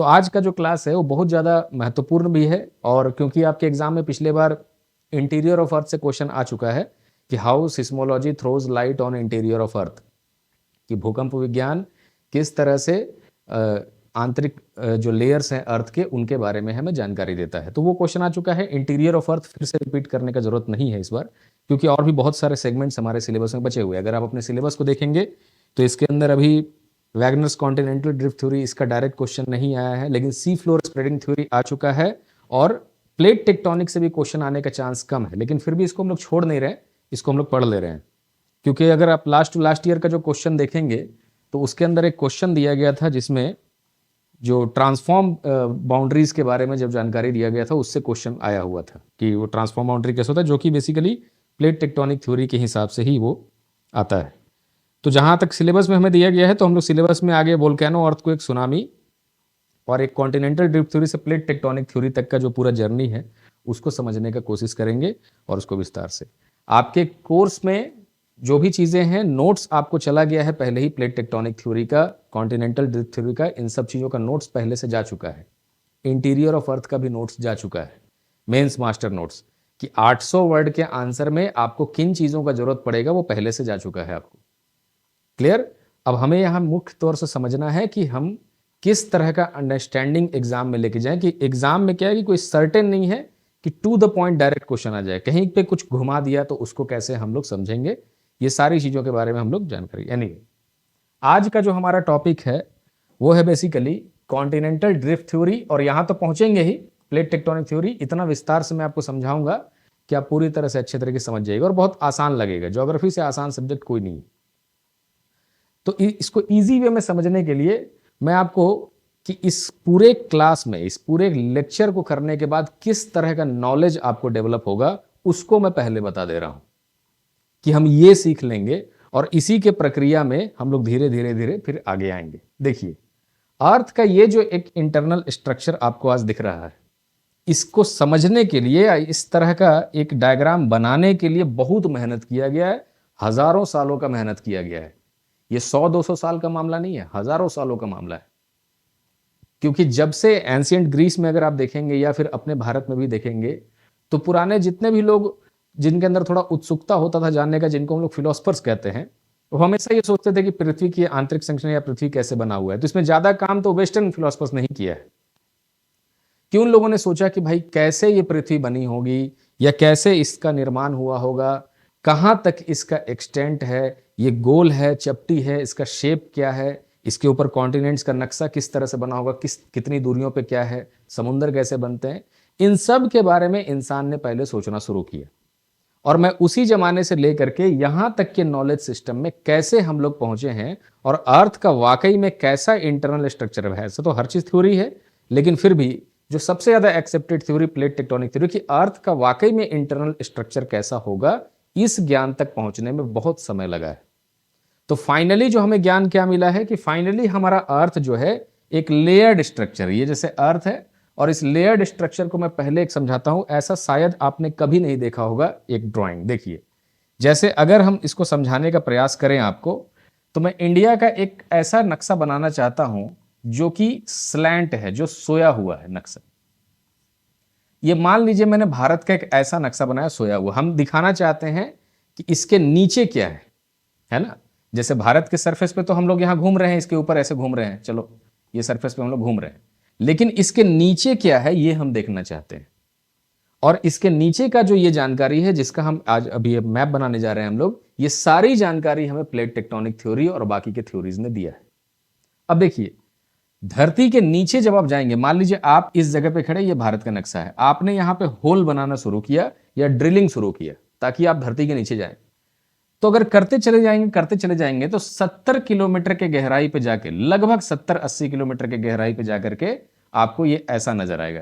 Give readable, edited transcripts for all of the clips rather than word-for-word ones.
तो आज का जो क्लास है वो बहुत ज़्यादा महत्वपूर्ण भी है, और क्योंकि आपके एग्जाम में पिछले बार इंटीरियर ऑफ अर्थ से क्वेश्चन आ चुका है कि how seismology throws light on interior of earth, कि भूकंप विज्ञान किस तरह से आंतरिक जो लेयर्स हैं अर्थ के उनके बारे में हमें जानकारी देता है। तो वो क्वेश्चन आ चुका है। इंटीरियर ऑफ अर्थ फिर से रिपीट करने का जरूरत नहीं है इस बार, क्योंकि और भी बहुत सारे सेगमेंट्स हमारे सिलेबस में बचे हुए हैं। अगर आप अपने सिलेबस को देखेंगे तो इसके अंदर अभी वैगनर्स कॉन्टिनेंटल ड्रिफ्ट थ्योरी, इसका डायरेक्ट क्वेश्चन नहीं आया है, लेकिन सी फ्लोर स्प्रेडिंग थ्योरी आ चुका है, और प्लेट टेक्टोनिक से भी क्वेश्चन आने का चांस कम है, लेकिन फिर भी इसको हम लोग छोड़ नहीं रहे, इसको हम लोग पढ़ ले रहे हैं। क्योंकि अगर आप लास्ट टू लास्ट ईयर का जो क्वेश्चन देखेंगे तो उसके अंदर एक क्वेश्चन दिया गया था जिसमें जो ट्रांसफॉर्म बाउंड्रीज के बारे में जब जानकारी दिया गया था उससे क्वेश्चन आया हुआ था कि वो ट्रांसफॉर्म बाउंड्री कैसे होता है, जो कि बेसिकली प्लेट टेक्टोनिक थ्योरी के हिसाब से ही वो आता है। तो जहां तक सिलेबस में हमें दिया गया है, तो हम लोग सिलेबस में आगे वोल्केनो, अर्थक्वेक, सुनामी और एक कॉन्टिनेंटल ड्रिफ्ट थ्योरी से प्लेट टेक्टोनिक थ्योरी तक का जो पूरा जर्नी है उसको समझने का कोशिश करेंगे, और उसको विस्तार से आपके कोर्स में जो भी चीज़ें हैं, नोट्स आपको चला गया है पहले ही, प्लेट टेक्टोनिक थ्योरी का, कॉन्टिनेंटल ड्रिफ्ट थ्योरी का, इन सब चीज़ों का नोट्स पहले से जा चुका है। इंटीरियर ऑफ अर्थ का भी नोट्स जा चुका है, मेंस मास्टर नोट्स, कि 800 वर्ड के आंसर में आपको किन चीज़ों का जरूरत पड़ेगा वो पहले से जा चुका है आपको। क्लियर? अब हमें यहाँ मुख्य तौर से समझना है कि हम किस तरह का अंडरस्टैंडिंग एग्जाम में लेके जाएं, कि एग्जाम में क्या है कि कोई सर्टेन नहीं है कि to the point direct question आ जाए, कहीं पे कुछ घुमा दिया तो उसको कैसे हम लोग समझेंगे, ये सारी चीज़ों के बारे में हम लोग जानकारी। यानी आज का जो हमारा टॉपिक है वो है बेसिकली कॉन्टिनेंटल ड्रिफ्ट थ्योरी, और यहाँ तो पहुंचेंगे ही प्लेट टेक्टोनिक थ्योरी। इतना विस्तार से मैं आपको समझाऊंगा कि आप पूरी तरह से अच्छे तरीके से समझ जाइएगा, और बहुत आसान लगेगा। ज्योग्राफी से आसान सब्जेक्ट कोई नहीं है। तो इसको इजी वे में समझने के लिए मैं आपको कि इस पूरे क्लास में, इस पूरे लेक्चर को करने के बाद किस तरह का नॉलेज आपको डेवलप होगा, उसको मैं पहले बता दे रहा हूं कि हम ये सीख लेंगे, और इसी के प्रक्रिया में हम लोग धीरे धीरे धीरे फिर आगे आएंगे। देखिए, अर्थ का ये जो एक इंटरनल स्ट्रक्चर आपको आज दिख रहा है, इसको समझने के लिए, इस तरह का एक डायग्राम बनाने के लिए बहुत मेहनत किया गया है, हजारों सालों का मेहनत किया गया है। ये 100-200 साल का मामला नहीं है, हजारों सालों का मामला है। क्योंकि जब से एंशियंट ग्रीस में अगर आप देखेंगे या फिर अपने भारत में भी देखेंगे, तो पुराने जितने भी लोग जिनके अंदर थोड़ा उत्सुकता होता था जानने का, जिनको हम लोग फिलोसफर्स कहते हैं, वो हमेशा ये सोचते थे कि पृथ्वी की आंतरिक संरचना या पृथ्वी कैसे बना हुआ है। तो इसमें ज्यादा काम तो वेस्टर्न फिलोसफर्स ने ही किया है, कि उन लोगों ने सोचा कि भाई कैसे ये पृथ्वी बनी होगी, या कैसे इसका निर्माण हुआ होगा, कहां तक इसका एक्सटेंट है, ये गोल है, चपटी है, इसका शेप क्या है, इसके ऊपर कॉन्टिनेंट्स का नक्शा किस तरह से बना होगा, कितनी दूरियों पे क्या है, समुद्र कैसे बनते हैं, इन सब के बारे में इंसान ने पहले सोचना शुरू किया। और मैं उसी जमाने से लेकर के यहां तक के नॉलेज सिस्टम में कैसे हम लोग पहुंचे हैं, और अर्थ का वाकई में कैसा इंटरनल स्ट्रक्चर है। ऐसे तो हर चीज थ्योरी है, लेकिन फिर भी जो सबसे ज्यादा accepted theory plate tectonic theory, कि अर्थ का वाकई में इंटरनल स्ट्रक्चर कैसा होगा, इस ज्ञान तक पहुंचने में बहुत समय लगा है। तो फाइनली जो हमें ज्ञान क्या मिला है कि फाइनली हमारा अर्थ जो है एक लेयर्ड स्ट्रक्चर, ये जैसे अर्थ है, और इस लेयर्ड स्ट्रक्चर को मैं पहले एक समझाता हूं। ऐसा शायद आपने कभी नहीं देखा होगा एक ड्राइंग। देखिए, जैसे अगर हम इसको समझाने का प्रयास करें आपको, तो मैं इंडिया का एक ऐसा नक्शा बनाना चाहता हूं जो कि स्लैंट है, जो सोया हुआ है नक्शा। ये मान लीजिए मैंने भारत का एक ऐसा नक्शा बनाया सोया हुआ। हम दिखाना चाहते हैं कि इसके नीचे क्या है ना। जैसे भारत के सरफेस पे तो हम लोग यहां घूम रहे हैं, इसके ऊपर ऐसे घूम रहे हैं, चलो ये सरफेस पे हम लोग घूम रहे हैं, लेकिन इसके नीचे क्या है ये हम देखना चाहते हैं। और इसके नीचे का जो ये जानकारी है, जिसका हम आज अभी मैप बनाने जा रहे हैं हम लोग, ये सारी जानकारी हमें प्लेट टेक्टोनिक थ्योरी और बाकी के थ्योरीज ने दिया है। अब देखिए, धरती के नीचे जब आप जाएंगे, मान लीजिए आप इस जगह पे खड़े, ये भारत का नक्शा है, आपने यहां पे होल बनाना शुरू किया या ड्रिलिंग शुरू किया ताकि आप धरती के नीचे जाएं, तो अगर करते चले जाएंगे तो 70 किलोमीटर के गहराई पे जाके, लगभग 70-80 किलोमीटर के गहराई पे जाकर के आपको ये ऐसा नजर आएगा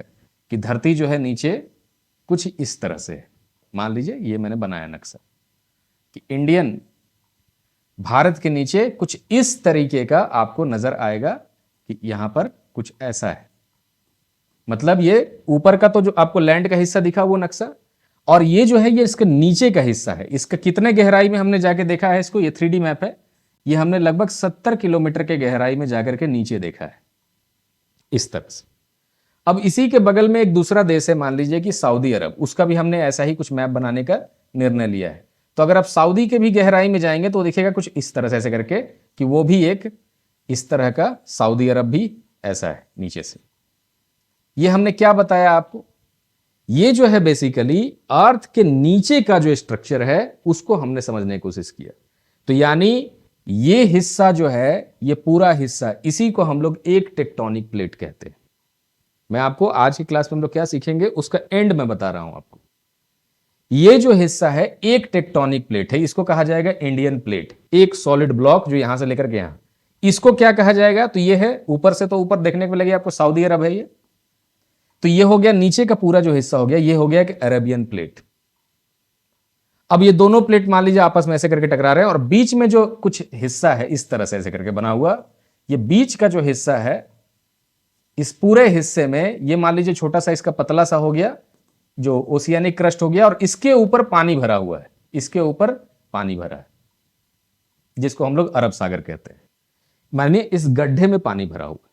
कि धरती जो है नीचे कुछ इस तरह से है। मान लीजिए ये मैंने बनाया नक्शा कि इंडियन भारत के नीचे कुछ इस तरीके का आपको नजर आएगा कि यहां पर कुछ ऐसा है। मतलब ये ऊपर का तो जो आपको लैंड का हिस्सा दिखा वो नक्शा, और ये जो है ये इसके नीचे का हिस्सा है। इसका कितने गहराई में हमने जाके देखा है इसको, ये 3D मैप है, ये हमने लगभग 70 किलोमीटर के गहराई में जाकर के नीचे देखा है। इस तरह से। अब इसी के बगल में एक दूसरा देश है, मान लीजिए कि सऊदी अरब, उसका भी हमने ऐसा ही कुछ मैप बनाने का निर्णय लिया है। तो अगर आप सऊदी के भी गहराई में जाएंगे तो देखिएगा कुछ इस तरह से ऐसे करके कि वो भी एक इस तरह का, सऊदी अरब भी ऐसा है नीचे से। ये हमने क्या बताया आपको, ये जो है बेसिकली अर्थ के नीचे का जो स्ट्रक्चर है उसको हमने समझने की कोशिश किया। तो यानी ये हिस्सा जो है, ये पूरा हिस्सा, इसी को हम लोग एक टेक्टोनिक प्लेट कहते हैं। मैं आपको आज की क्लास में हम लोग क्या सीखेंगे उसका एंड में बता रहा हूं आपको। ये जो हिस्सा है एक टेक्टोनिक प्लेट है, इसको कहा जाएगा इंडियन प्लेट। एक सॉलिड ब्लॉक जो यहां से लेकर के यहां, इसको क्या कहा जाएगा, तो ये है ऊपर से, तो ऊपर देखने को लगे आपको सऊदी अरब है ये। तो ये हो गया नीचे का पूरा जो हिस्सा हो गया, ये हो गया एक अरेबियन प्लेट। अब ये दोनों प्लेट मान लीजिए आपस में ऐसे करके टकरा रहे हैं, और बीच में जो कुछ हिस्सा है इस तरह से ऐसे करके बना हुआ, ये बीच का जो हिस्सा है, इस पूरे हिस्से में ये मान लीजिए छोटा सा इसका पतला सा हो गया जो ओशियानिक क्रस्ट हो गया, और इसके ऊपर पानी भरा हुआ है, इसके ऊपर पानी भरा है जिसको हम लोग अरब सागर कहते हैं। मानिए इस गड्ढे में पानी भरा हुआ है।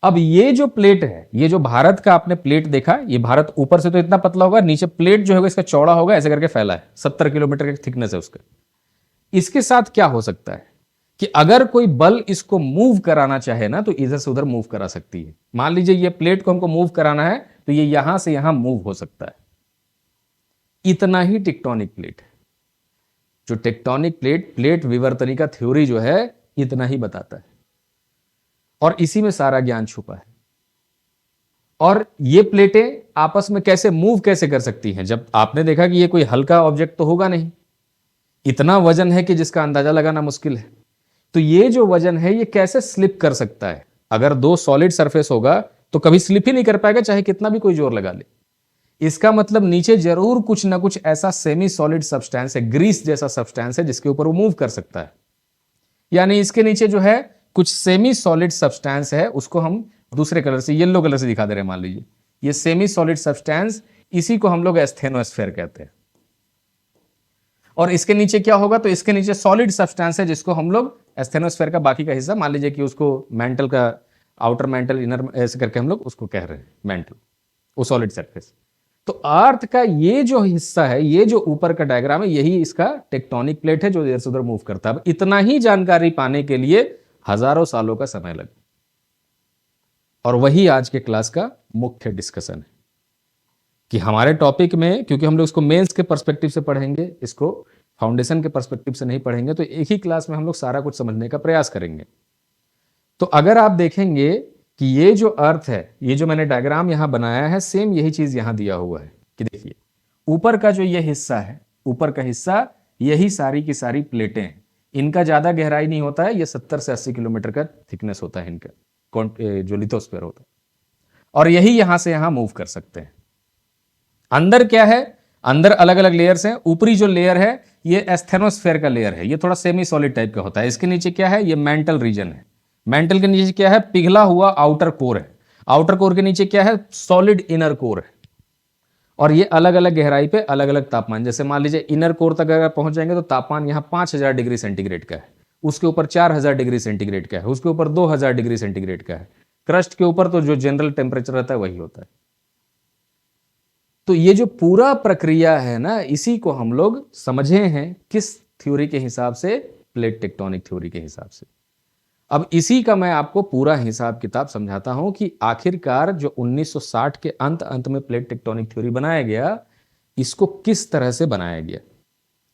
अब ये जो प्लेट है, ये जो भारत का आपने प्लेट देखा, ये भारत ऊपर से तो इतना पतला होगा, नीचे प्लेट जो होगा इसका चौड़ा होगा, ऐसे करके फैला है, 70 किलोमीटर की थिकनेस है उसका। इसके साथ क्या हो सकता है कि अगर कोई बल इसको मूव कराना चाहे ना, तो इधर से उधर मूव करा सकती है। मान लीजिए ये प्लेट को हमको मूव कराना है तो ये यहां से यहां मूव हो सकता है। इतना ही टेक्टोनिक प्लेट है। जो टेक्टोनिक प्लेट, प्लेट विवर्तनिका थ्योरी जो है, इतना ही बताता है, और इसी में सारा ज्ञान छुपा है। और ये प्लेटें आपस में कैसे मूव कैसे कर सकती हैं, जब आपने देखा कि ये कोई हल्का ऑब्जेक्ट तो होगा नहीं, इतना वजन है कि जिसका अंदाजा लगाना मुश्किल है। तो ये जो वजन है ये कैसे स्लिप कर सकता है। अगर दो सॉलिड सरफेस होगा तो कभी स्लिप ही नहीं कर पाएगा, चाहे कितना भी कोई जोर लगा ले। इसका मतलब नीचे जरूर कुछ ना कुछ ऐसा सेमी सॉलिड सब्सटेंस है, ग्रीस जैसा सब्सटेंस है, जिसके ऊपर वो मूव कर सकता है। यानी इसके नीचे जो है कुछ सेमी सॉलिड सब्सटेंस है, उसको हम दूसरे कलर से, येलो कलर से दिखा दे रहे हैं। मान लीजिए ये सेमी सॉलिड सब्सटेंस, इसी को हम लोग एस्थेनोस्फेयर कहते हैं। और इसके नीचे क्या होगा, तो इसके नीचे सॉलिड सब्सटेंस है, जिसको हम लोग एस्थेनोस्फेयर का बाकी का हिस्सा, मान लीजिए कि उसको मेंटल का, आउटर मेंटल, इनर, ऐसे करके हम लोग उसको कह रहे हैं मेंटल, वो सॉलिड सरफेस। तो अर्थ का ये जो हिस्सा है, ये जो ऊपर का डायग्राम है, यही इसका टेक्टोनिक प्लेट है जो इधर से उधर मूव करता है। इतना ही जानकारी पाने के लिए हजारों सालों का समय लगे, और वही आज के क्लास का मुख्य डिस्कशन है कि हमारे टॉपिक में, क्योंकि हम लोग इसको मेंस के पर्सपेक्टिव से पढ़ेंगे, इसको फाउंडेशन के पर्सपेक्टिव से नहीं पढ़ेंगे, तो एक ही क्लास में हम लोग सारा कुछ समझने का प्रयास करेंगे। तो अगर आप देखेंगे कि ये जो अर्थ है, ये जो मैंने डायग्राम यहां बनाया है, सेम यही चीज यहां दिया हुआ है कि देखिए ऊपर का जो ये हिस्सा है, ऊपर का हिस्सा, यही सारी की सारी प्लेटें हैं। इनका ज्यादा गहराई नहीं होता है, ये 70 से 80 किलोमीटर का थिकनेस होता है इनका, जो लिथोस्फीयर होता है, और यही यहां से यहां मूव कर सकते हैं। अंदर क्या है, अंदर अलग अलग लेयर्स हैं। ऊपरी जो लेयर है ये एस्थेनोस्फेयर का लेयर है, ये थोड़ा सेमी सॉलिड टाइप का होता है। इसके नीचे क्या है, ये मेंटल रीजन है। मेंटल के नीचे क्या है, पिघला हुआ आउटर कोर है। आउटर कोर के नीचे क्या है, सॉलिड इनर कोर है। और ये अलग अलग गहराई पे अलग अलग तापमान, जैसे मान लीजिए इनर कोर तक अगर पहुंच जाएंगे तो तापमान यहाँ 5000 डिग्री सेंटीग्रेड का है, उसके ऊपर 4000 डिग्री सेंटीग्रेड का है, उसके ऊपर 2000 डिग्री सेंटीग्रेड का है। क्रस्ट के ऊपर तो जो जनरल टेम्परेचर रहता है वही होता है। तो ये जो पूरा प्रक्रिया है ना, इसी को हम लोग समझे हैं किस थ्योरी के हिसाब से, प्लेट टेक्टोनिक थ्योरी के हिसाब से। अब इसी का मैं आपको पूरा हिसाब किताब समझाता हूं कि आखिरकार जो 1960 के अंत में प्लेट टेक्टोनिक थ्योरी बनाया गया, इसको किस तरह से बनाया गया।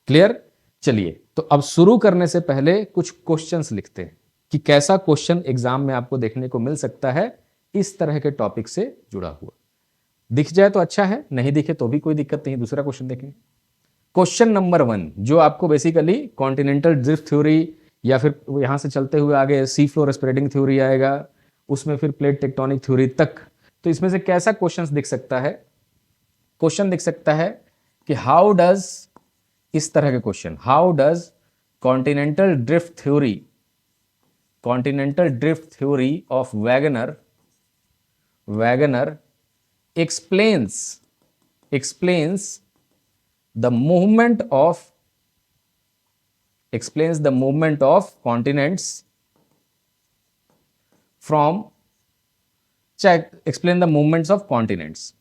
क्लियर? चलिए, तो अब शुरू करने से पहले कुछ क्वेश्चंस लिखते हैं कि कैसा क्वेश्चन एग्जाम में आपको देखने को मिल सकता है इस तरह के टॉपिक से जुड़ा हुआ। दिख जाए तो अच्छा है, नहीं दिखे तो भी कोई दिक्कत नहीं, दूसरा क्वेश्चन देखें। क्वेश्चन नंबर 1 जो आपको बेसिकली कॉन्टिनेंटल ड्रिफ्ट थ्योरी, या फिर यहां से चलते हुए आगे सी फ्लोर स्प्रेडिंग थ्योरी आएगा, उसमें फिर प्लेट टेक्टोनिक थ्योरी तक। तो इसमें से कैसा क्वेश्चन दिख सकता है? क्वेश्चन दिख सकता है कि हाउ डज, इस तरह के question, how does continental drift theory of Wagner explains the movement of continents from चाहे explain the movements of continents.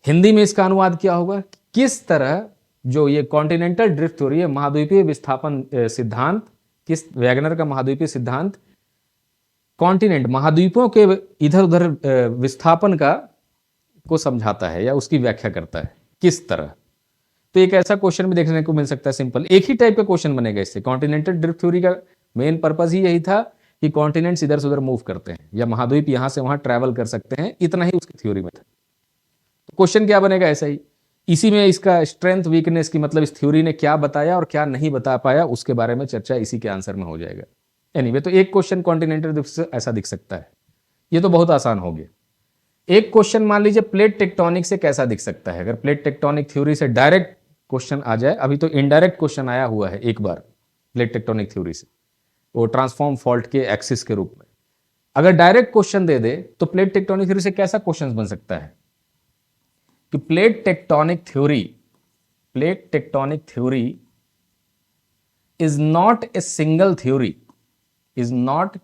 Hindi में इसका अनुवाद क्या होगा, किस तरह जो ये कॉन्टिनेंटल ड्रिफ्ट थ्योरी है, महाद्वीपीय विस्थापन सिद्धांत, किस वैगनर का महाद्वीपीय सिद्धांत कॉन्टिनेंट महाद्वीपों के इधर उधर विस्थापन का को समझाता है या उसकी व्याख्या करता है, किस तरह। तो एक ऐसा क्वेश्चन भी देखने को मिल सकता है, सिंपल एक ही टाइप का क्वेश्चन बनेगा इससे। कॉन्टिनेंटल ड्रिफ्ट थ्योरी का मेन पर्पस ही यही था कि कॉन्टिनेंट्स इधर से उधर मूव करते हैं या महाद्वीप यहां से वहां ट्रैवल कर सकते हैं, इतना ही उसकी थ्योरी में था। तो क्वेश्चन क्या बनेगा, ऐसा ही। इसी में इसका स्ट्रेंथ वीकनेस की मतलब इस थ्योरी ने क्या बताया और क्या नहीं बता पाया उसके बारे में चर्चा इसी के आंसर में हो जाएगा। एनीवे, तो एक क्वेश्चन कॉन्टिनेंटल ड्रिफ्ट से ऐसा दिख सकता है, ये तो बहुत आसान हो गया। एक क्वेश्चन मान लीजिए प्लेट टेक्टोनिक से कैसा दिख सकता है। अगर प्लेट टेक्टोनिक थ्योरी से डायरेक्ट क्वेश्चन आ जाए, अभी तो इनडायरेक्ट क्वेश्चन आया हुआ है एक बार प्लेट टेक्टोनिक थ्योरी से, वो ट्रांसफॉर्म फॉल्ट के एक्सिस के रूप में। अगर डायरेक्ट क्वेश्चन दे दे तो प्लेट टेक्टोनिक थ्योरी से कैसा क्वेश्चन बन सकता है कि plate tectonic theory is not a single theory, is not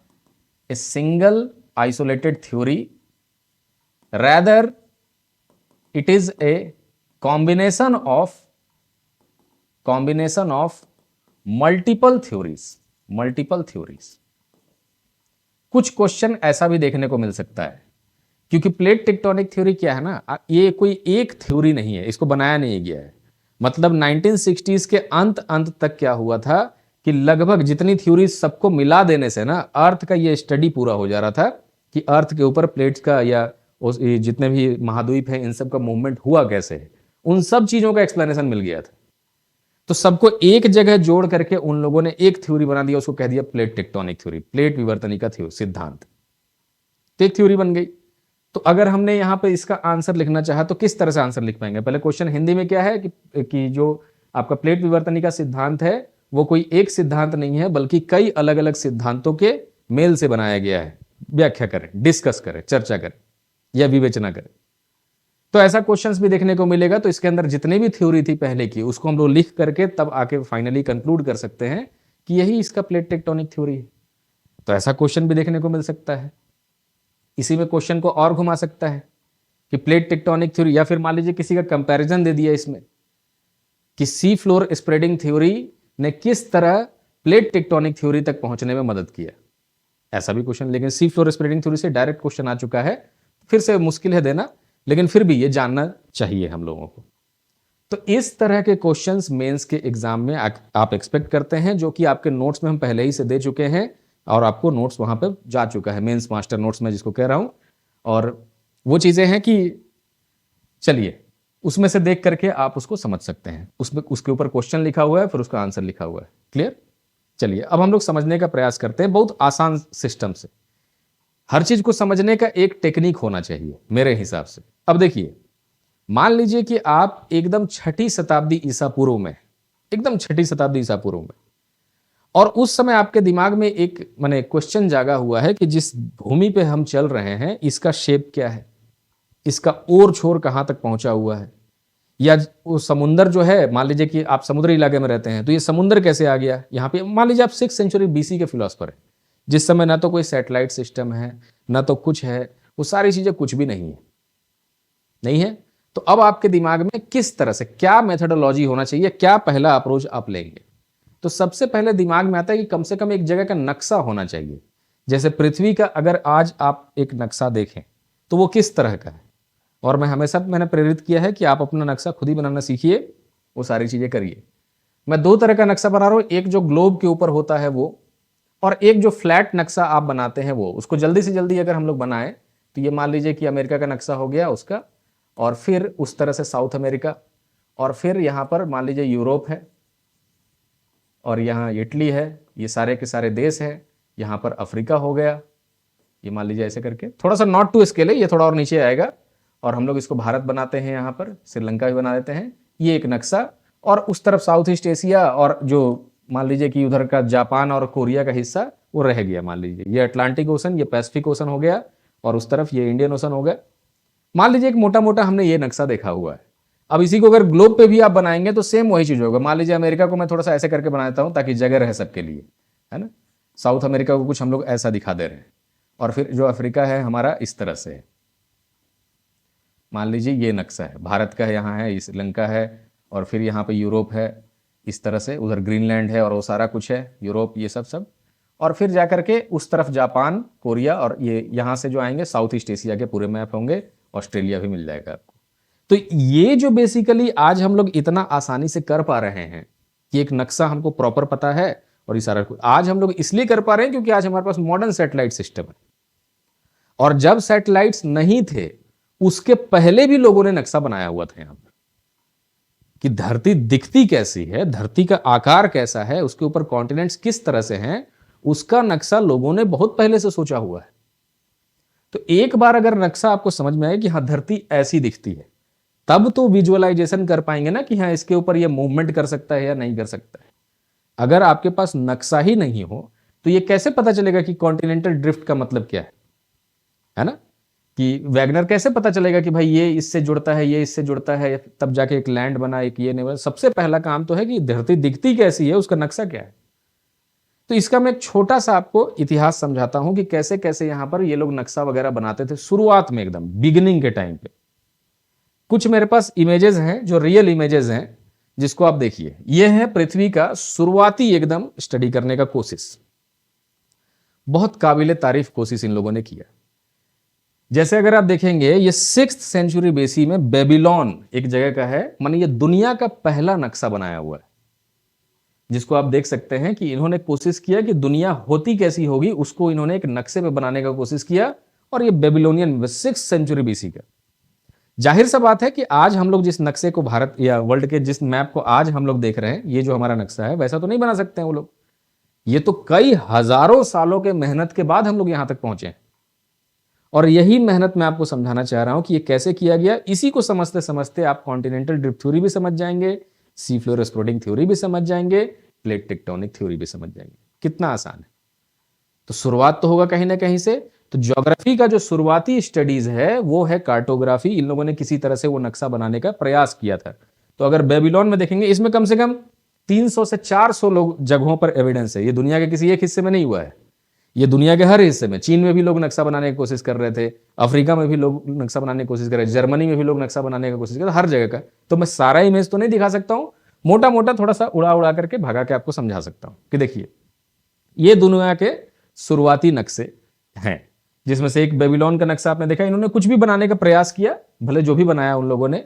a single isolated theory, rather it is a combination of multiple theories। कुछ क्वेश्चन ऐसा भी देखने को मिल सकता है, क्योंकि प्लेट टेक्टोनिक थ्योरी क्या है ना, ये कोई एक थ्योरी नहीं है, इसको बनाया नहीं गया है। मतलब 1960s के अंत तक क्या हुआ था कि लगभग जितनी थ्योरी सबको मिला देने से ना अर्थ का ये स्टडी पूरा हो जा रहा था कि अर्थ के ऊपर प्लेट्स का या जितने भी महाद्वीप हैं इन सब का मूवमेंट हुआ कैसे है, उन सब चीजों का एक्सप्लेनेशन मिल गया था। तो सबको एक जगह जोड़ करके उन लोगों ने एक थ्योरी बना दिया, उसको कह दिया प्लेट टेक्टोनिक थ्योरी, प्लेट विवर्तनिका सिद्धांत। तो एक थ्योरी बन गई। तो अगर हमने यहां पे इसका आंसर लिखना चाहा तो किस तरह से आंसर लिख पाएंगे। पहले क्वेश्चन हिंदी में क्या है कि जो आपका प्लेट विवर्तनिका सिद्धांत है वो कोई एक सिद्धांत नहीं है, बल्कि कई अलग अलग सिद्धांतों के मेल से बनाया गया है। व्याख्या करें, डिस्कस करें, चर्चा करें या विवेचना करें। तो ऐसा क्वेश्चंस भी देखने को मिलेगा। तो इसके अंदर जितनी भी थ्योरी थी पहले की, उसको हम लोग लिख करके तब आके फाइनली कंक्लूड कर सकते हैं कि यही इसका प्लेट टेक्टोनिक थ्योरी है। तो ऐसा क्वेश्चन भी देखने को मिल सकता है। इसी में क्वेश्चन को और घुमा सकता है कि प्लेट टेक्टोनिक थ्योरी, या फिर मान लीजिए किसी का कंपैरिजन दे दिया इसमें कि सी फ्लोर स्प्रेडिंग थ्योरी ने किस तरह प्लेट टेक्टोनिक थ्योरी तक पहुंचने में मदद किया, ऐसा भी क्वेश्चन। लेकिन सी फ्लोर स्प्रेडिंग थ्योरी से डायरेक्ट क्वेश्चन आ चुका है, फिर से मुश्किल है देना, लेकिन फिर भी ये जानना चाहिए हम लोगों को। तो इस तरह के क्वेश्चंस मेंस के एग्जाम में आप एक्सपेक्ट करते हैं, जो कि आपके नोट्स में हम पहले ही से दे चुके हैं और आपको नोट्स वहां पे जा चुका है, मेंस मास्टर नोट्स में जिसको कह रहा हूं। और वो चीजें हैं कि चलिए उसमें से देख करके आप उसको समझ सकते हैं, उसमें उसके ऊपर क्वेश्चन लिखा हुआ है, फिर उसका आंसर लिखा हुआ है। क्लियर। चलिए अब हम लोग समझने का प्रयास करते हैं बहुत आसान सिस्टम से। हर चीज को समझने का एक टेक्निक होना चाहिए मेरे हिसाब से। अब देखिए, मान लीजिए कि आप एकदम 6ठी शताब्दी ईसा पूर्व में, एकदम 6ठी शताब्दी ईसा पूर्व में, और उस समय आपके दिमाग में एक माने क्वेश्चन जागा हुआ है कि जिस भूमि पे हम चल रहे हैं इसका शेप क्या है, इसका ओर छोर कहां तक पहुंचा हुआ है, या वो समुंदर जो है, मान लीजिए कि आप समुद्री इलाके में रहते हैं तो ये समुंदर कैसे आ गया यहाँ पे। मान लीजिए आप 6th सेंचुरी BC के फिलोसफर है, जिस समय ना तो कोई सैटेलाइट सिस्टम है ना तो कुछ है, वो सारी चीजें कुछ भी नहीं है। तो अब आपके दिमाग में किस तरह से, क्या मेथोडोलॉजी होना चाहिए, क्या पहला अप्रोच आप लेंगे। तो सबसे पहले दिमाग में आता है कि कम से कम एक जगह का नक्शा होना चाहिए। जैसे पृथ्वी का अगर आज आप एक नक्शा देखें तो वो किस तरह का है, और मैंने प्रेरित किया है कि आप अपना नक्शा खुद ही बनाना सीखिए, वो सारी चीजें करिए। मैं 2 तरह का नक्शा बना रहा हूं, एक जो ग्लोब के ऊपर होता है वो, और एक जो फ्लैट नक्शा आप बनाते हैं वो। उसको जल्दी से जल्दी अगर हम लोग बनाएं तो ये मान लीजिए कि अमेरिका का नक्शा हो गया उसका, और फिर उस तरह से साउथ अमेरिका, और फिर यहां पर मान लीजिए यूरोप है, और यहाँ इटली है, ये सारे के सारे देश हैं। यहाँ पर अफ्रीका हो गया, ये मान लीजिए ऐसे करके, थोड़ा सा नॉट टू स्केल है, ये थोड़ा और नीचे आएगा, और हम लोग इसको भारत बनाते हैं, यहाँ पर श्रीलंका भी बना देते हैं। ये एक नक्शा, और उस तरफ साउथ ईस्ट एशिया, और जो मान लीजिए कि उधर का जापान और कोरिया का हिस्सा वो रह गया। मान लीजिए ये अटलांटिक ओशन, ये पैसिफिक ओशन हो गया, और उस तरफ ये इंडियन ओशन हो गया। मान लीजिए एक मोटा मोटा हमने ये नक्शा देखा हुआ है। अब इसी को अगर ग्लोब पे भी आप बनाएंगे तो सेम वही चीज होगा। मान लीजिए अमेरिका को मैं थोड़ा सा ऐसे करके बना देता हूं ताकि जगह रहे सबके लिए, है ना। साउथ अमेरिका को कुछ हम लोग ऐसा दिखा दे रहे हैं, और फिर जो अफ्रीका है हमारा इस तरह से है। मान लीजिए ये नक्शा है, भारत का है, यहाँ है, श्रीलंका है, और फिर यहाँ पे यूरोप है इस तरह से, उधर ग्रीनलैंड है और वो सारा कुछ है यूरोप, ये सब सब। और फिर जा करके उस तरफ जापान, कोरिया, और ये यहाँ से जो आएंगे साउथ ईस्ट एशिया के पूरे मैप होंगे, ऑस्ट्रेलिया भी मिल जाएगा आपको। तो ये जो बेसिकली आज हम लोग इतना आसानी से कर पा रहे हैं कि एक नक्शा हमको प्रॉपर पता है और ये सारा कुछ आज हम लोग इसलिए कर पा रहे हैं क्योंकि आज हमारे पास मॉडर्न सैटेलाइट सिस्टम है। और जब सैटेलाइट्स नहीं थे उसके पहले भी लोगों ने नक्शा बनाया हुआ था यहां पर कि धरती दिखती कैसी है, धरती का आकार कैसा है, उसके ऊपर कॉन्टिनेंट्स किस तरह से हैं, उसका नक्शा लोगों ने बहुत पहले से सोचा हुआ है। तो एक बार अगर नक्शा आपको समझ में आए कि हाँ धरती ऐसी दिखती है, तब तो विजुअलाइजेशन कर पाएंगे ना कि हाँ इसके ऊपर ये मूवमेंट कर सकता है या नहीं कर सकता है। अगर आपके पास नक्शा ही नहीं हो तो ये कैसे पता चलेगा कि कॉन्टिनेंटल ड्रिफ्ट का मतलब क्या है ना? कि वैगनर कैसे पता चलेगा कि भाई ये इससे जुड़ता है, ये इससे जुड़ता है, तब जाके एक लैंड बना, एक ये नहीं बना। सबसे पहला काम तो है कि धरती दिखती कैसी है, उसका नक्शा क्या है। तो इसका मैं एक छोटा सा आपको इतिहास समझाता हूं कि कैसे कैसे यहां पर ये लोग नक्शा वगैरह बनाते थे शुरुआत में, एकदम बिगिनिंग के टाइम पे। कुछ मेरे पास इमेजेस हैं जो रियल इमेजेस हैं, जिसको आप देखिए। ये है पृथ्वी का शुरुआती एकदम स्टडी करने का कोशिश। बहुत काबिले तारीफ कोशिश इन लोगों ने किया। जैसे अगर आप देखेंगे ये 6th सेंचुरी BC में बेबीलोन एक जगह का है, माने ये दुनिया का पहला नक्शा बनाया हुआ है, जिसको आप देख सकते हैं कि इन्होंने कोशिश किया कि दुनिया होती कैसी होगी, उसको इन्होंने एक नक्शे पे बनाने का कोशिश किया। और ये बेबीलोनियन 6th सेंचुरी BC का। जाहिर सा बात है कि आज हम लोग जिस नक्शे को, भारत या वर्ल्ड के जिस मैप को आज हम लोग देख रहे हैं, ये जो हमारा नक्शा है, वैसा तो नहीं बना सकते हैं वो लोग। ये तो कई हजारों सालों के मेहनत के बाद हम लोग यहां तक पहुंचे हैं। और यही मेहनत मैं आपको समझाना चाह रहा हूं कि ये कैसे किया गया। इसी को समझते समझते आप कॉन्टिनेंटल ड्रिफ्ट थ्योरी भी समझ जाएंगे, सी फ्लोर एक्सप्लोडिंग थ्योरी भी समझ जाएंगे, प्लेट टेक्टोनिक थ्योरी भी समझ जाएंगे। कितना आसान है। तो शुरुआत तो होगा कहीं ना कहीं से। तो ज्योग्राफी का जो शुरुआती स्टडीज है वो है कार्टोग्राफी। इन लोगों ने किसी तरह से वो नक्शा बनाने का प्रयास किया था। तो अगर बेबीलोन में देखेंगे, इसमें कम से कम 300 से 400 लोग जगहों पर एविडेंस है। ये दुनिया के किसी एक हिस्से में नहीं हुआ है, ये दुनिया के हर हिस्से में। चीन में भी लोग नक्शा बनाने की कोशिश कर रहे थे, अफ्रीका में भी लोग नक्शा बनाने की कोशिश कर रहे थे, जर्मनी में भी लोग नक्शा बनाने की कोशिश कर रहे थे, हर जगह का। तो मैं सारा इमेज तो नहीं दिखा सकता हूं, मोटा मोटा थोड़ा सा उड़ा उड़ा करके भगा के आपको समझा सकता हूं कि देखिए ये दुनिया के शुरुआती नक्शे हैं, जिसमें से एक बेबीलोन का नक्शा आपने देखा। इन्होंने कुछ भी बनाने का प्रयास किया, भले जो भी बनाया उन लोगों ने।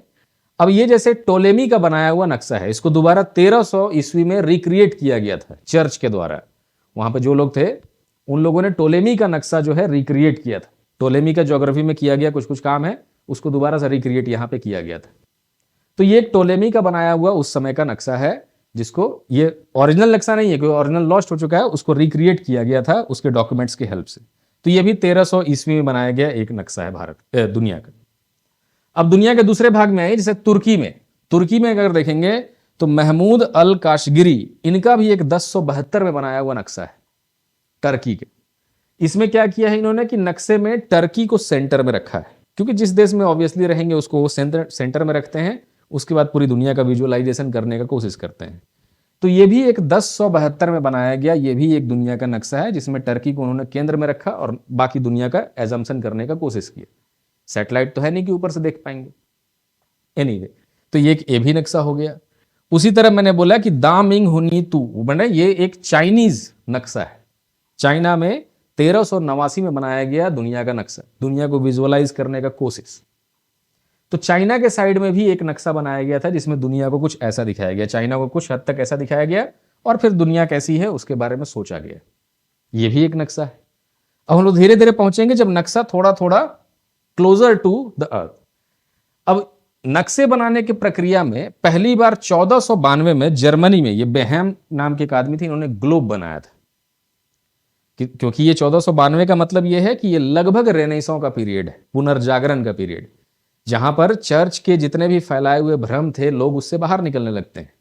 अब ये जैसे टोलेमी का बनाया हुआ नक्शा है, इसको दोबारा 1300 ईस्वी में रिक्रिएट किया गया था चर्च के द्वारा। वहां पे जो लोग थे उन लोगों ने टोलेमी का नक्शा जो है रिक्रिएट किया था। टोलेमी का ज्योग्राफी में किया गया कुछ कुछ काम है, उसको दोबारा से रिक्रिएट यहां पे किया गया था। तो ये एक टोलेमी का बनाया हुआ उस समय का नक्शा है, जिसको ये ओरिजिनल नक्शा नहीं है, क्योंकि ओरिजिनल लॉस्ट हो चुका है, उसको रिक्रिएट किया गया था उसके डॉक्यूमेंट्स की हेल्प से। तो ये भी 1300 ईस्वी में बनाया गया एक नक्शा है दुनिया का। अब दुनिया के दूसरे भाग में है, जैसे तुर्की में अगर देखेंगे तो महमूद अल काशगिरी, इनका भी एक 1072 में बनाया हुआ नक्शा है टर्की के। इसमें क्या किया है इन्होंने कि नक्शे में टर्की को सेंटर में रखा है, क्योंकि जिस देश में ऑब्वियसली रहेंगे उसको वो सेंटर में रखते हैं। उसके बाद पूरी दुनिया का विजुअलाइजेशन करने का कोशिश करते हैं। तो ये भी एक 1072 में बनाया गया, ये भी एक दुनिया का नक्शा है, जिसमें टर्की को उन्होंने केंद्र में रखा और बाकी दुनिया का एजम्पशन करने का कोशिश किया। सैटेलाइट तो है नहीं कि ऊपर से देख पाएंगे। एनीवे, तो ये भी नक्शा हो गया। उसी तरह मैंने बोला कि दामिंग हुनीतू बने, ये एक चाइनीज नक्शा है। चाइना में 1389 में बनाया गया दुनिया का नक्शा, दुनिया को विजुअलाइज करने का कोशिश। तो चाइना के साइड में भी एक नक्शा बनाया गया था, जिसमें दुनिया को कुछ ऐसा दिखाया गया, चाइना को कुछ हद तक ऐसा दिखाया गया, और फिर दुनिया कैसी है उसके बारे में सोचा गया। यह भी एक नक्शा है। अब हम लोग धीरे धीरे पहुंचेंगे जब नक्शा थोड़ा थोड़ा क्लोजर टू द अर्थ। अब नक्शे बनाने की प्रक्रिया में पहली बार 1492 में जर्मनी में, ये बेहम नाम के एक आदमी थे, इन्होंने ग्लोब बनाया था। क्योंकि ये 1492 का मतलब ये है कि ये लगभग रेनेसां का पीरियड है, पुनर्जागरण का पीरियड, जहां पर चर्च के जितने भी फैलाए हुए भ्रम थे लोग उससे बाहर निकलने लगते हैं,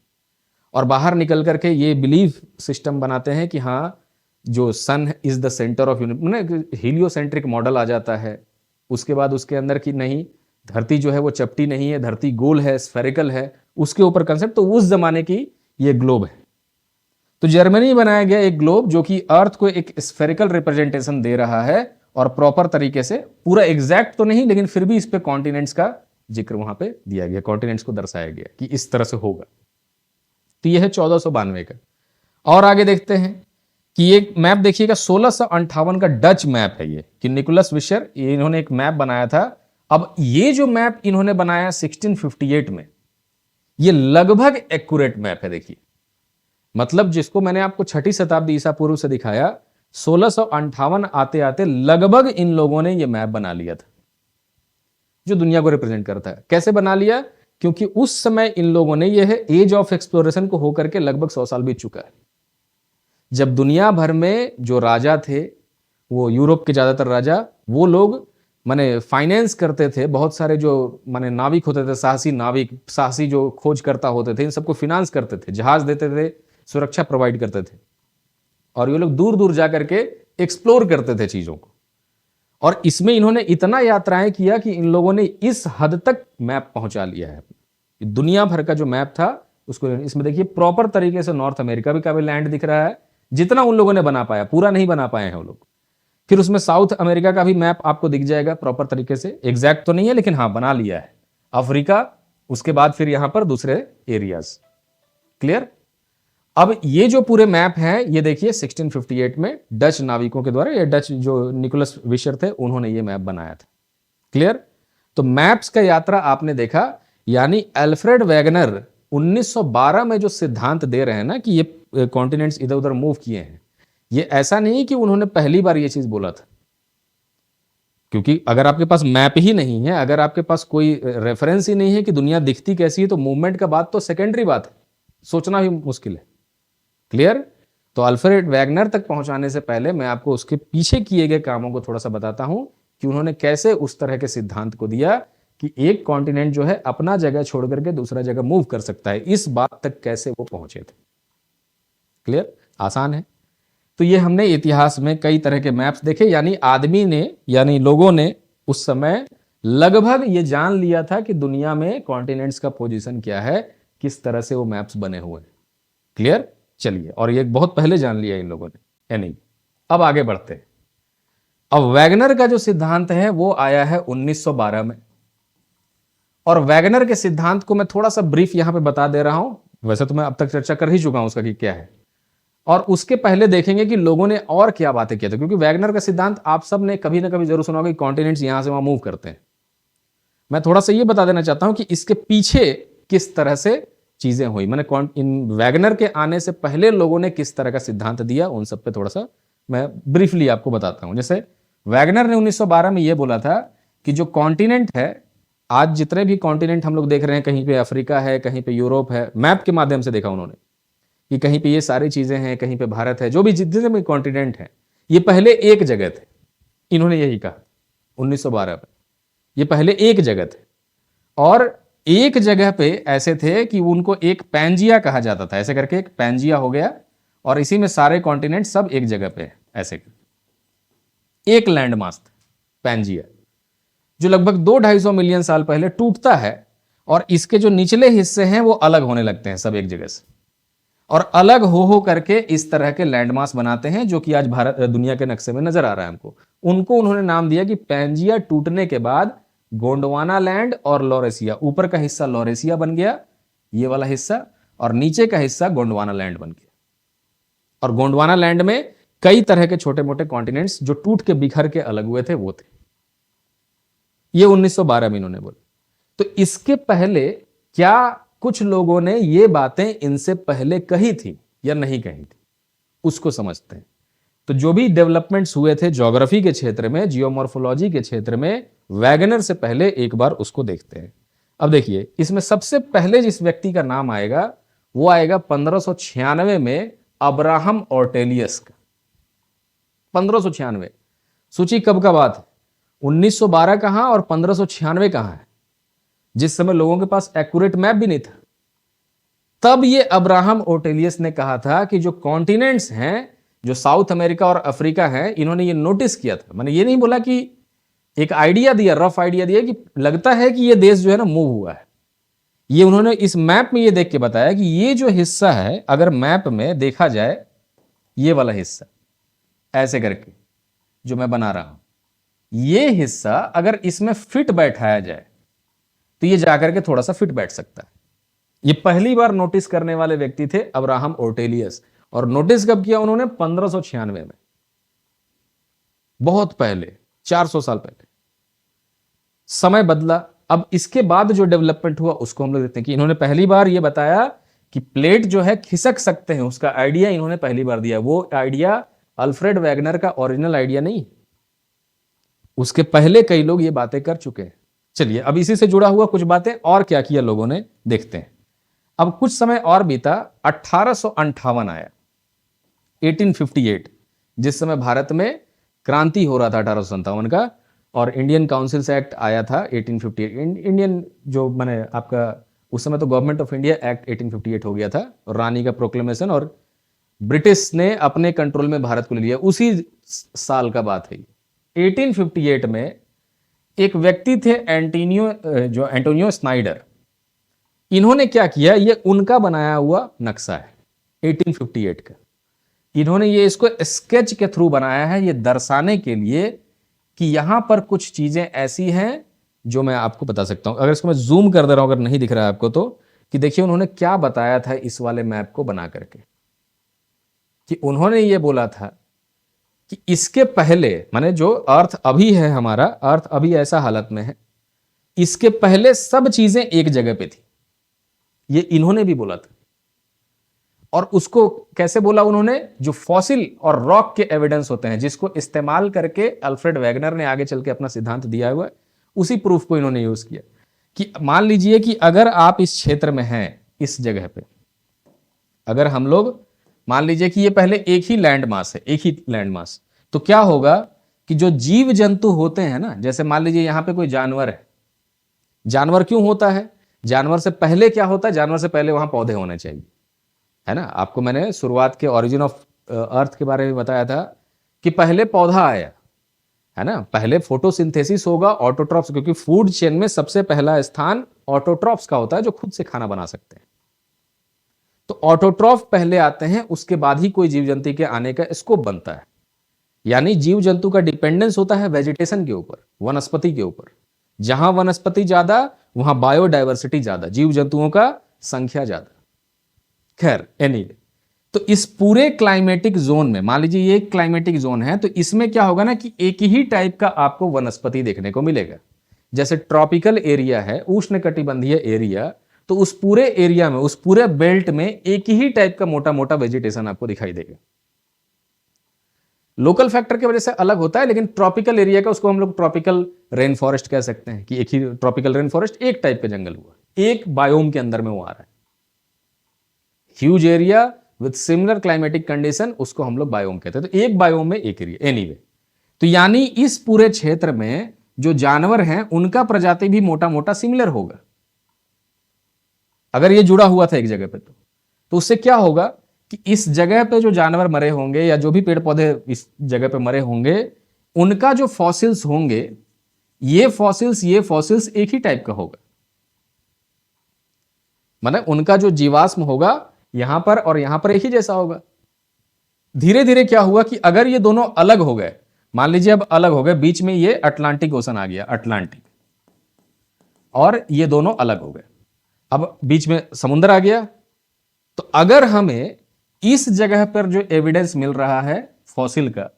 और बाहर निकल करके ये बिलीफ सिस्टम बनाते हैं कि हाँ जो sun is the centre of universe, heliocentric model आ जाता है। उसके बाद उसके अंदर की नहीं, धरती जो है वो चपटी नहीं है, धरती गोल है, स्फेरिकल है, उसके ऊपर कंसेप्ट। तो उस जमाने की ये ग्लोब है। तो जर्मनी बनाया गया एक ग्लोब जो कि अर्थ को एक स्फेरिकल रिप्रेजेंटेशन दे रहा है, और प्रॉपर तरीके से, पूरा एग्जैक्ट तो नहीं लेकिन फिर भी इस पे कॉन्टिनेंट्स का जिक्र वहां पे दिया गया, कॉन्टिनेंट्स को दर्शाया गया कि इस तरह से होगा। तो यह है 1492 का। और आगे देखते हैं कि ये मैप देखिएगा 1658 का डच मैप है ये, कि निकोलस विशर, इन्होंने एक मैप बनाया था। अब ये जो मैप इन्होंने बनाया 1658 में, ये लगभग एक्यूरेट मैप है। देखिए, मतलब जिसको मैंने आपको 6ठी शताब्दी ईसा पूर्व से दिखाया, 1658 आते आते लगभग इन लोगों ने ये मैप बना लिया था जो दुनिया को रिप्रेजेंट करता है। कैसे बना लिया? क्योंकि उस समय इन लोगों ने, यह एज ऑफ एक्सप्लोरेशन को होकर के लगभग 100 साल बीत चुका है, जब दुनिया भर में जो राजा थे, वो यूरोप के ज्यादातर राजा, वो लोग माने फाइनेंस करते थे, बहुत सारे जो माने नाविक होते थे, साहसी नाविक, साहसी जो खोज करता होते थे, इन सबको फिनांस करते थे, जहाज देते थे, सुरक्षा प्रोवाइड करते थे, और ये लोग दूर दूर जाकर के एक्सप्लोर करते थे चीजों को। और इसमें इन्होंने इतना यात्राएं किया कि इन लोगों ने इस हद तक मैप पहुंचा लिया है। दुनिया भर का जो मैप था उसको, इसमें देखिए प्रॉपर तरीके से नॉर्थ अमेरिका भी का भी लैंड दिख रहा है, जितना उन लोगों ने बना पाया, पूरा नहीं बना पाए हैं वो लोग। फिर उसमें साउथ अमेरिका का भी मैप आपको दिख जाएगा प्रॉपर तरीके से, एग्जैक्ट तो नहीं है लेकिन हाँ बना लिया है। अफ्रीका, उसके बाद फिर यहां पर दूसरे एरियाज। क्लियर? अब ये जो पूरे मैप हैं, ये देखिए 1658 में डच नाविकों के द्वारा, ये डच जो निकोलस विशर थे, उन्होंने ये मैप बनाया था। क्लियर? तो मैप्स का यात्रा आपने देखा, यानी अल्फ्रेड वैगनर 1912 में जो सिद्धांत दे रहे हैं ना कि ये कॉन्टिनेंट्स इधर उधर मूव किए हैं, ये ऐसा नहीं कि उन्होंने पहली बार ये चीज बोला था। क्योंकि अगर आपके पास मैप ही नहीं है, अगर आपके पास कोई रेफरेंस ही नहीं है कि दुनिया दिखती कैसी है, तो मूवमेंट का बात तो सेकेंडरी बात है, सोचना भी मुश्किल है। क्लियर? तो अल्फ्रेड वैगनर तक पहुंचाने से पहले मैं आपको उसके पीछे किए गए कामों को थोड़ा सा बताता हूं कि उन्होंने कैसे उस तरह के सिद्धांत को दिया कि एक कॉन्टिनेंट जो है अपना जगह छोड़ करके दूसरा जगह मूव कर सकता है, इस बात तक कैसे वो पहुंचे थे। क्लियर? आसान है। तो ये हमने इतिहास में कई तरह के मैप्स देखे, यानी आदमी ने, यानी लोगों ने उस समय लगभग ये जान लिया था कि दुनिया में कॉन्टिनेंट्स का पोजीशन क्या है, किस तरह से वो मैप्स बने हुए हैं। क्लियर? चलिए, और ये बहुत पहले जान लिया इन लोगों ने। नहीं, अब आगे बढ़ते हैं। अब वैगनर का जो सिद्धांत है वो आया है 1912 में, और वैगनर के सिद्धांत को मैं थोड़ा सा ब्रीफ यहां पे बता दे रहा हूं, वैसे तो मैं अब तक चर्चा कर ही चुका हूं उसका कि क्या है, और उसके पहले देखेंगे कि लोगों ने और क्या बातें किया था। क्योंकि वैगनर का सिद्धांत आप सब ने कभी ना कभी जरूर सुना होगा कि कॉन्टिनेंट्स यहां से वहां मूव करते हैं। मैं थोड़ा सा ये बता देना चाहता हूं कि इसके पीछे किस तरह से चीजें हुई, मैंने इन वैगनर के आने से पहले लोगों ने किस तरह का सिद्धांत दिया, उन सब पे थोड़ा सा मैं ब्रीफली आपको बताता हूं। जैसे वैगनर ने 1912 में यह बोला था कि जो कॉन्टिनेंट है, आज जितने भी कॉन्टिनेंट हम लोग देख रहे हैं, कहीं पे अफ्रीका है, कहीं पे यूरोप है, मैप के माध्यम से देखा उन्होंने कि कहीं पे ये सारी चीजें हैं, कहीं पे भारत है, जो भी जितने भी कॉन्टिनेंट हैं, ये पहले एक जगह थे। इन्होंने यही कहा 1912 में, ये पहले एक जगह थे, और एक जगह पे ऐसे थे कि उनको एक पैंजिया कहा जाता था, ऐसे करके एक पैंजिया हो गया, और इसी में सारे कॉन्टिनेंट सब एक जगह पे है, ऐसे एक लैंड मास था पैंजिया, जो लगभग 200-250 मिलियन साल पहले टूटता है, और इसके जो निचले हिस्से हैं वो अलग होने लगते हैं सब एक जगह से, और अलग हो करके इस तरह के लैंडमास बनाते हैं, जो कि आज भारत दुनिया के नक्शे में नजर आ रहा है हमको। उनको उन्होंने नाम दिया कि पैंजिया टूटने के बाद गोंडवाना लैंड और लॉरेसिया, ऊपर का हिस्सा लॉरेसिया बन गया, ये वाला हिस्सा, और नीचे का हिस्सा गोंडवाना लैंड बन गया। और गोंडवाना लैंड में कई तरह के छोटे मोटे कॉन्टिनेंट्स जो टूट के बिखर के अलग हुए थे, वो थे। ये 1912 में इन्होंने बोला। तो इसके पहले क्या कुछ लोगों ने ये बातें इनसे पहले कही थी या नहीं कही थी, उसको समझते हैं। तो जो भी डेवलपमेंट्स हुए थे ज्योग्राफी के क्षेत्र में, जियोमॉर्फोलॉजी के क्षेत्र में, वैगनर से पहले एक बार उसको देखते हैं। अब देखिए, इसमें सबसे पहले जिस व्यक्ति का नाम आएगा वो आएगा 1596 में, अब्राहम ऑर्टेलियस का। 1596 सूची कब का बात है? 1912 कहां और 1596 कहां है, जिस समय लोगों के पास एक्यूरेट मैप भी नहीं था। तब ये अब्राहम ऑर्टेलियस ने कहा था कि जो कॉन्टिनेंट्स हैं, जो साउथ अमेरिका और अफ्रीका है, इन्होंने ये नोटिस किया था। मैंने ये नहीं बोला कि एक आइडिया दिया, रफ आइडिया दिया कि लगता है कि ये देश जो है ना मूव हुआ है। ये उन्होंने इस मैप में ये देख के बताया कि ये जो हिस्सा है, अगर मैप में देखा जाए, ये वाला हिस्सा ऐसे करके जो मैं बना रहा हूं, ये हिस्सा अगर इसमें फिट बैठाया जाए तो ये जाकर के थोड़ा सा फिट बैठ सकता है। ये पहली बार नोटिस करने वाले व्यक्ति थे अब्राहम ओर्टेलियस, और नोटिस कब किया उन्होंने? 1596 में, बहुत पहले, 400 साल पहले। समय बदला। अब इसके बाद जो डेवलपमेंट हुआ उसको हम लोग देखते हैं कि इन्होंने पहली बार ये बताया कि प्लेट जो है खिसक सकते हैं, उसका आइडिया इन्होंने पहली बार दिया। वो आइडिया अल्फ्रेड वैगनर का ओरिजिनल आइडिया नहीं, उसके पहले कई लोग ये बातें कर चुके हैं। चलिए अब इसी से जुड़ा हुआ कुछ बातें और क्या किया लोगों ने देखते हैं। अब कुछ समय और बीता, 1858 आया, 1858, जिस समय भारत में क्रांति हो रहा था 1857 का, और इंडियन काउंसिल्स एक्ट आया था 1858। इंडियन जो मैंने आपका उस समय तो गवर्नमेंट ऑफ इंडिया एक्ट 1858 हो गया था, और रानी का प्रोक्लेमेशन, और ब्रिटिश ने अपने कंट्रोल में भारत को ले लिया। उसी साल का बात है। 1858 में एक व्यक्ति थे एंटोनियो स्नाइडर। इन्होंने क्या किया, ये उनका बनाया हुआ नक्शा है 1858 का। इन्होंने ये इसको स्केच के थ्रू बनाया है, ये दर्शाने के लिए कि यहां पर कुछ चीजें ऐसी हैं जो मैं आपको बता सकता हूं। अगर इसको मैं जूम कर दे रहा हूं, अगर नहीं दिख रहा है आपको तो, कि देखिए उन्होंने क्या बताया था इस वाले मैप को बना करके, कि उन्होंने ये बोला था कि इसके पहले, माने जो अर्थ अभी है हमारा, अर्थ अभी ऐसा हालत में है, इसके पहले सब चीजें एक जगह पे थी। ये इन्होंने भी बोला था। और उसको कैसे बोला उन्होंने? जो फॉसिल और रॉक के एविडेंस होते हैं, जिसको इस्तेमाल करके अल्फ्रेड वैगनर ने आगे चल के अपना सिद्धांत दिया हुआ है, उसी प्रूफ को इन्होंने यूज किया। कि मान लीजिए कि अगर आप इस क्षेत्र में हैं, इस जगह पे, अगर हम लोग मान लीजिए कि ये पहले एक ही लैंड मास है, एक ही लैंड मास, तो क्या होगा कि जो जीव जंतु होते हैं ना, जैसे मान लीजिए यहां पे कोई जानवर है। जानवर क्यों होता है? जानवर से पहले क्या होता है? जानवर से पहले वहां पौधे होने चाहिए, है ना। आपको मैंने शुरुआत के ओरिजिन ऑफ अर्थ के बारे में बताया था कि पहले पौधा आया, है ना। पहले फोटोसिंथेसिस होगा, ऑटोट्रॉफ्स, क्योंकि फूड चेन में सबसे पहला स्थान ऑटोट्रॉफ्स का होता है, जो खुद से खाना बना सकते हैं। तो ऑटोट्रॉफ पहले आते हैं, उसके बाद ही कोई जीव जंतु के आने का स्कोप बनता है। यानी जीव जंतु का डिपेंडेंस होता है वेजिटेशन के ऊपर, वनस्पति के ऊपर। जहां वनस्पति ज्यादा, वहां बायोडाइवर्सिटी ज्यादा, जीव जंतुओं का संख्या ज्यादा। खैर एनीवे, तो इस पूरे क्लाइमेटिक जोन में, मान लीजिए ये एक क्लाइमेटिक जोन है, तो इसमें क्या होगा ना कि एक ही टाइप का आपको वनस्पति देखने को मिलेगा। जैसे ट्रॉपिकल एरिया है, उष्णकटिबंधीय एरिया, तो उस पूरे एरिया में, उस पूरे बेल्ट में एक ही टाइप का मोटा मोटा वेजिटेशन आपको दिखाई देगा। लोकल फैक्टर की वजह से अलग होता है, लेकिन ट्रॉपिकल एरिया का, उसको हम लोग ट्रॉपिकल रेन फॉरेस्ट कह सकते हैं, कि एक ही ट्रॉपिकल रेन फॉरेस्ट, एक टाइप का जंगल हुआ, एक बायोम के अंदर में वो आ रहा है। Huge area with similar climatic condition, उसको हम लोग बायोम कहते हैं। तो एक बायोम में एक एरिया। एनीवे, तो यानी इस पूरे क्षेत्र में जो जानवर हैं, उनका प्रजाति भी मोटा मोटा सिमिलर होगा। अगर ये जुड़ा हुआ था एक जगह पे, तो उससे क्या होगा कि इस जगह पे जो जानवर मरे होंगे, या जो भी पेड़ पौधे इस जगह पे मरे होंगे, उनका जो फॉसिल्स होंगे, ये फॉसिल्स एक ही टाइप का होगा। मतलब उनका जो जीवाश्म होगा यहां पर और यहां पर एक ही जैसा होगा। धीरे धीरे क्या हुआ कि अगर ये दोनों अलग हो गए, मान लीजिए अब अलग हो गए, बीच में ये अटलांटिक ओशन आ गया, अटलांटिक, और ये दोनों अलग हो गए, अब बीच में समुद्र आ गया। तो अगर हमें इस जगह पर जो एविडेंस मिल रहा है फॉसिल का,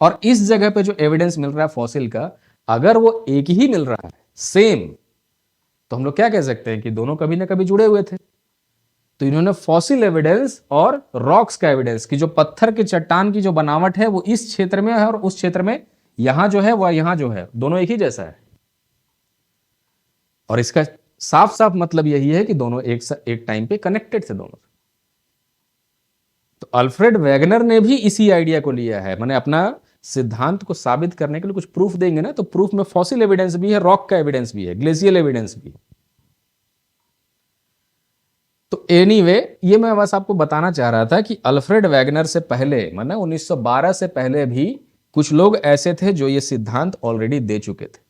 और इस जगह पर जो एविडेंस मिल रहा है फॉसिल का, अगर वो एक ही मिल रहा है, सेम, तो हम लोग क्या कह सकते हैं कि दोनों कभी ना कभी जुड़े हुए थे। तो इन्होंने फॉसिल एविडेंस और रॉक्स का एविडेंस, कि जो पत्थर की चट्टान की जो बनावट है वो इस क्षेत्र में है, और उस क्षेत्र में यहां जो है वह यहां जो है, दोनों एक ही जैसा है। और इसका साफ साफ मतलब यही है कि दोनों एक टाइम पे कनेक्टेड थे दोनों। तो अल्फ्रेड वैगनर ने भी इसी आइडिया को लिया है। मैंने अपना सिद्धांत को साबित करने के लिए कुछ प्रूफ देंगे ना, तो प्रूफ में फॉसिल एविडेंस भी है, रॉक का एविडेंस भी है, ग्लेशियल एविडेंस भी है। तो एनीवे, ये मैं बस आपको बताना चाह रहा था कि अल्फ्रेड वैगनर से पहले, माने 1912 से पहले भी कुछ लोग ऐसे थे जो ये सिद्धांत ऑलरेडी दे चुके थे।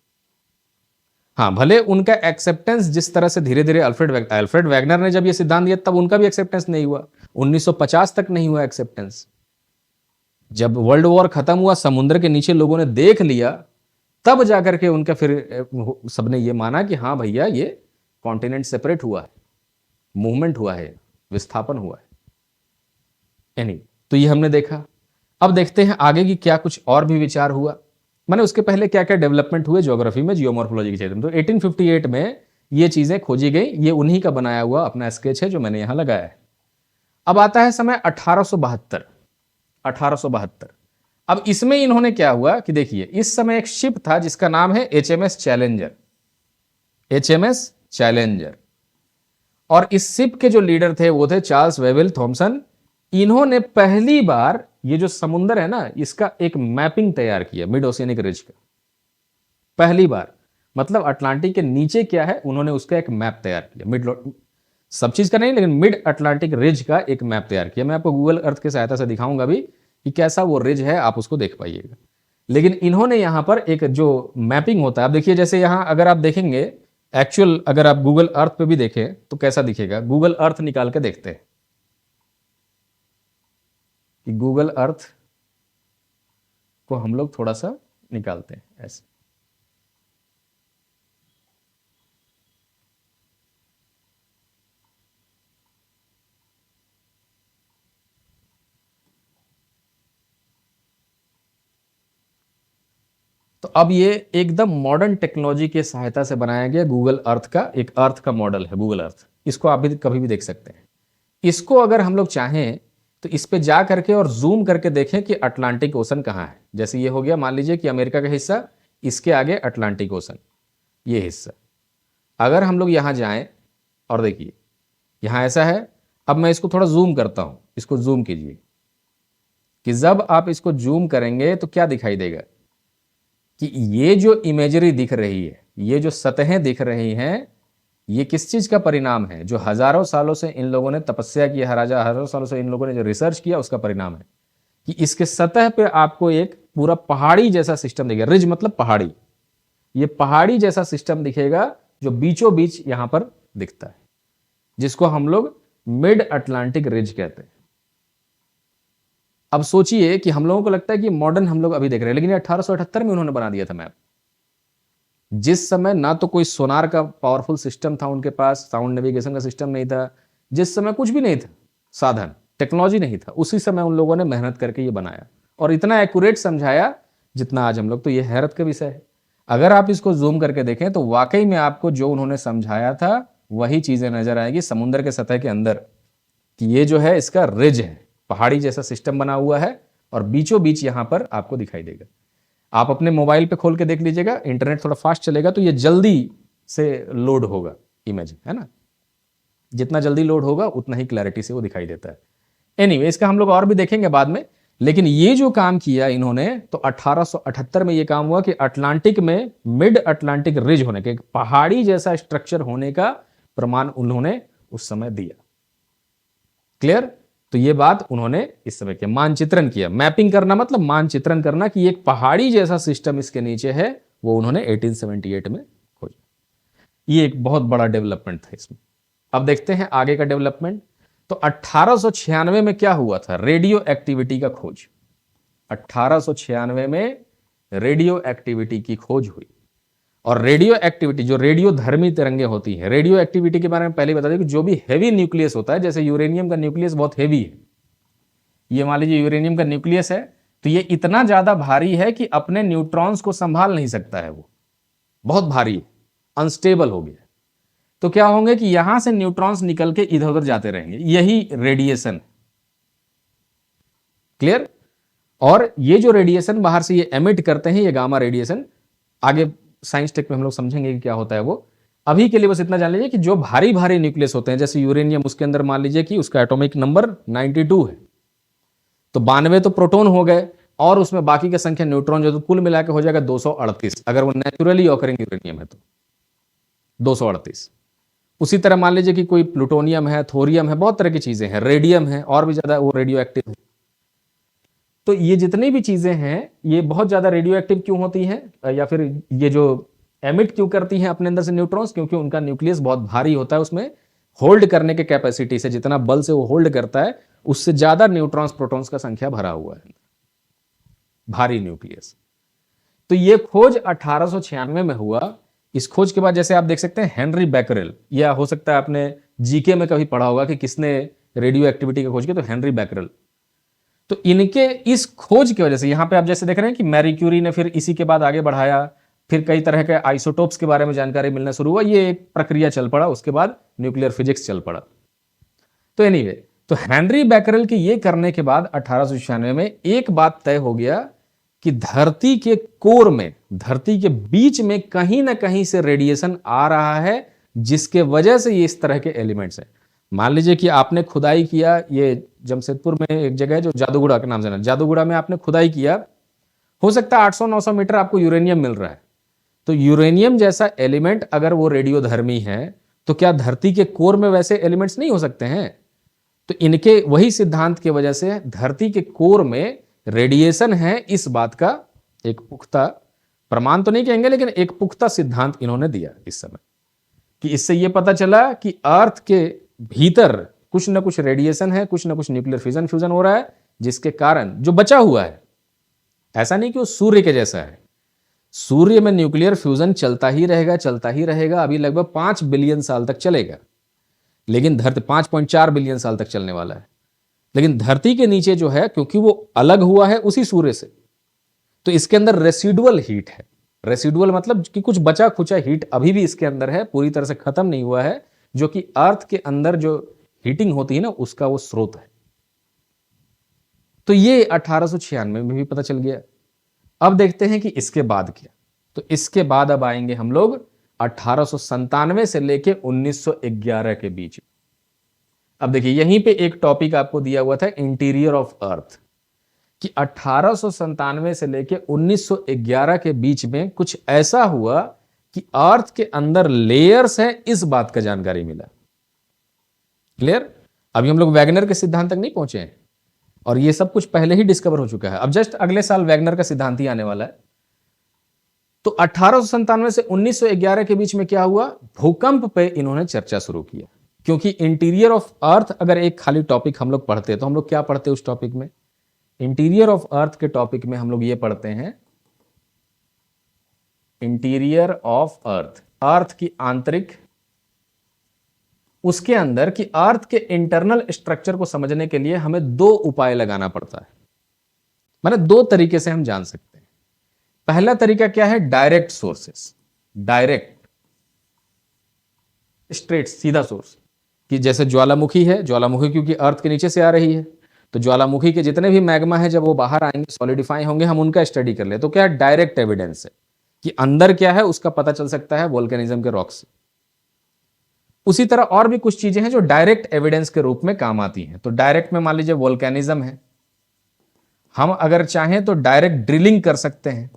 हाँ, भले उनका एक्सेप्टेंस जिस तरह से धीरे धीरे अल्फ्रेड वैगनर ने जब ये सिद्धांत दिया तब उनका भी एक्सेप्टेंस नहीं हुआ, 1950 तक नहीं हुआ एक्सेप्टेंस। जब वर्ल्ड वॉर खत्म हुआ, समुद्र के नीचे लोगों ने देख लिया तब जाकर के उनका फिर सबने ये माना कि हाँ भैया ये कॉन्टिनेंट सेपरेट हुआ है, मूवमेंट हुआ है, विस्थापन हुआ है। तो ये हमने देखा। अब देखते हैं आगे की क्या कुछ और भी विचार हुआ, माने उसके पहले क्या क्या डेवलपमेंट हुए ज्योग्राफी में, जियोमॉर्फोलॉजी के क्षेत्र में। तो 1858 में ये चीजें खोजी गई, ये उन्हीं का बनाया हुआ अपना स्केच है जो मैंने यहां लगाया है। अब आता है समय 1872। 1872 अब इसमें इन्होंने क्या हुआ कि देखिए, इस समय एक शिप था जिसका नाम है HMS चैलेंजर। HMS चैलेंजर, और इस शिप के जो लीडर थे वो थे चार्ल्स वेवेल थॉमसन। इन्होंने पहली बार ये जो समुद्र है ना, इसका एक मैपिंग तैयार किया मिड ओशियनिक रिज का। पहली बार, मतलब अटलांटिक के नीचे क्या है, उन्होंने उसका एक मैप तैयार किया। मिड, सब चीज का नहीं, लेकिन मिड अटलांटिक रिज का एक मैप तैयार किया। मैं आपको गूगल अर्थ की सहायता से दिखाऊंगा भी कि कैसा वो रिज है, आप उसको देख पाइएगा। लेकिन इन्होंने यहां पर एक जो मैपिंग होता है, आप देखिए, जैसे यहां अगर आप देखेंगे एक्चुअल, अगर आप गूगल अर्थ पे भी देखें तो कैसा दिखेगा। गूगल अर्थ निकाल के देखते हैं कि गूगल अर्थ को हम लोग थोड़ा सा निकालते हैं ऐसे। तो अब ये एकदम मॉडर्न टेक्नोलॉजी की सहायता से बनाया गया गूगल अर्थ का एक अर्थ का मॉडल है गूगल अर्थ। इसको आप भी कभी भी देख सकते हैं। इसको अगर हम लोग चाहें तो इस पे जा करके और जूम करके देखें कि अटलांटिक ओशन कहाँ है। जैसे ये हो गया, मान लीजिए कि अमेरिका का हिस्सा, इसके आगे अटलांटिक ओशन, ये हिस्सा। अगर हम लोग यहाँ जाएं और देखिए यहाँ ऐसा है। अब मैं इसको थोड़ा जूम करता हूँ, इसको जूम कीजिए कि जब आप इसको जूम करेंगे तो क्या दिखाई देगा कि ये जो इमेजरी दिख रही है, ये जो सतहें दिख रही हैं, ये किस चीज का परिणाम है? जो हजारों सालों से इन लोगों ने तपस्या की, हजारों सालों से इन लोगों ने जो रिसर्च किया उसका परिणाम है कि इसके सतह पे आपको एक पूरा पहाड़ी जैसा सिस्टम दिखेगा। रिज मतलब पहाड़ी, ये पहाड़ी जैसा सिस्टम दिखेगा जो बीचों बीच यहां पर दिखता है, जिसको हम लोग मिड अटलांटिक रिज कहते हैं। अब सोचिए कि हम लोगों को लगता है कि मॉडर्न हम लोग अभी देख रहे हैं, लेकिन 1878 में उन्होंने बना दिया था मैप। जिस समय ना तो कोई सोनार का पावरफुल सिस्टम था उनके पास, साउंड नेविगेशन का सिस्टम नहीं था, जिस समय कुछ भी नहीं था, साधन टेक्नोलॉजी नहीं था, उसी समय उन लोगों ने मेहनत करके ये बनाया और इतना एक्यूरेट समझाया जितना आज हम लोग। तो ये हैरत का विषय है। अगर आप इसको जूम करके देखें तो वाकई में आपको जो उन्होंने समझाया था वही चीजें नजर आएगी समुद्र के सतह के अंदर, कि ये जो है इसका रिज है, पहाड़ी जैसा सिस्टम बना हुआ है और बीचों बीच यहां पर आपको दिखाई देगा। आप अपने मोबाइल पे खोल के देख लीजिएगा, इंटरनेट थोड़ा फास्ट चलेगा तो ये जल्दी से लोड होगा इमेज, है ना। जितना जल्दी लोड होगा उतना ही क्लैरिटी से वो दिखाई देता है। एनीवे, इसका हम लोग और भी देखेंगे बाद में। लेकिन ये जो काम किया इन्होंने, तो 1878 में ये काम हुआ कि अटलांटिक में मिड अटलांटिक रिज होने के, पहाड़ी जैसा स्ट्रक्चर होने का प्रमाण उन्होंने उस समय दिया। क्लियर? तो ये बात उन्होंने इस समय किया, मानचित्रण किया। मैपिंग करना मतलब मानचित्रण करना कि एक पहाड़ी जैसा सिस्टम इसके नीचे है, वो उन्होंने 1878 में खोजा। ये एक बहुत बड़ा डेवलपमेंट था इसमें। अब देखते हैं आगे का डेवलपमेंट। तो 1896 में क्या हुआ था? रेडियो एक्टिविटी का खोज। 1896 में रेडियो एक्टिविटी की खोज हुई। और रेडियो एक्टिविटी, जो रेडियो धर्मी तरंगे होती हैं, रेडियो एक्टिविटी के बारे में पहले बता दें कि जो भी हैवी न्यूक्लियस होता है, जैसे यूरेनियम का न्यूक्लियस बहुत हैवी है, ये मान लीजिए यूरेनियम का न्यूक्लियस है, तो ये इतना ज्यादा भारी है कि अपने न्यूट्रॉन्स को संभाल नहीं सकता है, वो बहुत भारी है, अनस्टेबल हो गया। तो क्या होंगे कि यहां से न्यूट्रॉन्स निकल के इधर उधर जाते रहेंगे, यही रेडिएशन। क्लियर? और ये जो रेडिएशन बाहर से ये एमिट करते हैं, ये गामा रेडिएशन, आगे साइंस टेक में हम लोग समझेंगे कि क्या होता है वो। अभी के लिए बस इतना जान लीजिए कि जो भारी भारी न्यूक्लियस होते हैं, जैसे यूरेनियम, उसके अंदर मान लीजिए कि उसका एटॉमिक नंबर 92 है, तो 92 तो प्रोटॉन हो गए और उसमें बाकी की संख्या न्यूट्रॉन, जो तो कुल मिला के हो जाएगा 238, अगर वो नेचुरली ऑकरिंग यूरेनियम है तो 238। उसी तरह मान लीजिए कि कोई प्लूटोनियम है, थोरियम है, बहुत तरह की चीजें हैं, रेडियम है, और भी ज्यादा वो रेडियो एक्टिव है। तो ये जितनी भी चीजें हैं ये बहुत ज्यादा रेडियो एक्टिव क्यों होती हैं, या फिर ये जो एमिट क्यों करती हैं अपने अंदर से न्यूट्रॉन्स? क्योंकि उनका न्यूक्लियस बहुत भारी होता है, उसमें होल्ड करने के कैपेसिटी से, जितना बल से वो होल्ड करता है उससे ज्यादा न्यूट्रॉन्स प्रोटॉन्स का संख्या भरा हुआ है, भारी न्यूक्लियस। तो ये खोज 1896 में हुआ। इस खोज के बाद जैसे आप देख सकते हैं हेनरी बैकरेल, या हो सकता है आपने जीके में कभी पढ़ा होगा कि किसने रेडियो एक्टिविटी की खोज की, तो हेनरी बैकरेल। तो इनके इस खोज की वजह से यहां पे आप जैसे देख रहे हैं कि मैरी क्यूरी ने फिर इसी के बाद आगे बढ़ाया, फिर कई तरह के आइसोटोप्स के बारे में जानकारी मिलना शुरू हुआ, ये एक प्रक्रिया चल पड़ा, उसके बाद न्यूक्लियर फिजिक्स चल पड़ा। तो एनीवे, तो हेनरी बैकरेल के ये करने के बाद 1896 में एक बात तय हो गया कि धरती के कोर में, धरती के बीच में कहीं ना कहीं से रेडिएशन आ रहा है, जिसके वजह से ये इस तरह के एलिमेंट्स हैं। मान लीजिए कि आपने खुदाई किया, ये जमशेदपुर में एक जगह है जो जादूगुड़ा के नाम से ना, जादूगुड़ा में आपने खुदाई किया, हो सकता है 800-900 मीटर आपको यूरेनियम मिल रहा है। तो यूरेनियम जैसा एलिमेंट अगर वो रेडियोधर्मी है, तो क्या धरती के कोर में वैसे एलिमेंट्स नहीं हो सकते हैं? तो इनके वही सिद्धांत की वजह से धरती के कोर में रेडिएशन है, इस बात का एक पुख्ता प्रमाण तो नहीं कहेंगे, लेकिन एक पुख्ता सिद्धांत इन्होंने दिया इस समय, कि इससे यह पता चला कि अर्थ के भीतर कुछ ना कुछ रेडिएशन है, कुछ ना कुछ न्यूक्लियर फिजन फ्यूजन हो रहा है, जिसके कारण जो बचा हुआ है, ऐसा नहीं कि वो सूर्य के जैसा है, सूर्य में न्यूक्लियर फ्यूजन चलता ही रहेगा, चलता ही रहेगा, अभी लगभग 5 बिलियन साल तक चलेगा, लेकिन धरती 5.4 बिलियन साल तक चलने वाला है। लेकिन धरती के नीचे जो है, क्योंकि वो अलग हुआ है उसी सूर्य से, तो इसके अंदर रेसिडुअल हीट है। रेसिडुअल मतलब कि कुछ बचा खुचा हीट अभी भी इसके अंदर है, पूरी तरह से खत्म नहीं हुआ है, जो कि अर्थ के अंदर जो हीटिंग होती है ना, उसका वो स्रोत है। तो ये 1896 में भी पता चल गया। अब देखते हैं कि इसके बाद क्या। तो इसके बाद अब आएंगे हम लोग 1897 से लेके 1911 के बीच। अब देखिए यहीं पे एक टॉपिक आपको दिया हुआ था, इंटीरियर ऑफ अर्थ, कि 1897 से लेके 1911 के बीच में कुछ ऐसा हुआ कि अर्थ के अंदर लेयर्स हैं, इस बात का जानकारी मिला। क्लियर? अभी हम लोग वैगनर के सिद्धांत तक नहीं पहुंचे हैं, और ये सब कुछ पहले ही डिस्कवर हो चुका है। अब जस्ट अगले साल वैगनर का सिद्धांत ही आने वाला है। तो 1897 से 1911 के बीच में क्या हुआ, भूकंप पे इन्होंने चर्चा शुरू किया। क्योंकि इंटीरियर ऑफ अर्थ अगर एक खाली टॉपिक हम लोग पढ़ते हैं, तो हम लोग क्या पढ़ते हैं उस टॉपिक में? इंटीरियर ऑफ अर्थ के टॉपिक में हम लोग ये पढ़ते हैं, इंटीरियर ऑफ अर्थ, अर्थ की आंतरिक, उसके अंदर कि अर्थ के इंटरनल स्ट्रक्चर को समझने के लिए हमें दो उपाय लगाना पड़ता है। माने दो तरीके से हम जान सकते हैं। पहला तरीका क्या है? डायरेक्ट सोर्सेस, डायरेक्ट स्ट्रेट सीधा सोर्स, कि जैसे ज्वालामुखी है, ज्वालामुखी क्योंकि अर्थ के नीचे से आ रही है, तो ज्वालामुखी के जितने भी मैग्मा है जब वो बाहर आएंगे, सॉलिडिफाई होंगे, हम उनका स्टडी कर ले, तो क्या डायरेक्ट एविडेंस है कि अंदर क्या है, उसका पता चल सकता है वोल्केनिज्म के रॉक से। उसी तरह और भी कुछ चीजें हैं जो डायरेक्ट एविडेंस के रूप में काम आती हैं। तो डायरेक्ट में मान लीजिए वोल्केनिज्म है, हम अगर चाहें तो डायरेक्ट ड्रिलिंग कर सकते हैं,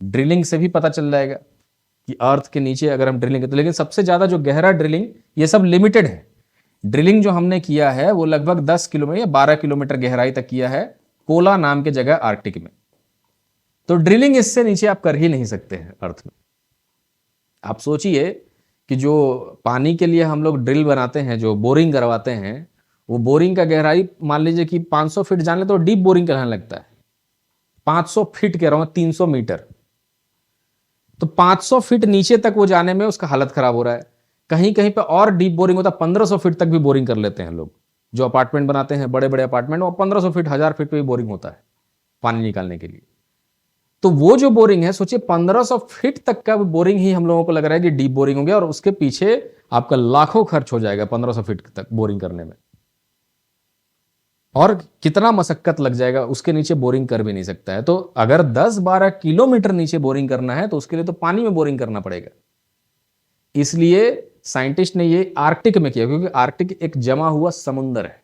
ड्रिलिंग से भी पता चल जाएगा कि अर्थ के नीचे अगर हम ड्रिलिंग करते, लेकिन सबसे ज्यादा जो गहरा ड्रिलिंग, ये सब लिमिटेड है। ड्रिलिंग जो हमने किया है वो लगभग 10 किलोमीटर या 12 किलोमीटर गहराई तक किया है, कोला नाम की जगह आर्कटिक में। तो ड्रिलिंग इससे नीचे आप कर ही नहीं सकते हैं अर्थ में। आप सोचिए कि जो पानी के लिए हम लोग ड्रिल बनाते हैं, जो बोरिंग करवाते हैं, वो बोरिंग का गहराई मान लीजिए कि 500 फीट जान ले तो डीप बोरिंग कराने लगता है। 500 फीट कह रहा हूं, 300 मीटर। तो 500 फीट नीचे तक वो जाने में उसका हालत खराब हो रहा है। कहीं कहीं पे और डीप बोरिंग होता है, 1500 फीट तक भी बोरिंग कर लेते हैं लोग। जो अपार्टमेंट बनाते हैं, बड़े बड़े अपार्टमेंट, वो 1500 फीट, 1000 फीट पे भी बोरिंग होता है पानी निकालने के लिए। तो वो जो बोरिंग है, सोचिए 1500 फीट तक का बोरिंग ही हम लोगों को लग रहा है कि डीप बोरिंग हो गया, और उसके पीछे आपका लाखों खर्च हो जाएगा 1500 फीट तक बोरिंग करने में, और कितना मशक्कत लग जाएगा, उसके नीचे बोरिंग कर भी नहीं सकता है। तो अगर 10-12 किलोमीटर नीचे बोरिंग करना है तो उसके लिए तो पानी में बोरिंग करना पड़ेगा। इसलिए साइंटिस्ट ने ये आर्कटिक में किया, क्योंकि आर्कटिक एक जमा हुआ समुंदर है,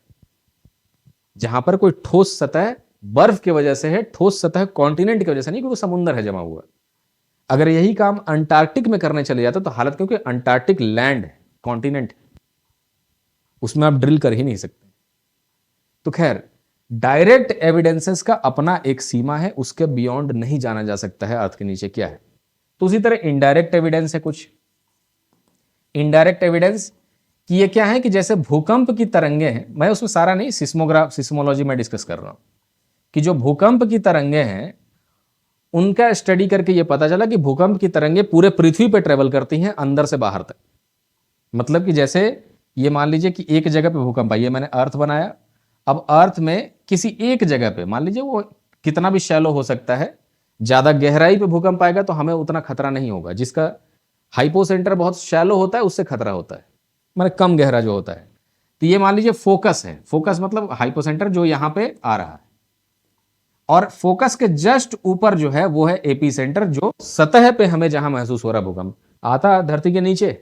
जहां पर कोई ठोस सतह बर्फ की वजह से है, ठोस सतह कॉन्टिनेंट की वजह से नहीं, क्योंकि समुंदर है जमा हुआ। अगर यही काम अंटार्कटिक में करने चले जाते तो हालत, क्योंकि अंटार्कटिक लैंड है, कॉन्टिनेंट है, उसमें आप ड्रिल कर ही नहीं सकते। तो खैर, डायरेक्ट एविडेंसेस का अपना एक सीमा है, उसके बियॉन्ड नहीं जाना जा सकता है अर्थ के नीचे क्या है। तो उसी तरह इनडायरेक्ट एविडेंस है कुछ। इनडायरेक्ट एविडेंस कि ये क्या है, कि जैसे भूकंप की तरंगे हैं, मैं उसमें सारा नहीं, सिस्मोलॉजी में डिस्कस कर रहा हूं, कि जो भूकंप की तरंगे हैं उनका स्टडी करके ये पता चला कि भूकंप की तरंगें पूरे पृथ्वी पर ट्रेवल करती हैं अंदर से बाहर तक। मतलब कि जैसे ये मान लीजिए कि एक जगह पे भूकंप आई है, मैंने अर्थ बनाया, अब अर्थ में किसी एक जगह पे मान लीजिए वो कितना भी शैलो हो सकता है, ज्यादा गहराई पे भूकंप आएगा तो हमें उतना खतरा नहीं होगा। जिसका हाइपोसेंटर बहुत शैलो होता है उससे खतरा होता है, मतलब कम गहरा जो होता है। तो ये मान लीजिए फोकस है, फोकस मतलब हाइपोसेंटर जो यहां पे आ रहा है, और फोकस के जस्ट ऊपर जो है वो है एपी सेंटर, जो सतह पे हमें जहां महसूस हो रहा भूकंप आता है धरती के नीचे,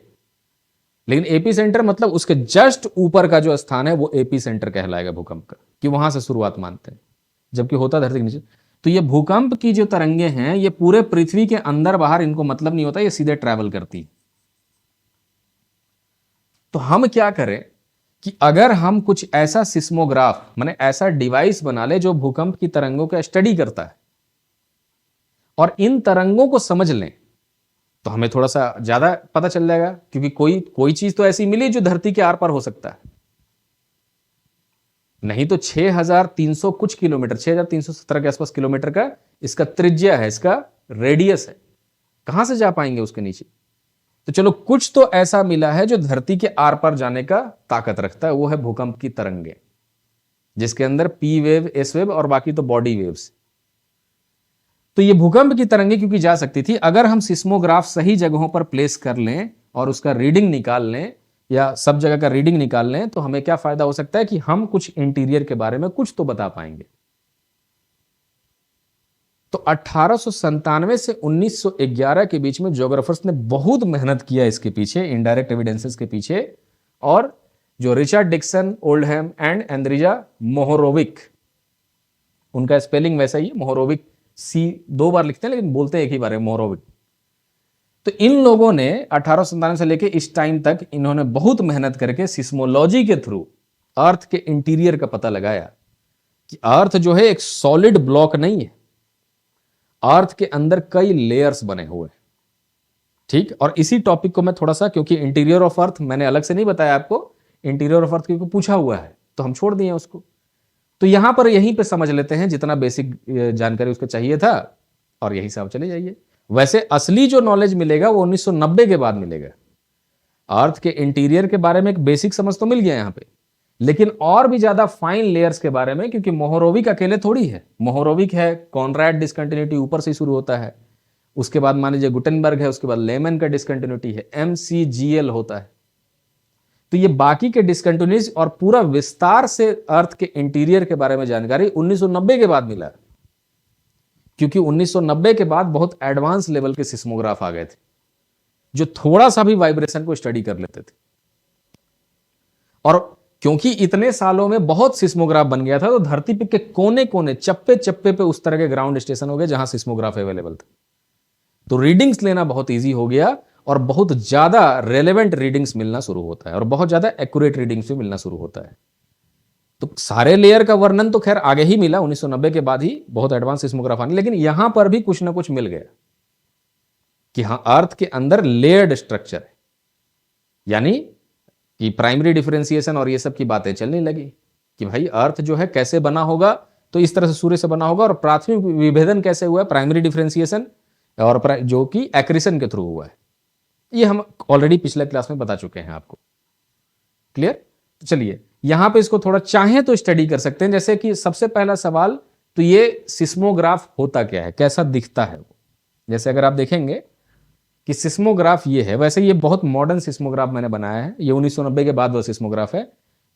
लेकिन एपी सेंटर मतलब उसके जस्ट ऊपर का जो स्थान है वो एपी सेंटर कहलाएगा भूकंप का, कि वहां से शुरुआत मानते हैं, जबकि होता धरती के नीचे। तो ये भूकंप की जो तरंगे हैं ये पूरे पृथ्वी के अंदर बाहर इनको मतलब नहीं होता, ये सीधे ट्रैवल करती है। तो हम क्या करें कि अगर हम कुछ ऐसा सिस्मोग्राफ माने ऐसा डिवाइस बना ले जो भूकंप की तरंगों का स्टडी करता है और इन तरंगों को समझ लें, तो हमें थोड़ा सा ज्यादा पता चल जाएगा, क्योंकि कोई कोई चीज तो ऐसी मिली जो धरती के आर पार हो सकता है। नहीं तो 6300 कुछ किलोमीटर, 6317 के आसपास किलोमीटर का इसका त्रिज्या है, इसका रेडियस है, कहां से जा पाएंगे उसके नीचे। तो चलो कुछ तो ऐसा मिला है जो धरती के आर पार जाने का ताकत रखता है, वो है भूकंप की तरंगे, जिसके अंदर पी वेव, एस वेव और बाकी तो बॉडी वेव्स। तो ये भूकंप की तरंगे क्योंकि जा सकती थी, अगर हम सिस्मोग्राफ सही जगहों पर प्लेस कर लें और उसका रीडिंग निकाल लें या सब जगह का रीडिंग निकाल लें, तो हमें क्या फायदा हो सकता है कि हम कुछ इंटीरियर के बारे में कुछ तो बता पाएंगे। तो 1897 से 1911 के बीच में ज्योग्राफर्स ने बहुत मेहनत किया इसके पीछे, इनडायरेक्ट एविडेंसेस के पीछे। और जो रिचर्ड डिक्सन, ओल्डहैम एंड एंद्रिजा मोहोरोविक, उनका स्पेलिंग वैसा ही है, मोहोरोविक, सी 2 बार लिखते हैं लेकिन बोलते हैं एक ही बार है, मोहोरोविक। तो इन लोगों ने 1897 से लेके इस टाइम तक इन्होंने बहुत मेहनत करके सिस्मोलॉजी के थ्रू अर्थ के इंटीरियर का पता लगाया कि अर्थ जो है एक सॉलिड ब्लॉक नहीं है, अर्थ के अंदर कई लेयर्स बने हुए हैं। ठीक, और इसी टॉपिक को मैं थोड़ा सा, क्योंकि इंटीरियर ऑफ अर्थ मैंने अलग से नहीं बताया आपको, इंटीरियर ऑफ अर्थ क्योंकि पूछा हुआ है तो हम छोड़ दिए उसको। तो यहां पर यहीं पे समझ लेते हैं जितना बेसिक जानकारी उसको चाहिए था, और यहीं से आप चले जाइए। वैसे असली जो नॉलेज मिलेगा वो 1990 के बाद मिलेगा। अर्थ के इंटीरियर के बारे में एक बेसिक समझ तो मिल गया यहां पे, लेकिन और भी ज्यादा फाइन लेयर्स के बारे में, क्योंकि मोहोरोविक अकेले थोड़ी है, मोहोरोविक है, कॉनराड डिसकंटिन्यूटी ऊपर से शुरू होता है, उसके बाद मान लीजिए गुटेनबर्ग है, उसके बाद लेमन का डिसकंटिन्यूटी है, MCGL होता है। तो ये बाकी के डिसकंटिन्यूटीज और पूरा विस्तार से अर्थ के इंटीरियर के बारे में जानकारी 1990 के बाद मिला, क्योंकि 1990 के बाद बहुत एडवांस लेवल के सिस्मोग्राफ आ गए थे जो थोड़ा सा भी वाइब्रेशन को स्टडी कर लेते थे। और क्योंकि इतने सालों में बहुत सिस्मोग्राफ बन गया था, तो धरती पे के कोने कोने, चप्पे चप्पे पे उस तरह के ग्राउंड स्टेशन हो गए जहां सिस्मोग्राफ अवेलेबल था। तो रीडिंग्स लेना बहुत ईजी हो गया और बहुत ज्यादा रेलेवेंट रीडिंग्स मिलना शुरू होता है और बहुत ज्यादा एक्यूरेट रीडिंग्स भी मिलना शुरू होता है। तो सारे लेयर का वर्णन तो खैर आगे ही मिला, 1990 के बाद ही बहुत एडवांस सिस्मोग्राफ आने, लेकिन यहां पर भी कुछ ना कुछ मिल गया कि हां अर्थ के अंदर लेयर्ड स्ट्रक्चर है, यानी कि प्राइमरी डिफरेंशिएशन और ये सब की बातें चलने लगी कि भाई अर्थ जो है कैसे बना होगा, तो इस तरह से सूर्य से बना होगा, और प्राथमिक विभेदन कैसे हुआ है, प्राइमरी डिफरेंशिएशन, और जो कि एक्रीशन के थ्रू हुआ है। ये हम ऑलरेडी पिछले क्लास में बता चुके हैं आपको। क्लियर? तो चलिए यहां पे इसको थोड़ा चाहें तो स्टडी कर सकते हैं। जैसे कि सबसे पहला सवाल, तो ये सिस्मोग्राफ होता क्या है, कैसा दिखता है वो। जैसे अगर आप देखेंगे कि सिस्मोग्राफ ये है, वैसे ये बहुत मॉडर्न सिस्मोग्राफ मैंने बनाया है, ये 1990 के बाद वो सिस्मोग्राफ है।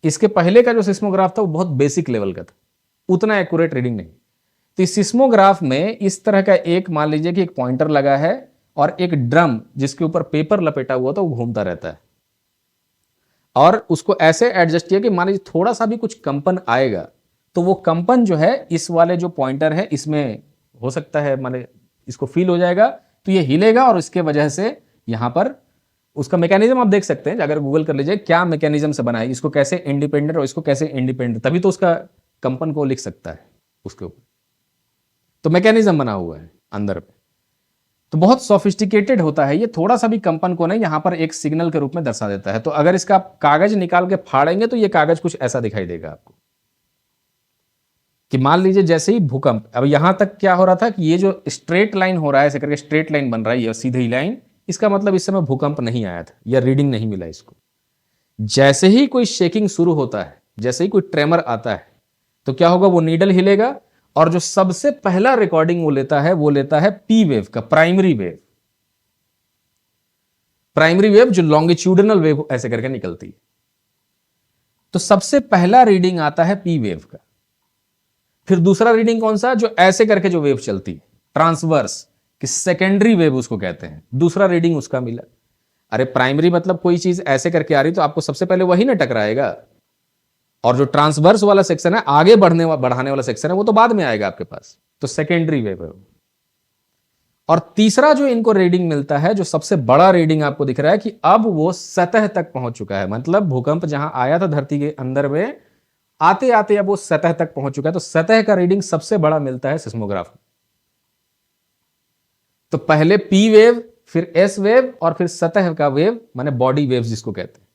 इसके पहले का जो सिस्मोग्राफ था वो बहुत बेसिक लेवल का था, उतना एक्यूरेट रीडिंग नहीं। तो इस सिस्मोग्राफ में इस तरह का एक, मान लीजिए कि एक पॉइंटर लगा है और एक ड्रम जिसके ऊपर पेपर लपेटा हुआ था वो घूमता रहता है, और उसको ऐसे एडजस्ट किया कि मान लीजिए थोड़ा सा भी कुछ कंपन आएगा तो वो कंपन जो है इस वाले जो पॉइंटर है इसमें हो सकता है, माने इसको फील हो जाएगा, तो ये हिलेगा, और इसके वजह से यहां पर उसका मैकेनिज्म आप देख सकते हैं, अगर गूगल कर लीजिए क्या मैकेनिज्म से बना है, इसको कैसे इंडिपेंडेंट और इसको कैसे इंडिपेंडेंट, तभी तो उसका कंपन को लिख सकता है उसके ऊपर। तो मैकेनिज्म बना हुआ है अंदर पे, तो बहुत सोफिस्टिकेटेड होता है ये, थोड़ा सा भी कंपन को नहीं यहां पर एक सिग्नल के रूप में दर्शा देता है। तो अगर इसका आप कागज निकाल के फाड़ेंगे तो ये कागज कुछ ऐसा दिखाई देगा आपको। कि मान लीजिए जैसे ही भूकंप, अब यहां तक क्या हो रहा था कि ये जो स्ट्रेट लाइन हो रहा है, ऐसे करके स्ट्रेट लाइन बन रहा है, ये सीधी लाइन, इसका मतलब इस समय भूकंप नहीं आया था या रीडिंग नहीं मिला इसको। जैसे ही कोई शेकिंग शुरू होता है, जैसे ही कोई ट्रेमर आता है, तो क्या होगा, वो नीडल हिलेगा और जो सबसे पहला रिकॉर्डिंग वो लेता है पी वेव का, प्राइमरी वेव। प्राइमरी वेव जो लॉन्गिट्यूडनल वेव ऐसे करके निकलती है, तो सबसे पहला रीडिंग आता है पी वेव का। फिर दूसरा रीडिंग कौन सा, जो ऐसे करके जो वेव चलती है, ट्रांसवर्स, कि सेकेंडरी वेव उसको कहते हैं, दूसरा रीडिंग उसका मिला। अरे प्राइमरी मतलब कोई चीज ऐसे करके आ रही तो आपको सबसे पहले वही ना टकराएगा, और जो ट्रांसवर्स वाला सेक्शन है, आगे बढ़ाने वाला सेक्शन है, वो तो बाद में आएगा आपके पास, तो सेकेंडरी वेव है। और तीसरा जो इनको रीडिंग मिलता है, जो सबसे बड़ा रीडिंग आपको दिख रहा है कि अब वो सतह तक पहुंच चुका है, मतलब भूकंप जहां आया था धरती के अंदर में, आते आते अब वो सतह तक पहुंच चुका है, तो सतह का रीडिंग सबसे बड़ा मिलता है सिस्मोग्राफ में। तो पहले पी वेव, फिर एस वेव, और फिर सतह का वेव, माने बॉडी वेव्स जिसको कहते हैं,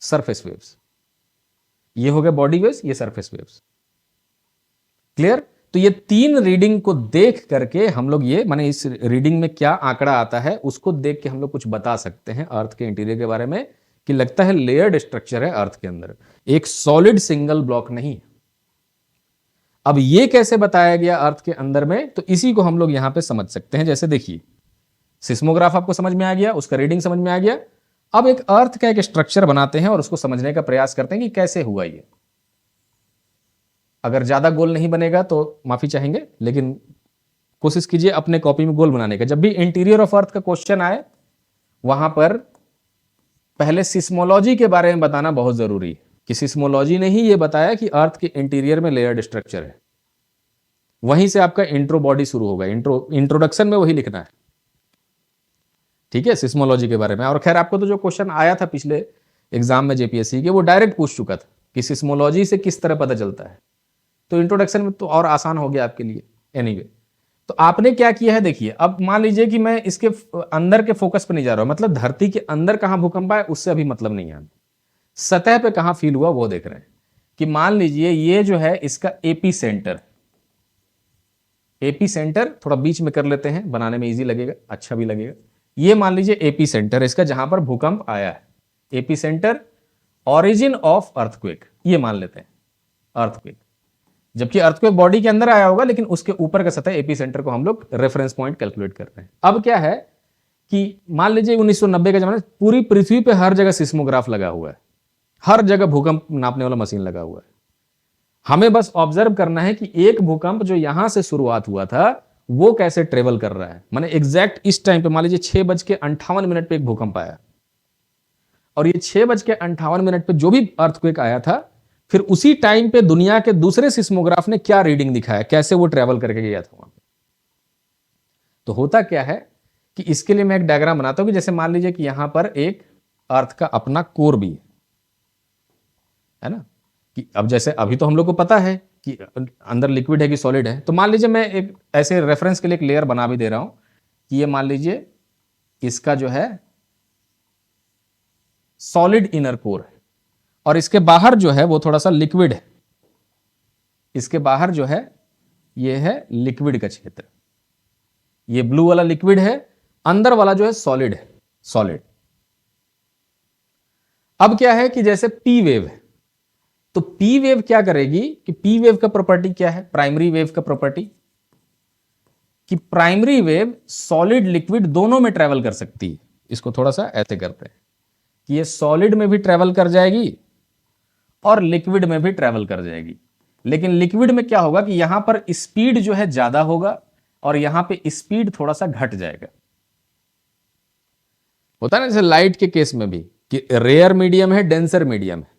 सरफेस वेव्स। ये हो गया बॉडी वेव्स, ये सरफेस वेव्स। क्लियर? तो ये तीन रीडिंग को देख करके हम लोग ये, माने इस रीडिंग में क्या आंकड़ा आता है उसको देख के हम लोग कुछ बता सकते हैं अर्थ के इंटीरियर के बारे में, कि लगता है लेयर्ड स्ट्रक्चर है अर्थ के अंदर, एक सॉलिड सिंगल ब्लॉक नहीं है। अब ये कैसे बताया गया अर्थ के अंदर में, तो इसी को हम लोग यहां पे समझ सकते हैं। जैसे देखिए, सिस्मोग्राफ आपको समझ में आ गया, उसका रीडिंग समझ में आ गया। अब एक अर्थ का एक स्ट्रक्चर बनाते हैं और उसको समझने का प्रयास करते हैं कि कैसे हुआ ये। अगर ज्यादा गोल नहीं बनेगा तो माफी चाहेंगे, लेकिन कोशिश कीजिए अपने कॉपी में गोल बनाने का। जब भी इंटीरियर ऑफ अर्थ का क्वेश्चन आए, वहां पर पहले सिस्मोलॉजी के बारे में बताना बहुत जरूरी है, कि सिस्मोलॉजी ने ही ये बताया कि अर्थ के इंटीरियर में लेयर्ड स्ट्रक्चर है। वहीं से आपका इंट्रो बॉडी शुरू होगा, इंट्रोडक्शन में वही लिखना है, ठीक है, सिस्मोलॉजी के बारे में। और खैर आपको तो जो क्वेश्चन आया था पिछले एग्जाम में जेपीएससी के, वो डायरेक्ट पूछ चुका था कि सिस्मोलॉजी से किस तरह पता चलता है, तो इंट्रोडक्शन में तो और आसान हो गया आपके लिए। एनीवे, तो आपने क्या किया है, देखिए, अब मान लीजिए कि मैं इसके अंदर के फोकस पे नहीं जा रहा हूं, मतलब धरती के अंदर कहां भूकंप आया उससे अभी मतलब नहीं है, सतह पे कहां फील हुआ वो देख रहे हैं। कि मान लीजिए ये जो है इसका एपी सेंटर, एपी सेंटर थोड़ा बीच में कर लेते हैं, बनाने में इजी लगेगा, अच्छा भी लगेगा। ये मान लीजिए एपी सेंटर इसका, जहां पर भूकंप आया है, AP centre, origin of earthquake, ये मान लेते हैं अर्थक्वेक, जबकि अर्थक्वेक बॉडी के अंदर आया होगा, लेकिन उसके ऊपर का सतह एपी सेंटर को हम लोग रेफरेंस पॉइंट कैलकुलेट कर रहे हैं। अब क्या है कि मान लीजिए 1990 के जमाने पूरी पृथ्वी पे हर जगह सिस्मोग्राफ लगा हुआ है, हर जगह भूकंप नापने वाला मशीन लगा हुआ है। हमें बस ऑब्जर्व करना है कि एक भूकंप जो यहां से शुरुआत हुआ था वो कैसे ट्रेवल कर रहा है। माने एग्जैक्ट इस टाइम पे मान लीजिए 6:58 पे एक भूकंप आया, और ये 6:58 पे जो भी अर्थक्वेक आया था, फिर उसी टाइम पे दुनिया के दूसरे सिस्मोग्राफ ने क्या रीडिंग दिखाया, कैसे वो ट्रेवल करके गया था वहां पे। तो होता क्या है कि इसके लिए मैं एक डायग्राम बनाता हूं, कि जैसे मान लीजिए कि यहां पर एक अर्थ का अपना कोर भी है ना, कि अब जैसे अभी तो हम लोग को पता है कि अंदर लिक्विड है कि सॉलिड है, तो मान लीजिए मैं एक ऐसे रेफरेंस के लिए एक लेयर बना भी दे रहा हूं, कि ये मान लीजिए इसका जो है सॉलिड इनर कोर है, और इसके बाहर जो है वो थोड़ा सा लिक्विड है। इसके बाहर जो है ये है लिक्विड का क्षेत्र, ये ब्लू वाला लिक्विड है, अंदर वाला जो है सॉलिड है, सॉलिड। अब क्या है कि जैसे पी वेव है, तो पी वेव क्या करेगी कि पी वेव का प्रॉपर्टी क्या है, प्राइमरी वेव का प्रॉपर्टी, कि प्राइमरी वेव सॉलिड लिक्विड दोनों में ट्रेवल कर सकती है। इसको थोड़ा सा ऐसे करते हैं कि ये सॉलिड में भी ट्रेवल कर जाएगी और लिक्विड में भी ट्रेवल कर जाएगी। लेकिन लिक्विड में क्या होगा कि यहां पर स्पीड जो है ज्यादा होगा और यहां पे स्पीड थोड़ा सा घट जाएगा। होता है ना जैसे लाइट के केस में भी, कि रेयर मीडियम है, डेंसर मीडियम है,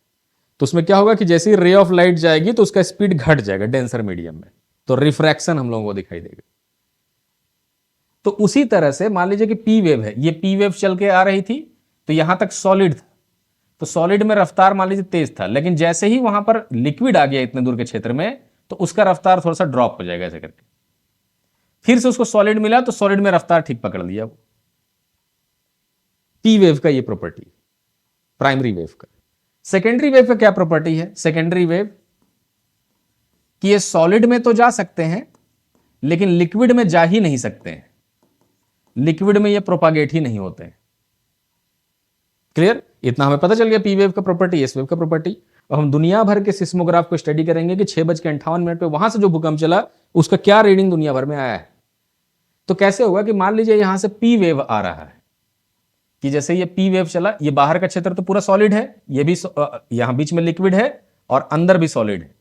तो उसमें क्या होगा कि जैसे ही रे ऑफ लाइट जाएगी तो उसका स्पीड घट जाएगा डेंसर मीडियम में, तो रिफ्रैक्शन हम लोगों को दिखाई देगा। तो उसी तरह से मान लीजिए कि पी वेव है, ये पी वेव चल के आ रही थी, तो यहां तक सॉलिड था, तो सॉलिड में रफ्तार मान लीजिए तेज था, लेकिन जैसे ही वहां पर लिक्विड आ गया इतने दूर के क्षेत्र में, तो उसका रफ्तार थोड़ा सा ड्रॉप हो जाएगा ऐसे करके। फिर से उसको सॉलिड मिला तो सॉलिड में रफ्तार ठीक पकड़ लिया वो। पी वेव का ये प्रॉपर्टी, प्राइमरी वेव का। सेकेंडरी वेव का क्या प्रॉपर्टी है, सेकेंडरी वेव कि ये सॉलिड में तो जा सकते हैं लेकिन लिक्विड में जा ही नहीं सकते हैं, लिक्विड में ये प्रोपागेट ही नहीं होते हैं। क्लियर? इतना हमें पता चल गया पी वेव का प्रॉपर्टी, एस वेव का प्रॉपर्टी। अब हम दुनिया भर के सिस्मोग्राफ को स्टडी करेंगे कि 6:58 पे वहां से जो भूकंप चला उसका क्या रीडिंग दुनिया भर में आया है। तो कैसे होगा कि मान लीजिए यहां से पी वेव आ रहा है, कि जैसे ये पी वेव चला, ये बाहर का क्षेत्र तो पूरा सॉलिड है, ये भी यहां बीच में लिक्विड है और अंदर भी सॉलिड है।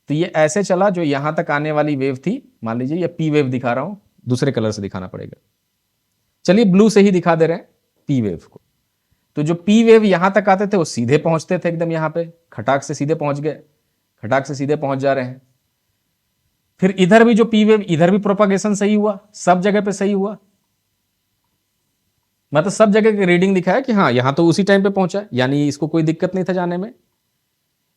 तो ये ऐसे चला, जो यहां तक आने वाली वेव थी, मान लीजिए ये पी वेव दिखा रहा हूं, दूसरे कलर से दिखाना पड़ेगा, चलिए ब्लू से ही दिखा दे रहे हैं पी वेव को। तो जो पी वेव यहां तक आते थे वो सीधे पहुंचते थे एकदम यहां पे, खटाक से सीधे पहुंच गए, खटाक से सीधे पहुंच जा रहे हैं। फिर इधर भी जो पी वेव, इधर भी प्रोपागेशन सही हुआ, सब जगह पे सही हुआ, मतलब सब जगह की रीडिंग दिखाया कि हाँ यहां तो उसी टाइम पे पहुंचा, यानी इसको कोई दिक्कत नहीं था जाने में।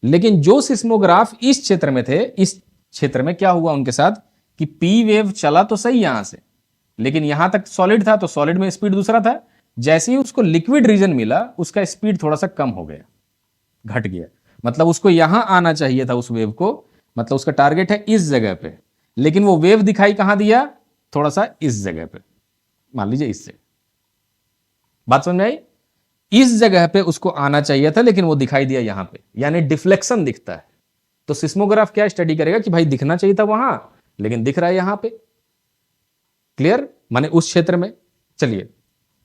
लेकिन जो सिस्मोग्राफ इस क्षेत्र में थे, इस क्षेत्र में क्या हुआ उनके साथ कि पी वेव चला तो सही यहां से, लेकिन यहां तक सॉलिड था तो सॉलिड में स्पीड दूसरा था, जैसे ही उसको लिक्विड रीजन मिला उसका स्पीड थोड़ा सा कम हो गया, घट गया। मतलब उसको यहां आना चाहिए था उस वेव को, मतलब उसका टारगेट है इस जगह पे, लेकिन वो वेव दिखाई कहां दिया, थोड़ा सा इस जगह पे, मान लीजिए इससे। बात समझ में आई? इस जगह पे उसको आना चाहिए था लेकिन वो दिखाई दिया यहां पे, यानी डिफ्लेक्शन दिखता है। तो सिस्मोग्राफ क्या स्टडी करेगा कि भाई दिखना चाहिए था वहां लेकिन दिख रहा है यहां पे। क्लियर? माने उस क्षेत्र में। चलिए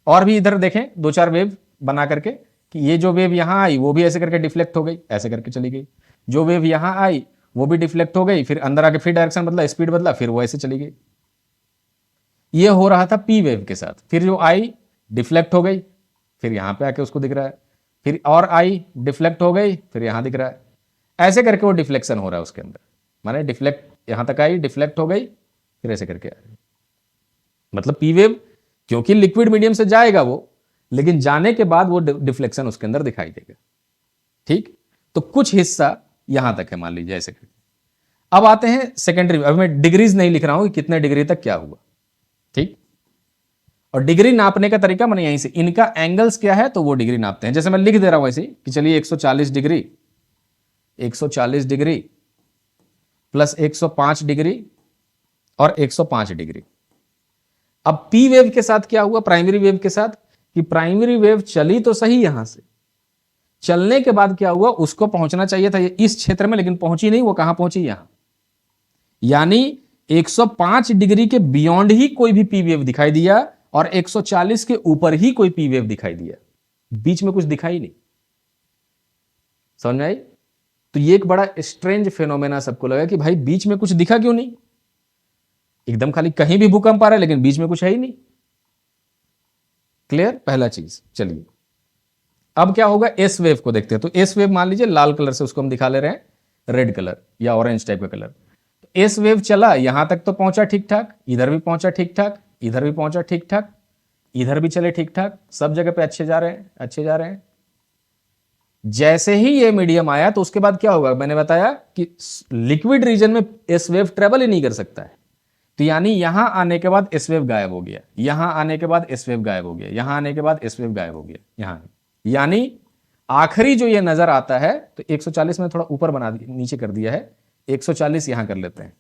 और भी इधर देखें दो चार वेव बना करके, कि ये जो वेव यहां आई वो भी ऐसे करके डिफ्लेक्ट हो गई, ऐसे करके चली गई। जो वेव यहां आई वो भी डिफ्लेक्ट हो गई, फिर अंदर आके फिर डायरेक्शन बदला, स्पीड बदला, फिर वो ऐसे चली गई। ये हो रहा था पी वेव के साथ। फिर जो आई डिफ्लेक्ट हो गई, फिर यहां पे आके उसको दिख रहा है, फिर और आई डिफ्लेक्ट हो गई, फिर यहां दिख रहा है। ऐसे करके वो डिफ्लेक्शन हो रहा है उसके अंदर, माने डिफ्लेक्ट यहां तक आई, डिफ्लेक्ट हो गई, फिर ऐसे करके आ रही। मतलब पी वेव क्योंकि लिक्विड मीडियम से जाएगा वो, लेकिन जाने के बाद वो डिफ्लेक्शन उसके अंदर दिखाई देगा। ठीक? तो कुछ हिस्सा यहां तक है मान लीजिए ऐसे करके। अब आते हैं सेकेंडरी। अब मैं डिग्रीज नहीं लिख रहा हूं कि कितने डिग्री तक क्या हुआ। ठीक? और डिग्री नापने का तरीका मैंने यहीं से, इनका एंगल्स क्या है तो वो डिग्री नापते हैं। जैसे मैं लिख दे रहा हूं ऐसे कि चलिए 140 डिग्री, 140 डिग्री प्लस 105 डिग्री और 105 डिग्री। अब पी वेव के साथ क्या हुआ, प्राइमरी वेव के साथ, कि प्राइमरी वेव चली तो सही यहां से, चलने के बाद क्या हुआ, उसको पहुंचना चाहिए था इस क्षेत्र में, लेकिन पहुंची नहीं। वो कहां पहुंची, यहां। यानी 105 डिग्री के बियॉन्ड ही कोई भी पी वेव दिखाई दिया और 140 के ऊपर ही कोई पी वेव दिखाई दिया, बीच में कुछ दिखाई नहीं। समझ में आई? तो ये एक बड़ा स्ट्रेंज फेनोमेना सबको लगा कि भाई बीच में कुछ दिखा क्यों नहीं, एकदम खाली कहीं भी भूकंप आ रहा है लेकिन बीच में कुछ है ही नहीं। क्लियर? पहला चीज। चलिए अब क्या होगा, एस वेव को देखते हैं। तो एस वेव मान लीजिए लाल कलर से उसको हम दिखा ले रहे हैं, रेड कलर या ऑरेंज टाइप का कलर। तो एस वेव चला, यहां तक तो पहुंचा ठीक ठाक, इधर भी पहुंचा ठीक ठाक, इधर भी पहुंचा ठीक ठाक, इधर भी चले ठीक ठाक, सब जगह पे अच्छे जा रहे हैं, अच्छे जा रहे हैं। जैसे ही ये मीडियम आया तो उसके बाद क्या होगा, मैंने बताया कि लिक्विड रीजन में एस वेव ट्रेवल ही नहीं कर सकता है। तो यानी यहां आने के बाद एस वेव गायब हो गया, यहां आने के बाद एस वेव गायब हो गया, यहां आने के बाद एस वेव गायब हो गया, यहां। यानी आखिरी जो ये नजर आता है, तो 140 में थोड़ा ऊपर बना दिया, नीचे कर दिया है, 140 यहां कर लेते हैं,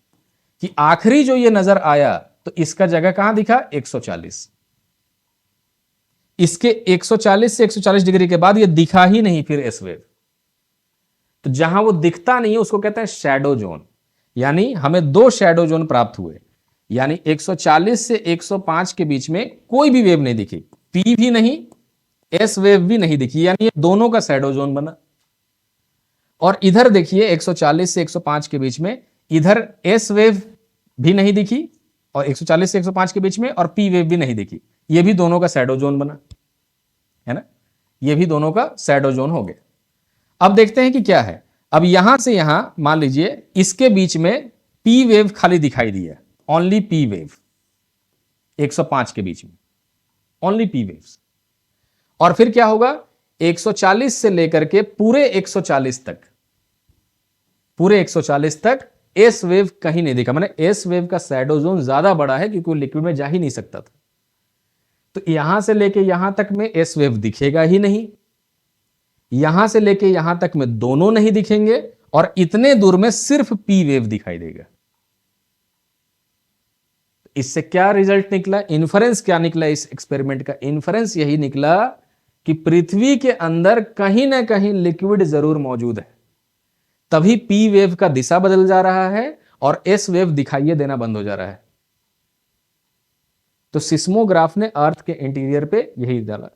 कि आखिरी जो ये नजर आया तो इसका जगह कहां दिखा, 140। इसके 140 से 140 डिग्री के बाद ये दिखा ही नहीं फिर एस वेव। तो जहां वो दिखता नहीं है उसको कहते हैं शैडो जोन। यानी हमें दो शैडो जोन प्राप्त हुए, यानी 140 से 105 के बीच में कोई भी वेव नहीं दिखी, पी भी नहीं, एस वेव भी नहीं दिखी, यानी ये दोनों का शैडो जोन बना। और इधर देखिए 140 से 105 के बीच में, इधर एस वेव भी नहीं दिखी और 140 से 105 के बीच में, और पी वेव भी नहीं दिखी, ये भी दोनों का शैडो जोन बना, है ना। ये भी दोनों का शैडो जोन हो गया। अब देखते हैं कि क्या है। अब यहां से यहां मान लीजिए इसके बीच में पी वेव खाली दिखाई दिया, ओनली पी वेव 105 के बीच में, ओनली पी वेव्स। और फिर क्या होगा, 140 से लेकर के पूरे 140 तक, पूरे 140 तक एस वेव कहीं नहीं दिखा। माने एस वेव का शैडो जोन ज्यादा बड़ा है क्योंकि वो लिक्विड में जा ही नहीं सकता था। तो यहां से लेके यहां तक में एस वेव दिखेगा ही नहीं, यहां से लेके यहां तक में दोनों नहीं दिखेंगे और इतने दूर में सिर्फ पी वेव दिखाई देगा। इससे क्या रिजल्ट निकला, इन्फरेंस क्या निकला इस एक्सपेरिमेंट का? इन्फरेंस यही निकला कि पृथ्वी के अंदर कहीं ना कहीं लिक्विड जरूर मौजूद है, तभी पी वेव का दिशा बदल जा रहा है और एस वेव दिखाई देना बंद हो जा रहा है। तो सिस्मोग्राफ ने अर्थ के इंटीरियर पे यही डाला।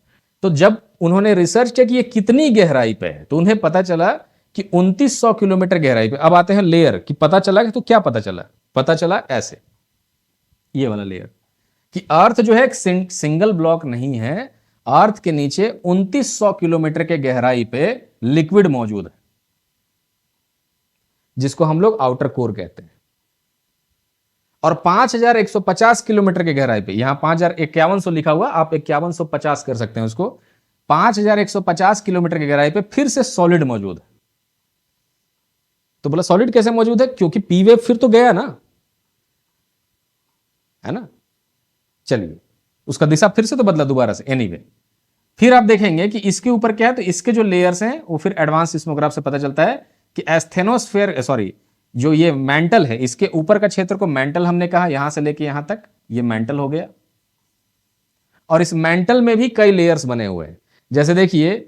तो जब उन्होंने रिसर्च किया कि ये कितनी गहराई पे है, तो उन्हें पता चला कि 2900 किलोमीटर गहराई पे। अब आते हैं लेयर की, पता चला कि तो क्या पता चला? पता चला ऐसे, ये वाला लेयर, कि अर्थ जो है एक सिंगल ब्लॉक नहीं है, अर्थ के नीचे 2900 किलोमीटर के गहराई पे लिक्विड मौजूद है, जिसको हम लोग आउटर कोर कहते हैं। और 5150 किलोमीटर के गहराई पे, यहां 5150 लिखा हुआ, आप 5150 कर सकते हैं उसको, 5150 किलोमीटर की गहराई पे फिर से सॉलिड मौजूद है। तो बोला सॉलिड कैसे मौजूद है? क्योंकि पी वेव फिर तो गया ना, है ना। चलिए, उसका दिशा फिर से तो बदला दोबारा से। एनीवे, फिर आप देखेंगे कि इसके ऊपर क्या है, तो इसके जो लेयर्स हैं वो फिर एडवांस सिस्मोग्राफ से पता चलता है कि एस्थेनोस्फेयर, सॉरी, जो ये मेंटल है, इसके ऊपर का क्षेत्र को मेंटल हमने कहा, यहां से लेके यहां तक ये मेंटल हो गया। और इस मेंटल में भी कई लेयर्स बने हुए हैं। जैसे देखिए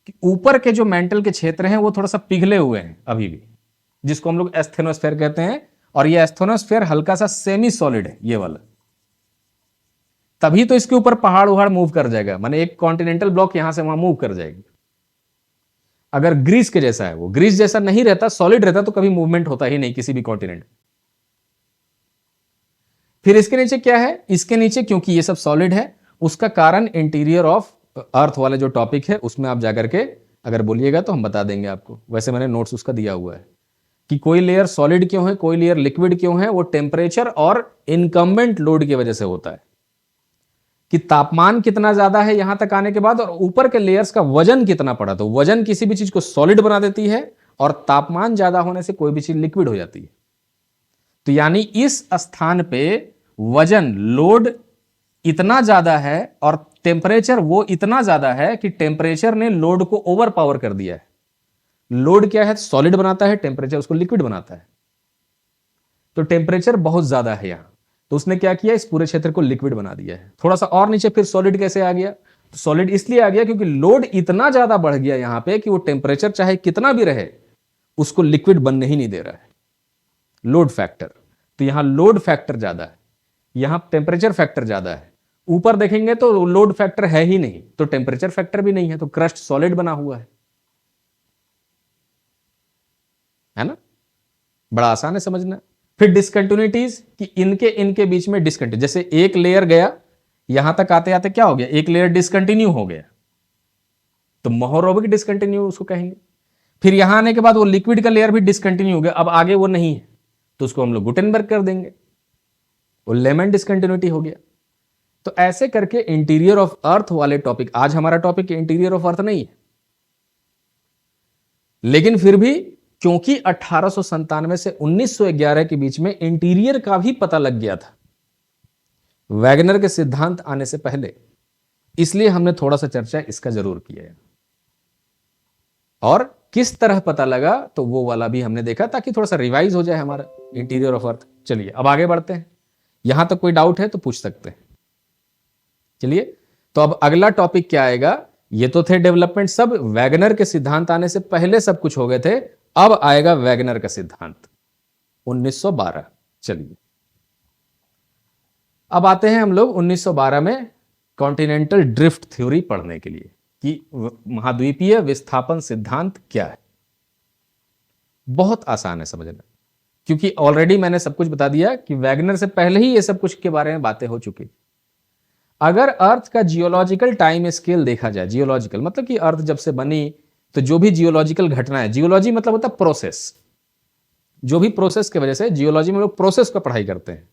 कि ऊपर के जो मेंटल के क्षेत्र हैं वो थोड़ा सा पिघले हुए हैं अभी भी, जिसको हम लोग एस्थेनोस्फेयर कहते हैं। और ये एस्थेनोस्फेयर हल्का सा सेमी सॉलिड है, ये वाला। तभी तो इसके ऊपर पहाड़ उहाड़ मूव कर जाएगा, माने एक कॉन्टिनेंटल ब्लॉक यहां से वहां मूव कर जाएगी। अगर ग्रीस के जैसा है, वो ग्रीस जैसा नहीं रहता, सॉलिड रहता, तो कभी मूवमेंट होता ही नहीं किसी भी कॉन्टिनेंट। फिर इसके नीचे क्या है? इसके नीचे क्योंकि ये सब सॉलिड है, उसका कारण इंटीरियर ऑफ अर्थ वाले जो टॉपिक है उसमें आप जाकर के अगर बोलिएगा तो हम बता देंगे आपको। वैसे मैंने नोट्स उसका दिया हुआ है कि कोई लेयर सॉलिड क्यों है, कोई लेयर लिक्विड क्यों है। वो टेम्परेचर और इनकम्बेंट लोड की वजह से होता है कि तापमान कितना ज्यादा है यहां तक आने के बाद, और ऊपर के लेयर्स का वजन कितना पड़ा। तो वजन किसी भी चीज को सॉलिड बना देती है, और तापमान ज्यादा होने से कोई भी चीज लिक्विड हो जाती है। तो यानी इस स्थान पे वजन, लोड इतना ज्यादा है और टेम्परेचर वो इतना ज्यादा है कि टेम्परेचर ने लोड को ओवर पावर कर दिया है। लोड क्या है? सॉलिड बनाता है, टेम्परेचर उसको लिक्विड बनाता है। तो टेम्परेचर बहुत ज्यादा है यहां, तो उसने क्या किया, इस पूरे क्षेत्र को लिक्विड बना दिया है। थोड़ा सा और नीचे फिर सॉलिड कैसे आ गया? तो सॉलिड इसलिए आ गया क्योंकि लोड इतना ज्यादा बढ़ गया यहां पे कि वो टेम्परेचर चाहे कितना भी रहे उसको लिक्विड बनने ही नहीं दे रहा है। लोड फैक्टर, तो यहां लोड फैक्टर ज्यादा है, यहां टेम्परेचर फैक्टर ज्यादा है। ऊपर देखेंगे तो लोड फैक्टर है ही नहीं, तो टेम्परेचर फैक्टर भी नहीं है, तो क्रस्ट सॉलिड बना हुआ है ना। बड़ा आसान है समझना। फिर डिसकंटिन्यूटीज, कि इनके इनके बीच में डिसकंटिन्यू, जैसे एक लेयर गया, यहां तक आते आते क्या हो गया, एक लेयर डिसकंटिन्यू हो गया, तो मोहोरोबिक डिसकंटिन्यू उसको कहेंगे। फिर यहां आने के बाद वो लिक्विड का लेयर भी डिसकंटिन्यू हो गया, अब आगे वो नहीं है, तो उसको हम लोग गुटेनबर्ग कर देंगे, वो लेमन डिसकंटिन्यूटी हो गया। तो ऐसे करके इंटीरियर ऑफ अर्थ वाले टॉपिक, आज हमारा टॉपिक इंटीरियर ऑफ अर्थ नहीं है, लेकिन फिर भी क्योंकि 1897 से 1911 के बीच में इंटीरियर का भी पता लग गया था वैगनर के सिद्धांत आने से पहले, इसलिए हमने थोड़ा सा चर्चा इसका जरूर किया है। और किस तरह पता लगा, तो वो वाला भी हमने देखा, ताकि थोड़ा सा रिवाइज हो जाए हमारा इंटीरियर ऑफ अर्थ। चलिए अब आगे बढ़ते हैं, यहां तक कोई डाउट है तो पूछ सकते हैं। चलिए, तो अब अगला टॉपिक क्या आएगा? ये तो थे डेवलपमेंट, सब वैगनर के सिद्धांत आने से पहले सब कुछ हो गए थे। अब आएगा वैगनर का सिद्धांत 1912। चलिए अब आते हैं हम लोग 1912 में कॉन्टिनेंटल ड्रिफ्ट थ्योरी पढ़ने के लिए कि महाद्वीपीय विस्थापन सिद्धांत क्या है। बहुत आसान है समझना, क्योंकि ऑलरेडी मैंने सब कुछ बता दिया कि वैगनर से पहले ही ये सब कुछ के बारे में बातें हो चुकी। अगर अर्थ का जियोलॉजिकल टाइम स्केल देखा जाए, जियोलॉजिकल मतलब कि अर्थ जब से बनी, तो जो भी जियोलॉजिकल घटना है, जियोलॉजी मतलब होता है प्रोसेस, जो भी प्रोसेस की वजह से, जियोलॉजी में लोग प्रोसेस का पढ़ाई करते हैं,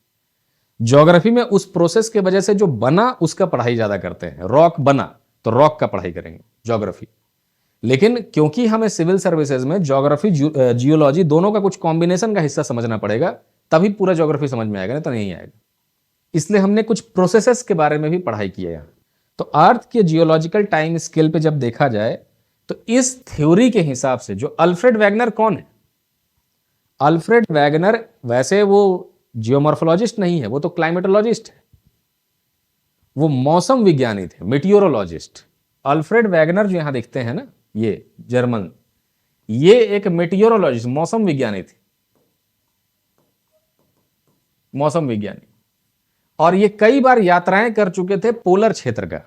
ज्योग्राफी में उस प्रोसेस की वजह से जो बना उसका पढ़ाई ज्यादा करते हैं। रॉक बना तो रॉक का पढ़ाई करेंगे ज्योग्राफी। लेकिन क्योंकि हमें सिविल सर्विसेज में ज्योग्राफी जियोलॉजी दोनों का कुछ कॉम्बिनेशन का हिस्सा समझना पड़ेगा, तभी पूरा ज्योग्राफी समझ में आएगा, नहीं तो नहीं आएगा। इसलिए हमने कुछ प्रोसेसेस के बारे में भी पढ़ाई की है यहाँ। तो अर्थ के जियोलॉजिकल टाइम स्केल पे जब देखा जाए तो इस थ्योरी के हिसाब से जो अल्फ्रेड वैगनर कौन है? अल्फ्रेड वैगनर वैसे वो जियोमॉर्फोलॉजिस्ट नहीं है, वो तो क्लाइमेटोलॉजिस्ट है, वो मौसम विज्ञानी थे, मेटियोरोलॉजिस्ट। अल्फ्रेड वैगनर जो यहां देखते हैं ना, ये जर्मन, ये एक मेटियोरोलॉजिस्ट, मौसम विज्ञानी थे, मौसम विज्ञानी। और ये कई बार यात्राएं कर चुके थे पोलर क्षेत्र का,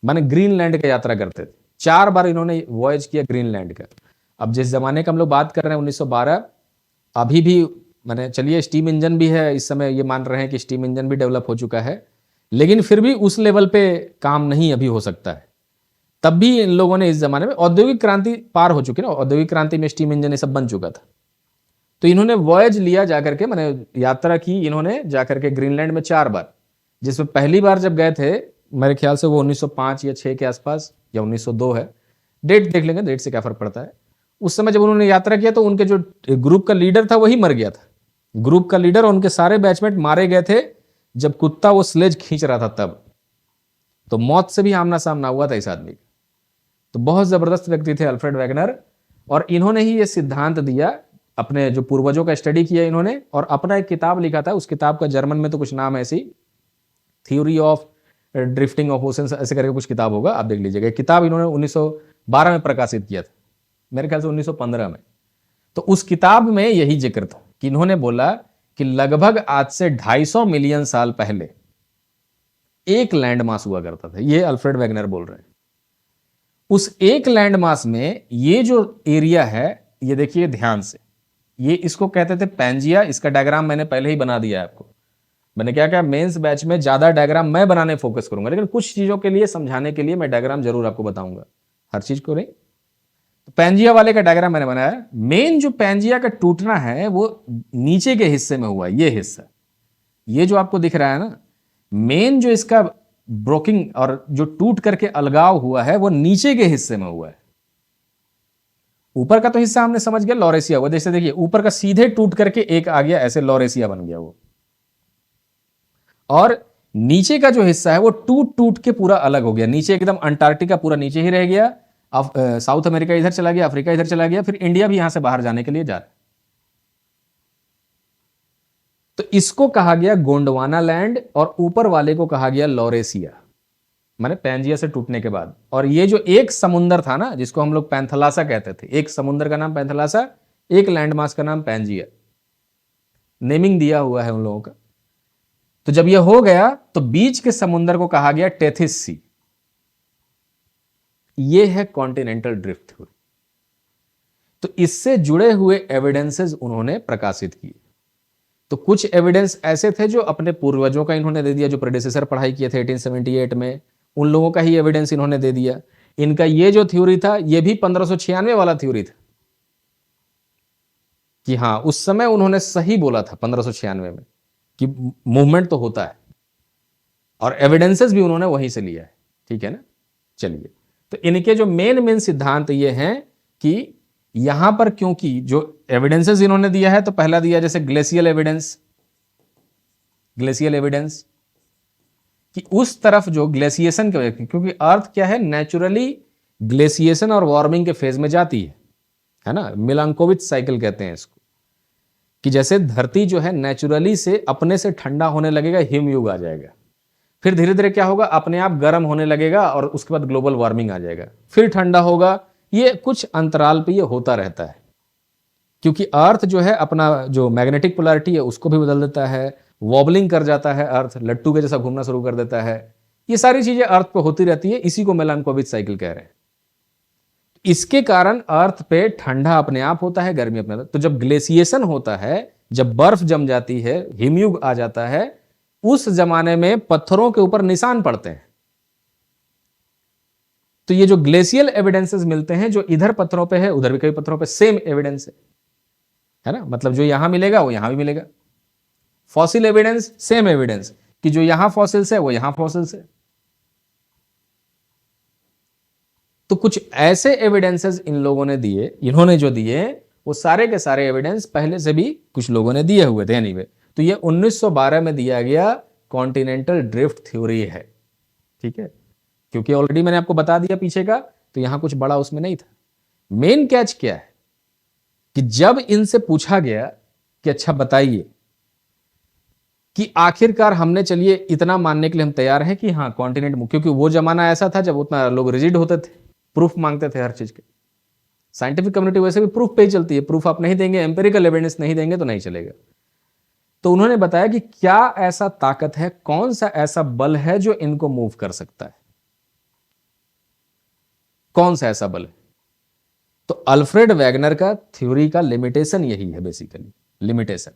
माने ग्रीनलैंड का यात्रा करते थे। 4 बार इन्होंने वॉयज किया ग्रीनलैंड का। अब जिस जमाने का हम लोग बात कर रहे हैं 1912, अभी भी माने चलिए स्टीम इंजन भी है इस समय, ये मान रहे हैं कि स्टीम इंजन भी डेवलप हो चुका है, लेकिन फिर भी उस लेवल पे काम नहीं अभी हो सकता है। तब भी इन लोगों ने इस जमाने में औद्योगिक क्रांति पार हो चुकी ना, औद्योगिक क्रांति में स्टीम इंजन ये सब बन चुका था। तो इन्होंने वॉयज लिया जाकर के, मैंने यात्रा की इन्होंने जाकर के ग्रीनलैंड में 4 बार, जिसमें पहली बार जब गए थे मेरे ख्याल से वो 1905 या 6 के आसपास या 1902 है, डेट देख लेंगे, डेट से क्या फर्क पड़ता है। उस समय जब उन्होंने यात्रा किया तो उनके जो ग्रुप का लीडर था वही मर गया था, ग्रुप का लीडर, और उनके सारे बैचमेट मारे गए थे जब कुत्ता वो स्लेज खींच रहा था तब। तो मौत से भी आमना सामना हुआ था इस आदमी का। तो बहुत जबरदस्त व्यक्ति थे अल्फ्रेड वैगनर, और इन्होंने ही ये सिद्धांत दिया, अपने जो पूर्वजों का स्टडी किया इन्होंने, और अपना एक किताब लिखा था। उस किताब का जर्मन में तो कुछ नाम ऐसी, theory of drifting of oceans ऐसे करके कुछ किताब होगा, आप देख लीजिएगा। किताब इन्होंने 1912 में प्रकाशित किया था, मेरे ख्याल से 1915 में। तो उस किताब में यही जिक्र था कि इन्होंने बोला कि लगभग आज से 250 मिलियन साल पहले एक लैंड मास हुआ करता था। ये अल्फ्रेड वैगनर बोल रहे हैं। उस एक लैंड मास में ये जो एरिया है, ये देखिए ध्यान से, ये इसको कहते थे पैंजिया। इसका डायग्राम मैंने पहले ही बना दिया है आपको। मैंने क्या मेंस बैच में ज्यादा डायग्राम मैं बनाने फोकस करूंगा, लेकिन कुछ चीजों के लिए समझाने के लिए मैं डायग्राम जरूर आपको बताऊंगा, हर चीज को नहीं। तो पैंजिया वाले का डायग्राम मैंने बनाया। मेन जो पैंजिया का टूटना है वो नीचे के हिस्से में हुआ है, ये हिस्सा, ये जो आपको दिख रहा है ना, मेन जो इसका ब्रोकिंग और जो टूट करके अलगाव हुआ है वो नीचे के हिस्से में हुआ है। ऊपर का तो हिस्सा हमने समझ गया लॉरेसिया हुआ, जैसे देखिए ऊपर का सीधे टूट करके एक आ गया, ऐसे लॉरेसिया बन गया वो। और नीचे का जो हिस्सा है वो टूट टूट के पूरा अलग हो गया, नीचे एकदम अंटार्कटिका पूरा नीचे ही रह गया, साउथ अमेरिका इधर चला गया, अफ्रीका इधर चला गया, फिर इंडिया भी यहां से बाहर जाने के लिए जा रहा है। तो इसको कहा गया गोंडवाना लैंड, और ऊपर वाले को कहा गया लॉरेसिया, माने पैंजिया से टूटने के बाद। और ये जो एक समुंदर था ना, जिसको हम लोग पैंथलासा कहते थे, एक समुंदर का नाम पैंथलासा, एक लैंड मास का नाम पैंजिया, नेमिंग दिया हुआ है उन लोगों का। तो जब यह हो गया तो बीच के समुंदर को कहा गया टेथिस सी। यह है कॉन्टिनेंटल ड्रिफ्ट थ्योरी। तो इससे जुड़े हुए एविडेंसेस उन्होंने प्रकाशित किए। तो कुछ एविडेंस ऐसे थे जो अपने पूर्वजों का इन्होंने दे दिया, जो प्रेडिसेसर पढ़ाई किए थे 1878 में, उन लोगों का ही एविडेंस इन्होंने दे दिया। इनका ये जो थ्योरी था ये भी 1596 वाला थ्योरी था, कि हां उस समय उन्होंने सही बोला था 1596 में कि मूवमेंट तो होता है, और एविडेंसेस भी उन्होंने वहीं से लिया है। ठीक है ना। चलिए, तो इनके जो मेन सिद्धांत ये हैं कि यहां पर क्योंकि जो एविडेंसेस इन्होंने दिया है, तो पहला दिया जैसे ग्लेशियल एविडेंस, ग्लेशियल एविडेंस कि उस तरफ जो ग्लेशिएशन के वजह, क्योंकि अर्थ क्या है नेचुरली ग्लेशिएशन और वार्मिंग के फेज में जाती है ना, मिलांकोविच साइकिल कहते हैं इसको, कि जैसे धरती जो है नेचुरली से अपने से ठंडा होने लगेगा, हिमयुग आ जाएगा, फिर धीरे धीरे क्या होगा, अपने आप गर्म होने लगेगा, और उसके बाद ग्लोबल वार्मिंग आ जाएगा, फिर ठंडा होगा। ये कुछ अंतराल पे ये होता रहता है, क्योंकि अर्थ जो है अपना जो मैग्नेटिक पोलैरिटी है उसको भी बदल देता है, वॉबलिंग कर जाता है अर्थ, लट्टू के जैसा घूमना शुरू कर देता है। ये सारी चीजें अर्थ पे होती रहती है, इसी को मिलांकोविच साइकिल कह रहे हैं। इसके कारण अर्थ पे ठंडा अपने आप होता है, गर्मी अपने आप। तो जब ग्लेशिएशन होता है, जब बर्फ जम जाती है, हिमयुग आ जाता है, उस जमाने में पत्थरों के ऊपर निशान पड़ते हैं। तो ये जो ग्लेशियल एविडेंसेस मिलते हैं, जो इधर पत्थरों पे है उधर भी कई पत्थरों पे सेम एविडेंस है ना, मतलब जो यहां मिलेगा वो यहां भी मिलेगा। फॉसिल एविडेंस सेम एविडेंस, कि जो यहां फॉसिल्स है वो यहां फॉसिल्स है। तो कुछ ऐसे एविडेंसेस इन लोगों ने दिए, इन्होंने जो दिए वो सारे के सारे एविडेंस पहले से भी कुछ लोगों ने दिए हुए थे एनीवे। तो ये 1912 में दिया गया कॉन्टिनेंटल ड्रिफ्ट थ्योरी है। ठीक है, क्योंकि ऑलरेडी मैंने आपको बता दिया पीछे का, तो यहां कुछ बड़ा उसमें नहीं था। मेन कैच क्या है कि जब इनसे पूछा गया कि अच्छा बताइए कि आखिरकार हमने, चलिए इतना मानने के लिए हम तैयार हैं कि हाँ कॉन्टिनेंट, क्योंकि वो जमाना ऐसा था जब उतना लोग रिजिड होते थे, प्रूफ मांगते थे हर चीज के। साइंटिफिक कम्युनिटी वैसे भी प्रूफ पे ही चलती है, प्रूफ आप नहीं देंगे, एम्पेरिकल एविडेंस नहीं देंगे तो नहीं चलेगा। तो उन्होंने बताया कि क्या ऐसा ताकत है, कौन सा ऐसा बल है जो इनको मूव कर सकता है, कौन सा ऐसा बल है। तो अल्फ्रेड वैगनर का थ्योरी का लिमिटेशन यही है, बेसिकली लिमिटेशन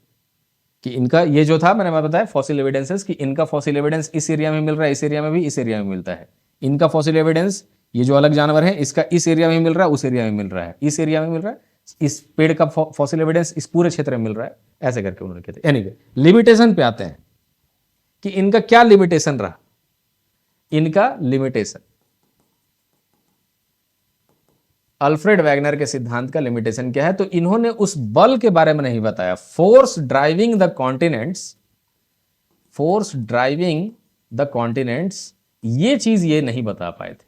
कि इनका ये जो था, मैंने बताया फॉसिल एविडेंसेस, कि इनका फॉसिल एविडेंस इस एरिया में मिल रहा है, इस एरिया में भी, इस एरिया में मिलता है। इनका फॉसिल एविडेंस, ये जो अलग जानवर है, इसका इस एरिया में मिल रहा है, उस एरिया में मिल रहा है, इस एरिया में मिल रहा है, इस पेड़ का फॉसिल एविडेंस इस पूरे क्षेत्र में मिल रहा है, ऐसे करके उन्होंने कहते। एनीवे, लिमिटेशन पे आते हैं कि इनका क्या लिमिटेशन रहा। इनका लिमिटेशन, अल्फ्रेड वैगनर के सिद्धांत का लिमिटेशन क्या है, तो इन्होंने उस बल के बारे में नहीं बताया, force driving the continents, force driving the continents, ये चीज ये नहीं बता पाए थे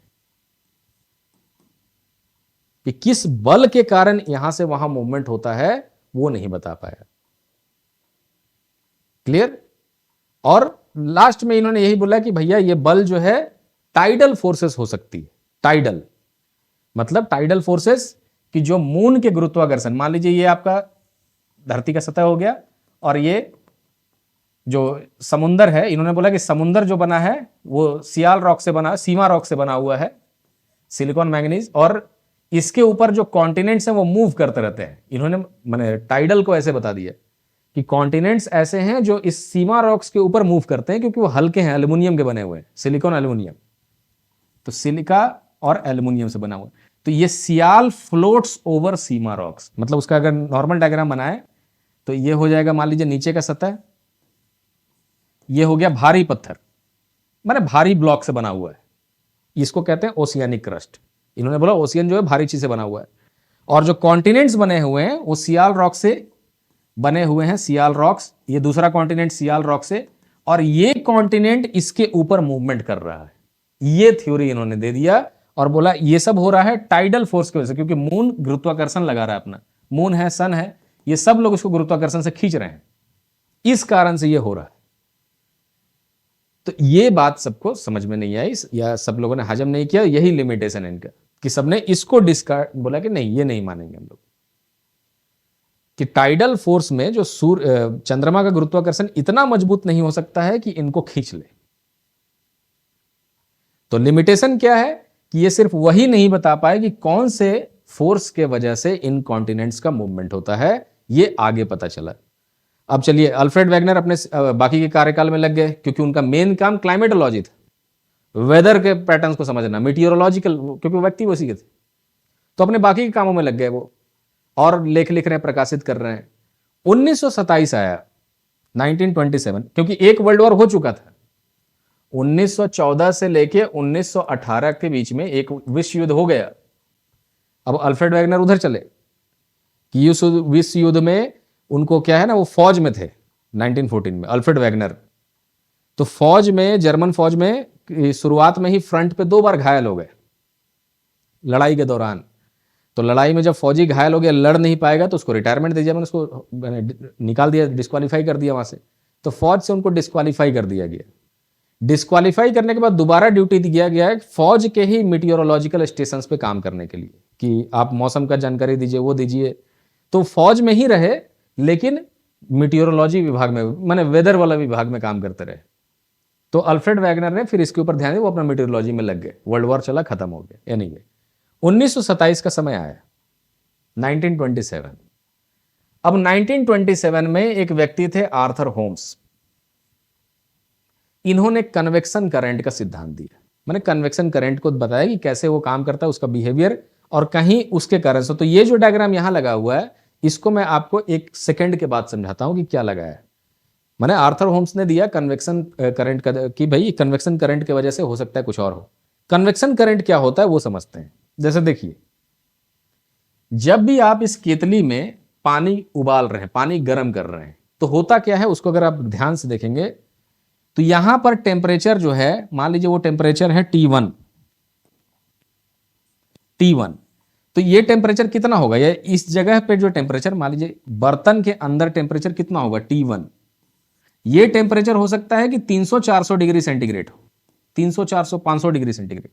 कि किस बल के कारण यहां से वहां मूवमेंट होता है, वो नहीं बता पाया। क्लियर। और लास्ट में इन्होंने यही बोला कि भैया ये बल जो है टाइडल फोर्सेस हो सकती है। टाइडल मतलब टाइडल फोर्सेस कि जो मून के गुरुत्वाकर्षण, मान लीजिए ये आपका धरती का सतह हो गया और ये जो समुंदर है, इन्होंने बोला कि समुंदर जो बना है वो सियाल रॉक से बना, सीमा रॉक से बना हुआ है, सिलिकॉन मैंगनीज, और इसके ऊपर जो कॉन्टिनेंट्स हैं वो मूव करते रहते हैं। इन्होंने मैंने टाइडल को ऐसे बता दिया कि कॉन्टिनेंट्स ऐसे हैं जो इस सीमा रॉक्स के ऊपर मूव करते हैं, क्योंकि वो हल्के हैं, एल्यूमिनियम के बने हुए हैं, सिलिकॉन एल्यूमिनियम, तो सिलिका और एल्यूमिनियम से बना हुआ। तो ये सियाल फ्लोट्स ओवर सीमा रॉक्स, मतलब उसका अगर नॉर्मल डायग्राम बनाए तो ये हो जाएगा, मान लीजिए नीचे का सतह, ये हो गया भारी पत्थर, माने भारी ब्लॉक से बना हुआ है, इसको कहते हैं ओशियानिक क्रस्ट। इन्होंने बोला ओशियन जो है भारी चीज से बना हुआ है, और जो कॉन्टिनेंट्स बने हुए हैं वो सियाल रॉक से बने हुए हैं, सियाल रॉक्स, ये दूसरा कॉन्टिनेंट सियाल रॉक से, और ये कॉन्टिनेंट इसके ऊपर मूवमेंट कर रहा है। ये थ्योरी इन्होंने दे दिया और बोला ये सब हो रहा है टाइडल फोर्स की वजह से, क्योंकि मून गुरुत्वाकर्षण लगा रहा है अपना, मून है, सन है, ये सब लोग इसको गुरुत्वाकर्षण से खींच रहे हैं, इस कारण से ये हो रहा है। तो ये बात सबको समझ में नहीं आई या सब लोगों ने हजम नहीं किया, यही लिमिटेशन है इनका कि सबने इसको डिस्कार्ड, बोला कि नहीं ये नहीं मानेंगे हम लोग कि टाइडल फोर्स में जो सूर्य चंद्रमा का गुरुत्वाकर्षण इतना मजबूत नहीं हो सकता है कि इनको खींच ले। तो लिमिटेशन क्या है कि ये सिर्फ वही नहीं बता पाए कि कौन से फोर्स के वजह से इन कॉन्टिनेंट्स का मूवमेंट होता है, ये आगे पता चला। अब चलिए, अल्फ्रेड वैगनर अपने बाकी के कार्यकाल में लग गए, क्योंकि उनका मेन काम क्लाइमेटोलॉजी था, वेदर के पैटर्न्स को समझना, मीटियोरोलॉजिकल, क्योंकि व्यक्ति वैसी के थे, तो अपने बाकी के कामों में लग गए वो, और लेख लिख रहे हैं, प्रकाशित कर रहे हैं। 1927 आया, 1927, क्योंकि एक वर्ल्ड वॉर हो चुका था। 1914 से लेके 1918 के बीच में एक विश्व युद्ध हो गया। अब अल्फ्रेड वैगनर उधर चले कि विश्व युद्ध में उनको क्या है ना, वो फौज में थे 1914 में, अल्फ्रेड वैगनर। तो फौज में, जर्मन फौज में शुरुआत में ही फ्रंट पे 2 बार घायल हो गए लड़ाई के दौरान। तो लड़ाई में जब फौजी घायल हो गया, लड़ नहीं पाएगा, तो उसको रिटायरमेंट दीजिए, मैंने उसको निकाल दिया, डिस्क्वालीफाई कर दिया वहां से। तो फौज से उनको डिस्क्वालीफाई कर दिया गया। डिस्क्वालीफाई करने के बाद दोबारा ड्यूटी दिया गया है फौज के ही मीटियोरोलॉजिकल स्टेशंस पे काम करने के लिए, कि आप मौसम का जानकारी दीजिए, वो दीजिए। तो फौज में ही रहे, लेकिन मीटियोरोलॉजी विभाग में, माने वेदर वाला विभाग में काम करते रहे। तो अल्फ्रेड वैगनर ने फिर इसके ऊपर ध्यान दिया, वो अपना मीटियोरोलॉजी में लग गए, वर्ल्ड वॉर चला, खत्म हो गया। एनीवे, 1927 का समय आया, 1927। अब 1927 में एक व्यक्ति थे आर्थर होम्स, इन्होंने कन्वेक्शन करंट का सिद्धांत दिया। मैंने कन्वेक्शन करंट को बताया कि कैसे वो काम करता है, उसका बिहेवियर, और कहीं उसके कारण से। तो ये जो डायग्राम यहां लगा हुआ है, इसको मैं आपको 1 सेकंड के बाद समझाता हूं कि क्या लगा है। मैंने आर्थर होम्स ने दिया कन्वेक्शन करंट का, कि भाई कन्वेक्शन करंट की वजह से हो सकता है कुछ और हो। कन्वेक्शन करंट क्या होता है वो समझते हैं। जैसे देखिए, जब भी आप इस केतली में पानी उबाल रहे हैं, पानी गर्म कर रहे हैं, तो होता क्या है, उसको अगर आप ध्यान से देखेंगे तो यहां पर टेम्परेचर जो है, मान लीजिए वो टेम्परेचर है T1, तो तो ये टेम्परेचर कितना होगा, ये इस जगह पे जो टेम्परेचर, मान लीजिए बर्तन के अंदर टेम्परेचर कितना होगा T1, ये टेम्परेचर हो सकता है कि 300-400 डिग्री सेंटीग्रेड हो, 300-400-500 डिग्री सेंटीग्रेड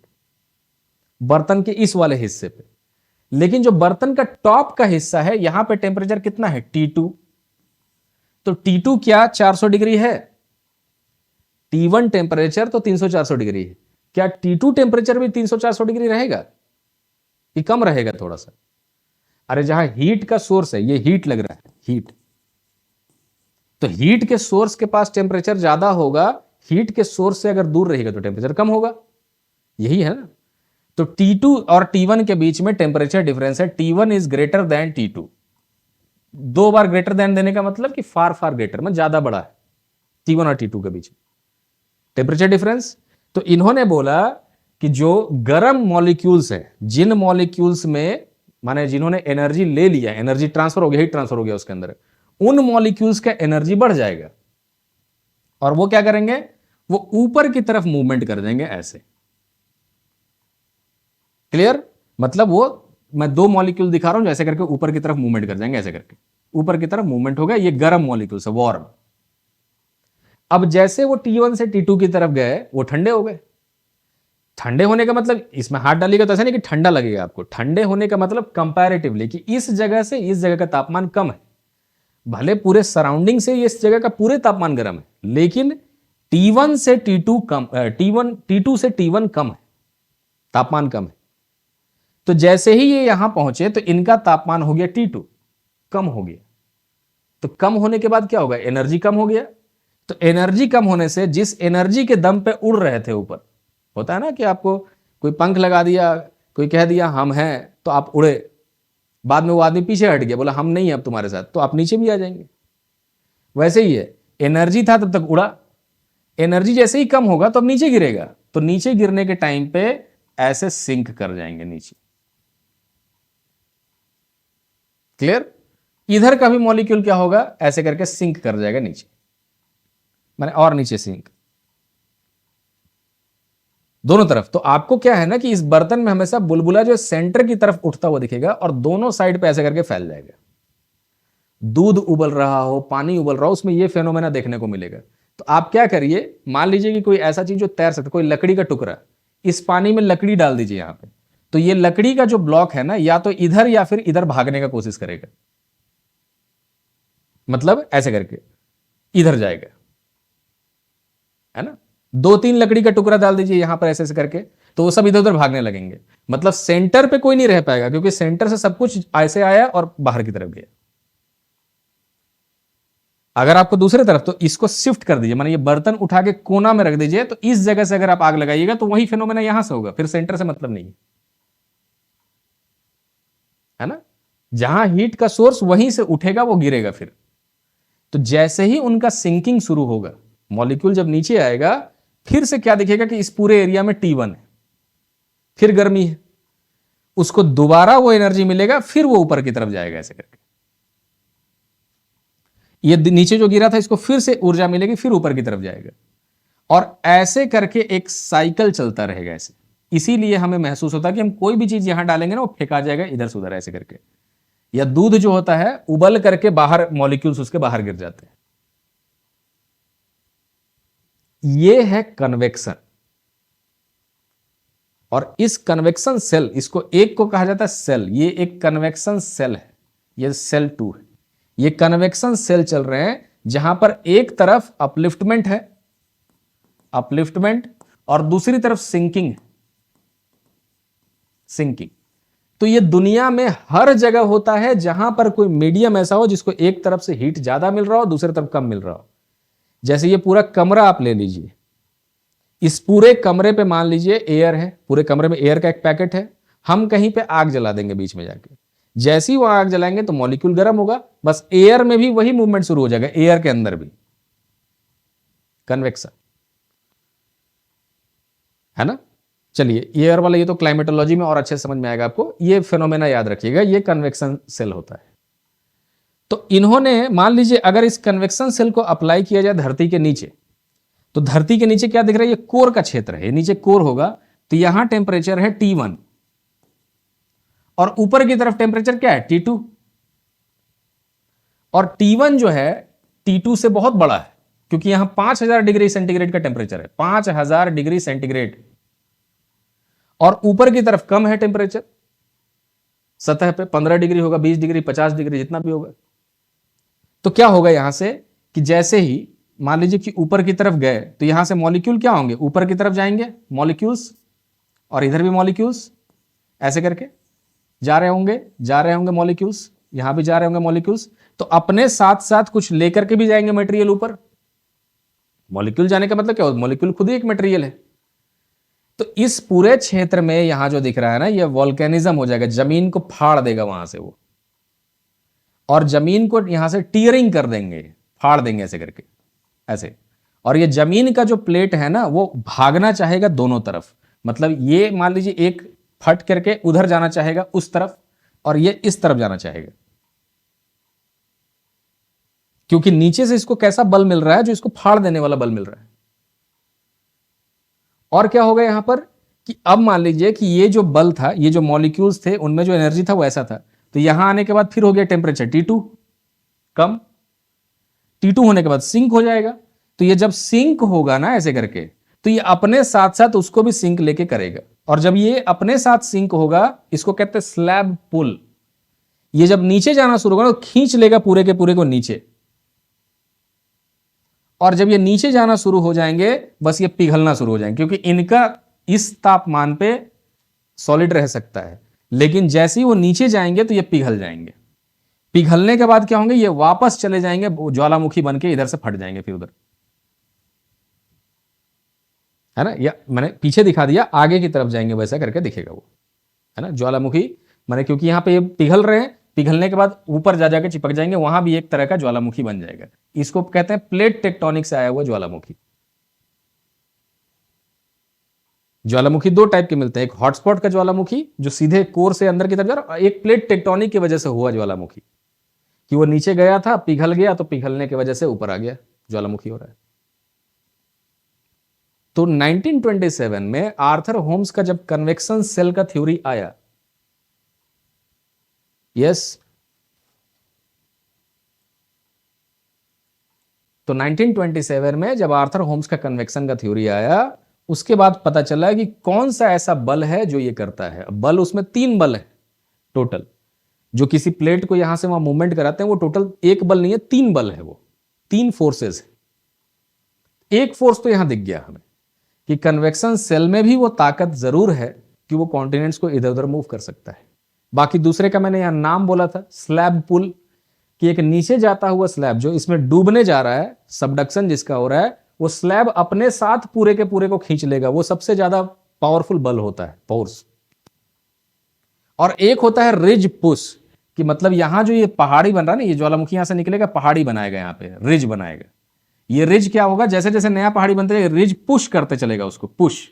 बर्तन के इस वाले हिस्से पे। लेकिन जो बर्तन का टॉप का हिस्सा है, यहां पे टेम्परेचर कितना है T2, तो T2 क्या 400 डिग्री है? T1 टेम्परेचर तो 300-400 डिग्री है, क्या T2 टेम्परेचर भी 300-400 डिग्री रहेगा कि कम रहेगा थोड़ा सा? अरे जहां हीट का सोर्स है, ये हीट लग रहा है, हीट, तो हीट के सोर्स के पास टेम्परेचर ज्यादा होगा, हीट के सोर्स से अगर दूर रहेगा तो टेम्परेचर कम होगा, यही है ना। तो T2 और T1 के बीच में टेम्परेचर डिफरेंस है, T1 is greater than T2। दो बार ग्रेटर देन देने का मतलब कि फार फार ग्रेटर, में ज्यादा बड़ा है T1 और T2 के बीच टेम्परेचर डिफरेंस। तो इन्होंने बोला कि जो गर्म मॉलिक्यूल्स है, जिन मॉलिक्यूल्स में माने जिन्होंने एनर्जी ले लिया, एनर्जी ट्रांसफर हो गया, हीट ट्रांसफर हो गया उसके अंदर, उन मॉलिक्यूल्स का एनर्जी बढ़ जाएगा और वो क्या करेंगे, वो ऊपर की तरफ मूवमेंट कर देंगे ऐसे। क्लियर? मतलब वो मैं दो मॉलिक्यूल दिखा रहा हूं, जैसे करके ऊपर की तरफ मूवमेंट कर जाएंगे, ऐसे करके ऊपर की तरफ मूवमेंट हो गया, ये गर्म मॉलिक्यूल्स है, वार्म। अब जैसे वो T1 से T2 की तरफ गए, वो ठंडे हो गए। ठंडे होने का मतलब, इसमें हाथ डालिएगा तो ऐसा नहीं कि ठंडा लगेगा आपको, ठंडे होने का मतलब कंपैरेटिवली कि इस जगह से इस जगह का तापमान कम है, भले पूरे सराउंडिंग से इस जगह का पूरे तापमान गर्म है, लेकिन T1 से T2 कम, T2 से T1 कम है, तापमान कम है। तो जैसे ही ये यहां पहुंचे तो इनका तापमान हो गया T2, कम हो गया। तो कम होने के बाद क्या होगा, एनर्जी कम हो गया। तो एनर्जी कम होने से जिस एनर्जी के दम पे उड़ रहे थे ऊपर, होता है ना कि आपको कोई पंख लगा दिया, कोई कह दिया हम हैं तो आप उड़े, बाद में वो आदमी पीछे हट गया, बोला हम नहीं है अब तुम्हारे साथ, तो आप नीचे भी आ जाएंगे। वैसे ही है, एनर्जी था तब तक उड़ा, एनर्जी जैसे ही कम होगा तो अब नीचे गिरेगा, तो नीचे गिरने के टाइम पे ऐसे सिंक कर जाएंगे नीचे। क्लियर? इधर का भी मॉलिक्यूल क्या होगा, ऐसे करके सिंक कर जाएगा नीचे, माने और नीचे सिंक, दोनों तरफ। तो आपको क्या है ना कि इस बर्तन में हमेशा बुलबुला जो सेंटर की तरफ उठता हुआ दिखेगा और दोनों साइड पे ऐसे करके फैल जाएगा। दूध उबल रहा हो, पानी उबल रहा हो, उसमें ये फेनोमेना देखने को मिलेगा। तो आप क्या करिए, मान लीजिए कि कोई ऐसा चीज जो तैर सकता, कोई लकड़ी का टुकड़ा, इस पानी में लकड़ी डाल दीजिए यहां पे, तो ये लकड़ी का जो ब्लॉक है ना, या तो इधर या फिर इधर भागने का कोशिश करेगा, मतलब ऐसे करके इधर जाएगा, है ना। 2-3 लकड़ी का टुकड़ा डाल दीजिए यहां पर ऐसे ऐसे करके, तो वो सब इधर उधर भागने लगेंगे। मतलब सेंटर पे कोई नहीं रह पाएगा, क्योंकि सेंटर से सब कुछ ऐसे आया और बाहर की तरफ गया। अगर आपको दूसरे तरफ, तो इसको शिफ्ट कर दीजिए, माने ये बर्तन उठा के कोना में रख दीजिए, तो इस जगह से अगर आप आग लगाइएगा तो वही फिनोमेना यहां से होगा, फिर सेंटर से मतलब नहीं है ना। जहां हीट का सोर्स वहीं से उठेगा, वो गिरेगा फिर। तो जैसे ही उनका सिंकिंग शुरू होगा, मॉलिक्यूल जब नीचे आएगा, फिर से क्या दिखेगा कि इस पूरे एरिया में T1 है, फिर गर्मी है, उसको दोबारा वो एनर्जी मिलेगा, फिर वो ऊपर की तरफ जाएगा ऐसे करके। ये नीचे जो गिरा था इसको फिर से ऊर्जा मिलेगी, फिर ऊपर की तरफ जाएगा, और ऐसे करके एक साइकिल चलता रहेगा ऐसे। इसीलिए हमें महसूस होता है कि हम कोई भी चीज यहां डालेंगे ना, वो फेंका जाएगा इधर से उधर ऐसे करके। या दूध जो होता है उबल करके बाहर मॉलिक्यूल्स उसके बाहर गिर जाते हैं। ये है कन्वेक्शन। और इस कन्वेक्शन सेल, इसको एक को कहा जाता है सेल, ये एक कन्वेक्शन सेल है, ये सेल 2 है। ये कन्वेक्शन सेल चल रहे हैं जहां पर एक तरफ अपलिफ्टमेंट है, अपलिफ्टमेंट, और दूसरी तरफ सिंकिंग है, सिंकिंग। तो ये दुनिया में हर जगह होता है जहां पर कोई मीडियम ऐसा हो जिसको एक तरफ से हीट ज्यादा मिल रहा हो, दूसरी तरफ कम मिल रहा हो। जैसे ये पूरा कमरा आप ले लीजिए, इस पूरे कमरे पे मान लीजिए एयर है, पूरे कमरे में एयर का एक पैकेट है, हम कहीं पे आग जला देंगे बीच में जाके, जैसे ही वो आग जलाएंगे तो मॉलिक्यूल गर्म होगा, बस एयर में भी वही मूवमेंट शुरू हो जाएगा, एयर के अंदर भी कन्वेक्शन, है ना। चलिए एयर वाला ये तो क्लाइमेटोलॉजी में और अच्छे समझ में आएगा आपको, ये फिनोमेना याद रखिएगा, ये कन्वेक्शन सेल होता है। तो इन्होंने मान लीजिए अगर इस कन्वेक्शन सेल को अप्लाई किया जाए धरती के नीचे, तो धरती के नीचे क्या दिख रहा है, ये कोर का क्षेत्र है, नीचे कोर होगा, तो यहां टेम्परेचर है T1, और ऊपर की तरफ टेम्परेचर क्या है, T2, और T1 जो है T2 से बहुत बड़ा है, क्योंकि यहां 5000 डिग्री सेंटीग्रेड का टेम्परेचर है, 5000 डिग्री सेंटीग्रेड, और ऊपर की तरफ कम है टेम्परेचर, सतह पे 15 डिग्री होगा, 20 डिग्री, 50 डिग्री, जितना भी होगा। तो क्या होगा यहां से कि जैसे ही मान लीजिए कि ऊपर की तरफ गए तो यहां से मॉलिक्यूल क्या होंगे, ऊपर की तरफ जाएंगे मॉलिक्यूल्स, और इधर भी मॉलिक्यूल्स, ऐसे करके जा रहे होंगे, जा रहे होंगे मॉलिक्यूल्स, यहां भी जा रहे होंगे मॉलिक्यूल्स। तो अपने साथ साथ कुछ लेकर के भी जाएंगे मटेरियल ऊपर। मॉलिक्यूल जाने का मतलब क्या होगा, मॉलिक्यूल खुद ही एक मटेरियल है। तो इस पूरे क्षेत्र में यहां जो दिख रहा है ना, ये वॉल्केनिज्म हो जाएगा, जमीन को फाड़ देगा वहां से वो, और जमीन को यहां से टीयरिंग कर देंगे, फाड़ देंगे ऐसे करके, ऐसे। और ये जमीन का जो प्लेट है ना, वो भागना चाहेगा दोनों तरफ, मतलब ये मान लीजिए एक फट करके उधर जाना चाहेगा उस तरफ, और ये इस तरफ जाना चाहेगा, क्योंकि नीचे से इसको कैसा बल मिल रहा है, जो इसको फाड़ देने वाला बल मिल रहा है। और क्या होगा यहां पर कि अब मान लीजिए कि ये जो बल था, ये जो मॉलिक्यूल्स थे, उनमें जो एनर्जी था वो ऐसा था, तो यहां आने के बाद फिर हो गया टेम्परेचर T2 कम, T2 होने के बाद सिंक हो जाएगा। तो ये जब सिंक होगा ना ऐसे करके, तो ये अपने साथ साथ उसको भी सिंक लेके करेगा, और जब ये अपने साथ सिंक होगा, इसको कहते हैं स्लैब पुल। ये जब नीचे जाना शुरू होगा तो खींच लेगा पूरे के पूरे को नीचे, और जब ये नीचे जाना शुरू हो जाएंगे, बस ये पिघलना शुरू हो जाएंगे, क्योंकि इनका इस तापमान पे सॉलिड रह सकता है, लेकिन जैसे ही वो नीचे जाएंगे तो ये पिघल जाएंगे। पिघलने के बाद क्या होंगे, ये वापस चले जाएंगे ज्वालामुखी बन के, इधर से फट जाएंगे फिर उधर, है ना। या मैंने पीछे दिखा दिया, आगे की तरफ जाएंगे वैसा करके दिखेगा वो, है ना, ज्वालामुखी। मैंने क्योंकि यहां पे ये पिघल रहे हैं, पिघलने के बाद ऊपर जा जाके चिपक जाएंगे, वहां भी एक तरह का ज्वालामुखी बन जाएगा। इसको कहते हैं प्लेट टेक्टोनिक से आया हुआ ज्वालामुखी। ज्वालामुखी दो टाइप के मिलते हैं, एक हॉटस्पॉट का ज्वालामुखी जो सीधे कोर से अंदर की तरफ जा रहा है, एक प्लेट टेक्टोनिक की वजह से हुआ ज्वालामुखी, कि वो नीचे गया था, पिघल गया, तो पिघलने की वजह से ऊपर आ गया, ज्वालामुखी हो रहा है। तो 1927 में आर्थर होम्स का जब कन्वेक्शन सेल का थ्योरी आया, यस, तो 1927 में जब आर्थर होम्स का कन्वेक्शन का थ्योरी आया, उसके बाद पता चला कि कौन सा ऐसा बल है जो ये करता है। बल उसमें 3 बल है टोटल, जो किसी प्लेट को यहां से वहां मूवमेंट कराते हैं, वो टोटल एक बल नहीं है, 3 बल है, वो 3 फोर्सेस है। एक फोर्स तो यहां दिख गया हमें कि कन्वेक्शन सेल में भी वो ताकत जरूर है कि वो कॉन्टिनेंट्स को इधर उधर मूव कर सकता है। बाकी दूसरे का मैंने यहां नाम बोला था, स्लैब पुल, कि एक नीचे जाता हुआ स्लैब जो इसमें डूबने जा रहा है, सबडक्शन जिसका हो रहा है, वो स्लैब अपने साथ पूरे के पूरे को खींच लेगा, वो सबसे ज्यादा पावरफुल बल होता है, फोर्स। और एक होता है रिज पुश, कि मतलब यहां जो ये पहाड़ी बन रहा है ना, ये ज्वालामुखी यहां से निकलेगा, पहाड़ी बनाएगा, यहां पे रिज बनाएगा। ये रिज क्या होगा, जैसे जैसे नया पहाड़ी बनता है, रिज पुश करते चलेगा उसको, पुश।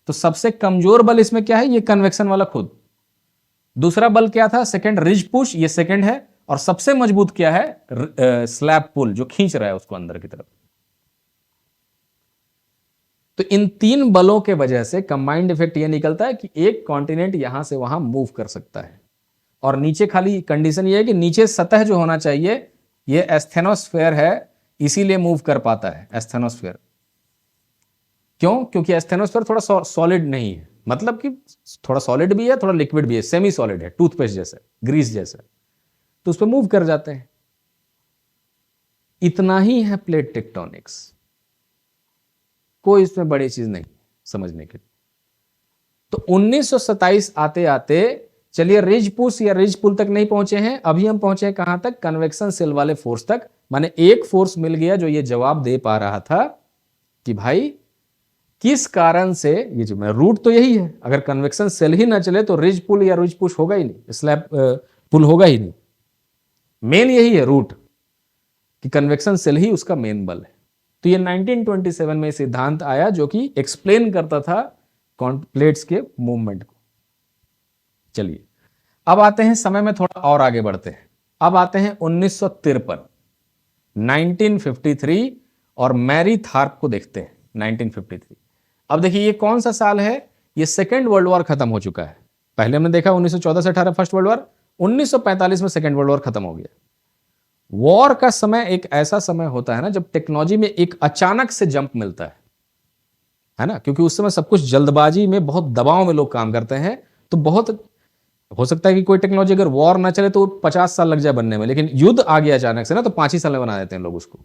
तो सबसे कमजोर बल इसमें क्या है, ये कन्वेक्शन वाला खुद। दूसरा बल क्या था, सेकंड रिज पुश, ये सेकंड है। और सबसे मजबूत क्या है, स्लैब पुल, जो खींच रहा है उसको अंदर की तरफ। तो इन 3 बलों के वजह से कंबाइंड इफेक्ट ये निकलता है कि एक कॉन्टिनेंट यहां से वहां मूव कर सकता है। और नीचे खाली कंडीशन ये है कि नीचे सतह जो होना चाहिए, ये एस्थेनोस्फेयर है, इसीलिए मूव कर पाता है एस्थेनोस्फेयर। क्यों, क्योंकि एस्थेनोस्फेयर थोड़ा सॉलिड नहीं है, मतलब कि थोड़ा सॉलिड भी है, थोड़ा लिक्विड भी है, सेमी सॉलिड है, टूथपेस्ट जैसे, ग्रीस जैसे, तो उस पर मूव कर जाते हैं। इतना ही है प्लेट टेक्टोनिक्स, कोई इसमें बड़ी चीज नहीं समझने के लिए। तो 1927 आते आते, चलिए रिज पुश या रिज पुल तक नहीं पहुंचे हैं, अभी हम पहुंचे हैं कहां तक, कन्वेक्शन सेल वाले फोर्स तक। माने एक फोर्स मिल गया जो ये जवाब दे पा रहा था कि भाई किस कारण से, ये जो मैं रूट तो यही है, अगर कन्वेक्शन सेल ही ना चले तो रिज पुल या रिज पुश होगा ही नहीं, स्लैब पुल होगा ही नहीं। मेन यही है रूट, कि कन्वेक्शन सेल ही उसका मेन बल है। तो ये 1927 में सिद्धांत आया जो कि एक्सप्लेन करता था प्लेट्स के मूवमेंट को। चलिए अब आते हैं समय में थोड़ा और आगे बढ़ते हैं। अब आते हैं 1953, 1953, और मैरी थार्प को देखते हैं 1953। अब देखिए ये कौन सा साल है, ये सेकेंड वर्ल्ड वॉर खत्म हो चुका है। पहले हमने देखा 1914 से 18 फर्स्ट वर्ल्ड वॉर, 1945 में सेकेंड वर्ल्ड वॉर खत्म हो गया। वॉर का समय एक ऐसा समय होता है ना जब टेक्नोलॉजी में एक अचानक से जंप मिलता है ना, क्योंकि उस समय सब कुछ जल्दबाजी में, बहुत दबाव में लोग काम करते हैं। तो बहुत हो सकता है कि कोई टेक्नोलॉजी अगर वॉर ना चले तो 50 साल लग जाए बनने में, लेकिन युद्ध आ गया अचानक से ना तो 5 ही साल में बना देते हैं लोग उसको।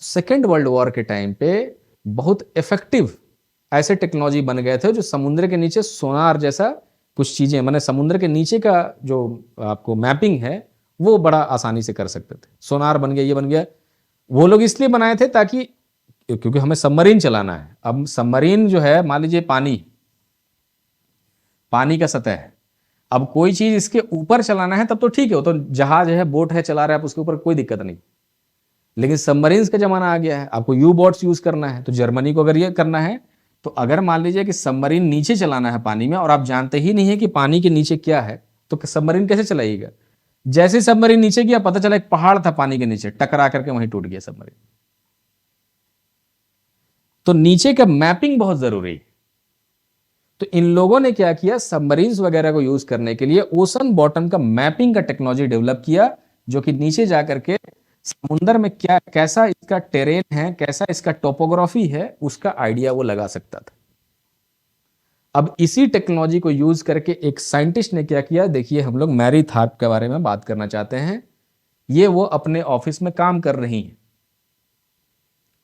सेकेंड वर्ल्ड वॉर के टाइम पे बहुत इफेक्टिव ऐसे टेक्नोलॉजी बन गए थे जो समुद्र के नीचे सोनार जैसा कुछ चीजें, माने समुद्र के नीचे का जो आपको मैपिंग है वो बड़ा आसानी से कर सकते थे। सोनार बन गया, ये बन गया। वो लोग इसलिए बनाए थे ताकि, क्योंकि हमें सबमरीन चलाना है। अब सबमरीन जो है, मान लीजिए पानी का सतह है, अब कोई चीज इसके ऊपर चलाना है तब तो ठीक है, वो तो जहाज है, बोट है, चला रहा है आप उसके ऊपर, कोई दिक्कत नहीं। लेकिन सबमरीन्स का जमाना आ गया है, आपको यू बोट्स यूज करना है। तो जर्मनी को अगर ये करना है, तो अगर मान लीजिए कि सबमरीन नीचे चलाना है पानी में और आप जानते ही नहीं है कि पानी के नीचे क्या है, तो सबमरीन कैसे चलाइएगा? जैसे सबमरीन नीचे गया, पता चला एक पहाड़ था पानी के नीचे, टकरा करके वहीं टूट गया सबमरीन। तो नीचे का मैपिंग बहुत जरूरी है। तो इन लोगों ने क्या किया, सबमरीन्स वगैरह को यूज करने के लिए ओशन बॉटम का मैपिंग का टेक्नोलॉजी डेवलप किया, जो कि नीचे जाकर के समुद्र में क्या, कैसा इसका टेरेन है, कैसा इसका टोपोग्राफी है, उसका आइडिया वो लगा सकता था। अब इसी टेक्नोलॉजी को यूज करके एक साइंटिस्ट ने क्या किया, देखिए हम लोग मैरी थार्प के बारे में बात करना चाहते हैं। ये वो अपने ऑफिस में काम कर रही हैं।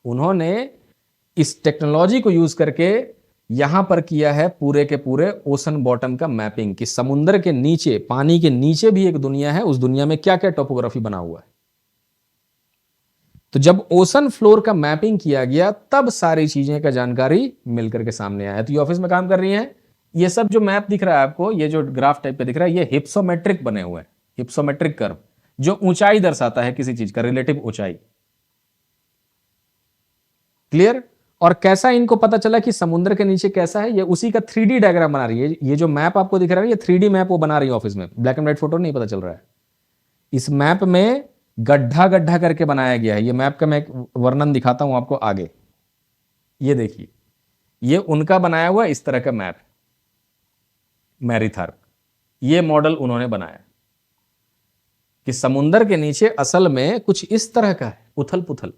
उन्होंने इस टेक्नोलॉजी को यूज करके यहां पर किया है पूरे के पूरे ओशन बॉटम का मैपिंग, कि समुद्र के नीचे, पानी के नीचे भी एक दुनिया है, उस दुनिया में क्या क्या टोपोग्राफी बना हुआ है। तो जब ओशन फ्लोर का मैपिंग किया गया, तब सारी चीजें का जानकारी मिलकर के सामने आया। तो ये ऑफिस में काम कर रही हैं। ये सब जो मैप दिख रहा है आपको, ये जो ग्राफ टाइप पे दिख रहा है, ये हिप्सोमेट्रिक बने हुए हैं, हिप्सोमेट्रिक कर्व, जो ऊंचाई दर्शाता है किसी चीज का, रिलेटिव ऊंचाई। क्लियर? और कैसा इनको पता चला कि समुद्र के नीचे कैसा है, ये उसी का 3D डायग्राम बना रही है। ये जो मैप आपको दिख रहा है, ये 3D मैप वो बना रही है ऑफिस में, ब्लैक एंड व्हाइट फोटो नहीं पता चल रहा है। इस मैप में गड्ढा गड्ढा करके बनाया गया है। ये मैप का मैं एक वर्णन दिखाता हूं आपको आगे। ये देखिए, ये उनका बनाया हुआ इस तरह का मैप है, मैरी थार्प। ये मॉडल उन्होंने बनाया कि समुद्र के नीचे असल में कुछ इस तरह का है, उथल पुथल,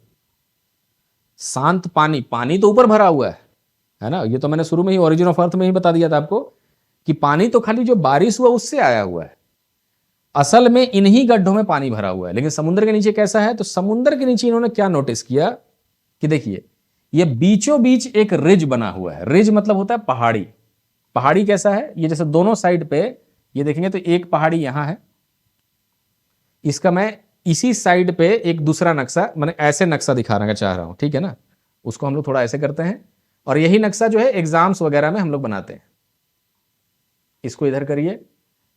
शांत पानी। पानी तो ऊपर भरा हुआ है ना। ये तो मैंने शुरू में ही ओरिजिन ऑफ अर्थ में ही बता दिया था आपको कि पानी तो खाली जो बारिश हुआ उससे आया हुआ है, असल में इन्हीं गड्ढों में पानी भरा हुआ है। लेकिन समुद्र के नीचे कैसा है, तो समुद्र के नीचे इन्होंने क्या नोटिस किया कि देखिए, ये बीचों बीच एक रिज बना हुआ है। रिज मतलब होता है पहाड़ी। पहाड़ी कैसा है, ये जैसे दोनों साइड पे ये देखेंगे तो एक पहाड़ी यहां है, इसका मैं इसी साइड पे एक दूसरा नक्शा, मैंने ऐसे नक्शा दिखाना चाह रहा हूं, ठीक है ना। उसको हम लोग थोड़ा ऐसे करते हैं, और यही नक्शा जो है एग्जाम्स वगैरह में हम लोग बनाते हैं। इसको इधर करिए,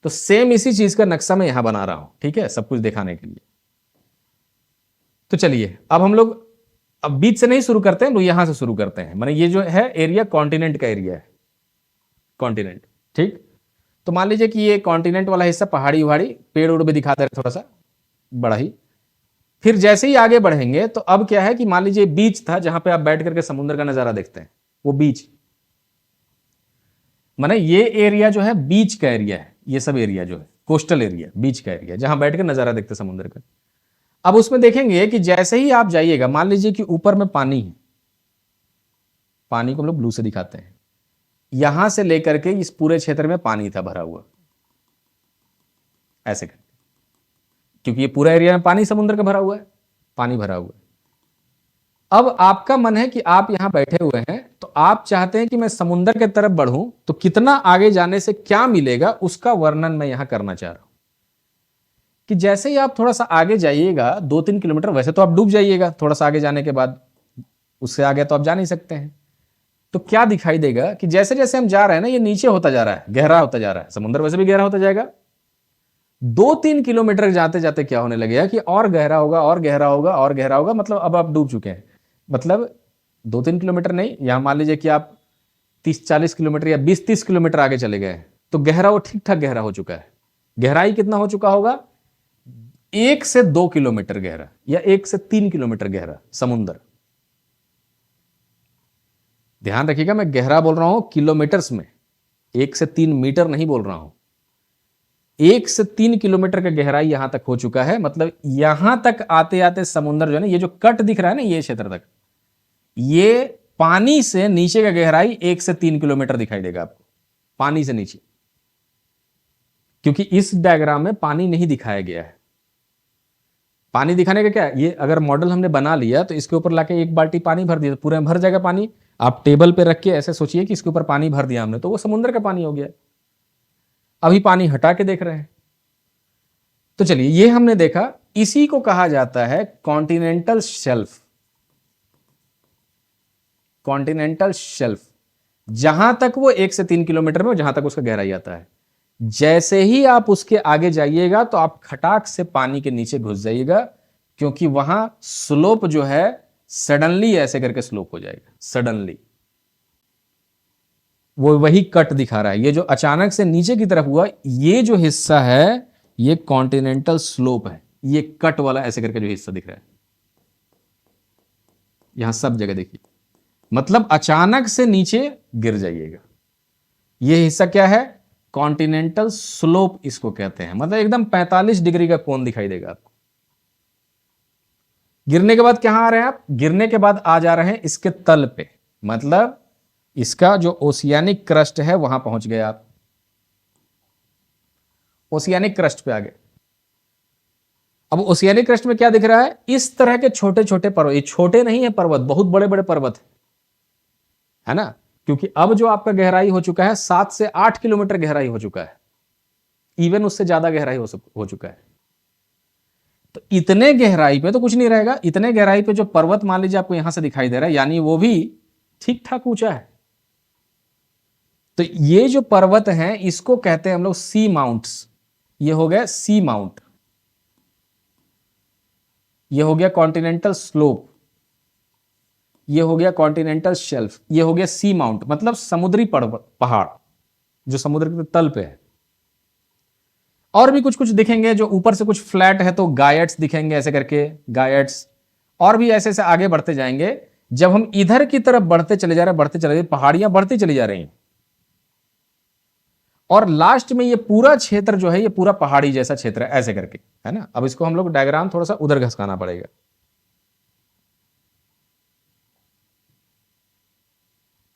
तो सेम इसी चीज का नक्शा मैं यहां बना रहा हूं, ठीक है, सब कुछ दिखाने के लिए। तो चलिए अब हम लोग, अब बीच से नहीं शुरू करते हैं, तो यहां से शुरू करते हैं। माने ये जो है एरिया कॉन्टिनेंट का एरिया है, कॉन्टिनेंट, ठीक। तो मान लीजिए कि ये कॉन्टिनेंट वाला हिस्सा पहाड़ी उहाड़ी, पेड़ उड़ भी दिखाते रहे थोड़ा सा बड़ा ही। फिर जैसे ही आगे बढ़ेंगे तो अब क्या है कि मान लीजिए बीच था जहां पे आप बैठ करके समुद्र का नजारा देखते हैं, वो बीच, माने ये एरिया जो है बीच का एरिया है। ये सब एरिया जो है कोस्टल एरिया, बीच का एरिया, जहां बैठ कर नजारा देखते समुद्र का। अब उसमें देखेंगे कि जैसे ही आप जाइएगा, मान लीजिए कि ऊपर में पानी है, पानी को हम लोग ब्लू से दिखाते हैं, यहां से लेकर के इस पूरे क्षेत्र में पानी था भरा हुआ, ऐसे करके, क्योंकि ये पूरा एरिया में पानी समुद्र का भरा हुआ है, पानी भरा हुआ है। अब आपका मन है कि आप यहां बैठे हुए हैं, तो आप चाहते हैं कि मैं समुद्र की तरफ बढ़ूं, तो कितना आगे जाने से क्या मिलेगा उसका वर्णन मैं यहां करना चाह रहा हूं। कि जैसे ही आप थोड़ा सा आगे जाइएगा 2-3 किलोमीटर, वैसे तो आप डूब जाइएगा थोड़ा सा आगे जाने के बाद, उससे आगे तो आप जा नहीं सकते हैं। तो क्या दिखाई देगा कि जैसे जैसे हम जा रहे हैं ना, ये नीचे होता जा रहा है, गहरा होता जा रहा है, समुद्र वैसे भी गहरा होता जाएगा। 2-3 किलोमीटर जाते जाते क्या होने लगेगा कि और गहरा होगा, और गहरा होगा, और गहरा होगा, मतलब अब आप डूब चुके हैं। मतलब 2-3 किलोमीटर नहीं, यहां मान लीजिए कि आप 30-40 किलोमीटर या 20-30 किलोमीटर आगे चले गए, तो गहरा, वो ठीक ठाक गहरा हो चुका है। गहराई कितना हो चुका होगा, 1 से 2 किलोमीटर गहरा, या 1 से 3 किलोमीटर गहरा समुद्र। ध्यान रखिएगा, मैं गहरा बोल रहा हूं किलोमीटर्स में, 1 से 3 मीटर नहीं बोल रहा हूं, 1 से 3 किलोमीटर का गहराई यहां तक हो चुका है। मतलब यहां तक आते आते समुद्र जो है ना, ये जो कट दिख रहा है ना, ये क्षेत्र तक, ये पानी से नीचे का गहराई 1 से 3 किलोमीटर दिखाई देगा आपको, पानी से नीचे, क्योंकि इस डायग्राम में पानी नहीं दिखाया गया है। पानी दिखाने का क्या है, ये अगर मॉडल हमने बना लिया तो इसके ऊपर लाके 1 बाल्टी पानी भर दिया तो पूरे में भर जाएगा पानी। आप टेबल पे रख के ऐसे सोचिए कि इसके ऊपर पानी भर दिया हमने, तो वो समुद्र का पानी हो गया। अभी पानी हटा के देख रहे हैं। तो चलिए, ये हमने देखा, इसी को कहा जाता है कॉन्टिनेंटल शेल्फ। कॉन्टिनेंटल शेल्फ, जहां तक वो 1 से 3 किलोमीटर में, जहां तक उसका गहराई आता है। जैसे ही आप उसके आगे जाइएगा तो आप खटाक से पानी के नीचे घुस जाइएगा, क्योंकि वहां स्लोप जो है सडनली ऐसे करके स्लोप हो जाएगा, सडनली। वो वही कट दिखा रहा है, ये जो अचानक से नीचे की तरफ हुआ, ये जो हिस्सा है ये कॉन्टिनेंटल स्लोप है। ये कट वाला ऐसे करके जो हिस्सा दिख रहा है यहां सब जगह देखिए, मतलब अचानक से नीचे गिर जाइएगा। ये हिस्सा क्या है, कॉन्टिनेंटल स्लोप इसको कहते हैं। मतलब एकदम 45 डिग्री का कोण दिखाई देगा आपको। गिरने के बाद कहां आ रहे हैं आप, गिरने के बाद आ जा रहे हैं इसके तल पे, मतलब इसका जो ओशियानिक क्रस्ट है वहां पहुंच गए आप, ओशियानिक क्रस्ट पे आ गए। अब ओशियानिक क्रस्ट में क्या दिख रहा है, इस तरह के छोटे छोटे पर्वत, ये छोटे नहीं है पर्वत, बहुत बड़े बड़े पर्वत है ना, क्योंकि अब जो आपका गहराई हो चुका है 7 से 8 किलोमीटर गहराई हो चुका है, इवन उससे ज्यादा गहराई हो चुका है। तो इतने गहराई पे तो कुछ नहीं रहेगा, इतने गहराई पे जो पर्वत मान लीजिए आपको यहां से दिखाई दे रहा है, यानी वो भी ठीक ठाक ऊंचा है। तो ये जो पर्वत हैं इसको कहते हैं हम लोग सी माउंट्स। ये हो गया सी माउंट, ये हो गया कॉन्टिनेंटल स्लोप, ये हो गया कॉन्टिनेंटल शेल्फ, ये हो गया सी माउंट, मतलब समुद्री पहाड़ जो समुद्र के तल पे है। और भी कुछ कुछ दिखेंगे जो ऊपर से कुछ फ्लैट है, तो गायट्स दिखेंगे ऐसे करके, गायट्स। और भी ऐसे ऐसे आगे बढ़ते जाएंगे। जब हम इधर की तरफ बढ़ते चले जा रहे हैं, बढ़ते चले जा रहे, पहाड़ियां बढ़ती चली जा रही हैं, और लास्ट में ये पूरा क्षेत्र जो है ये पूरा पहाड़ी जैसा क्षेत्र है ऐसे करके, है ना। अब इसको हम लोग डायग्राम थोड़ा सा उधर घसकाना पड़ेगा।